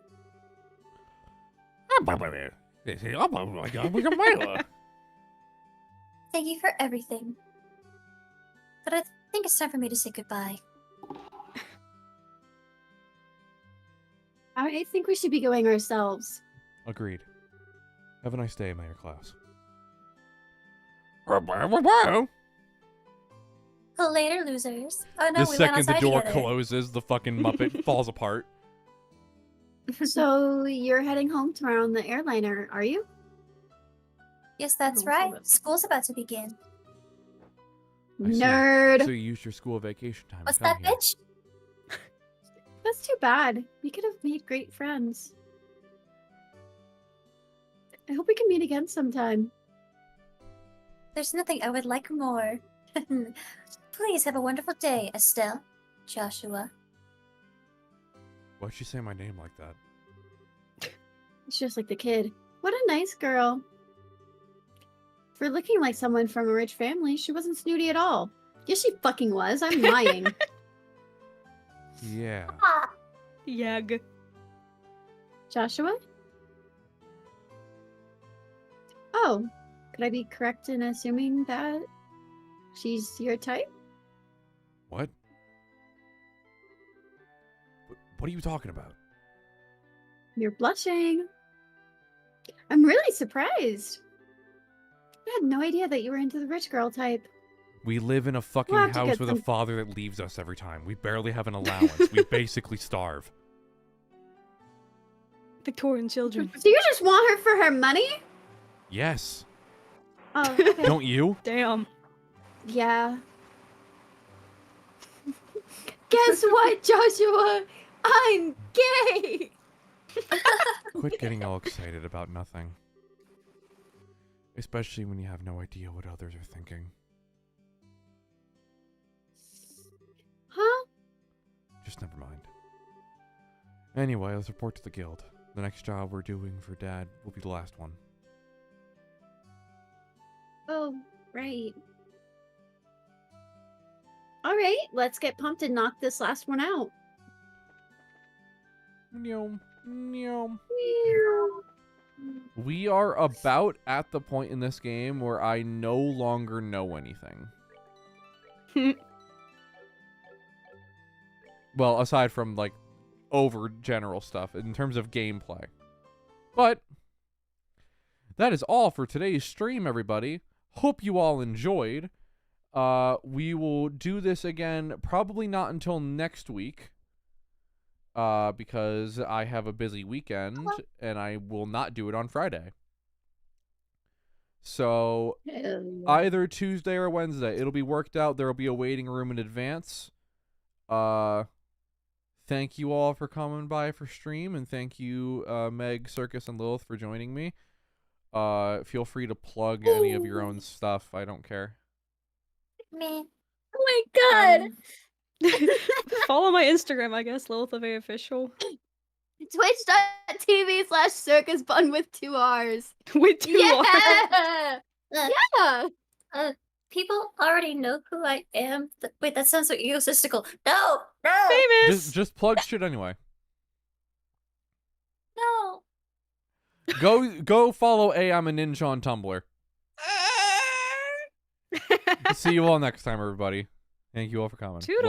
Thank you for everything. But I think it's time for me to say goodbye. I think we should be going ourselves. Agreed. Have a nice day, Mayor Klaus. Later, losers. Oh no, The we went second the outside door together. closes, the fucking Muppet falls apart. So you're heading home tomorrow on the airliner, are you? Yes, that's Oh, right. hold up. School's about to begin. I see. Nerd. So you used your school vacation time What's to come that, here. bitch? That's too bad. We could have made great friends. I hope we can meet again sometime. There's nothing I would like more. Please have a wonderful day, Estelle. Joshua. Why'd she say my name like that? It's just like the kid. What a nice girl. For looking like someone from a rich family, she wasn't snooty at all. Yes, she fucking was. I'm lying. Yeah. Ah, Yag. Joshua? Oh, could I be correct in assuming that she's your type? What? What are you talking about? You're blushing. I'm really surprised. I had no idea that you were into the rich girl type. We live in a fucking We'll have to house get with some- a father that leaves us every time. We barely have an allowance. We basically starve. Victorian children. So you just want her for her money? Yes. Oh, okay. Don't you? Damn. Yeah. Guess what, Joshua? I'm gay! Quit getting all excited about nothing. Especially when you have no idea what others are thinking. Huh? Just never mind. Anyway, let's report to the guild. The next job we're doing for Dad will be the last one. Oh, right. Alright, let's get pumped and knock this last one out. Meow. Meow. We are about at the point in this game where I no longer know anything. Well, aside from, like, over general stuff in terms of gameplay. But that is all for today's stream, everybody. Hope you all enjoyed. We will do this again probably not until next week. Because I have a busy weekend and I will not do it on Friday. So either Tuesday or Wednesday, it'll be worked out. There will be a waiting room in advance. Thank you all for coming by for stream, and thank you, Meg, Circus, and Lilith for joining me. Feel free to plug any of your own stuff. I don't care. Me. Oh my god! Follow my Instagram, I guess, Lilith of A Official. Twitch.tv/circus bun with 2 R's. With 2 R's. Yeah! Uh, Yeah! People already know who I am. Wait, that sounds so egotistical. No! No! Famous! Just plug shit anyway. No! Go follow I'm a Ninja on Tumblr. See you all next time, everybody. Thank you all for coming. Toodles.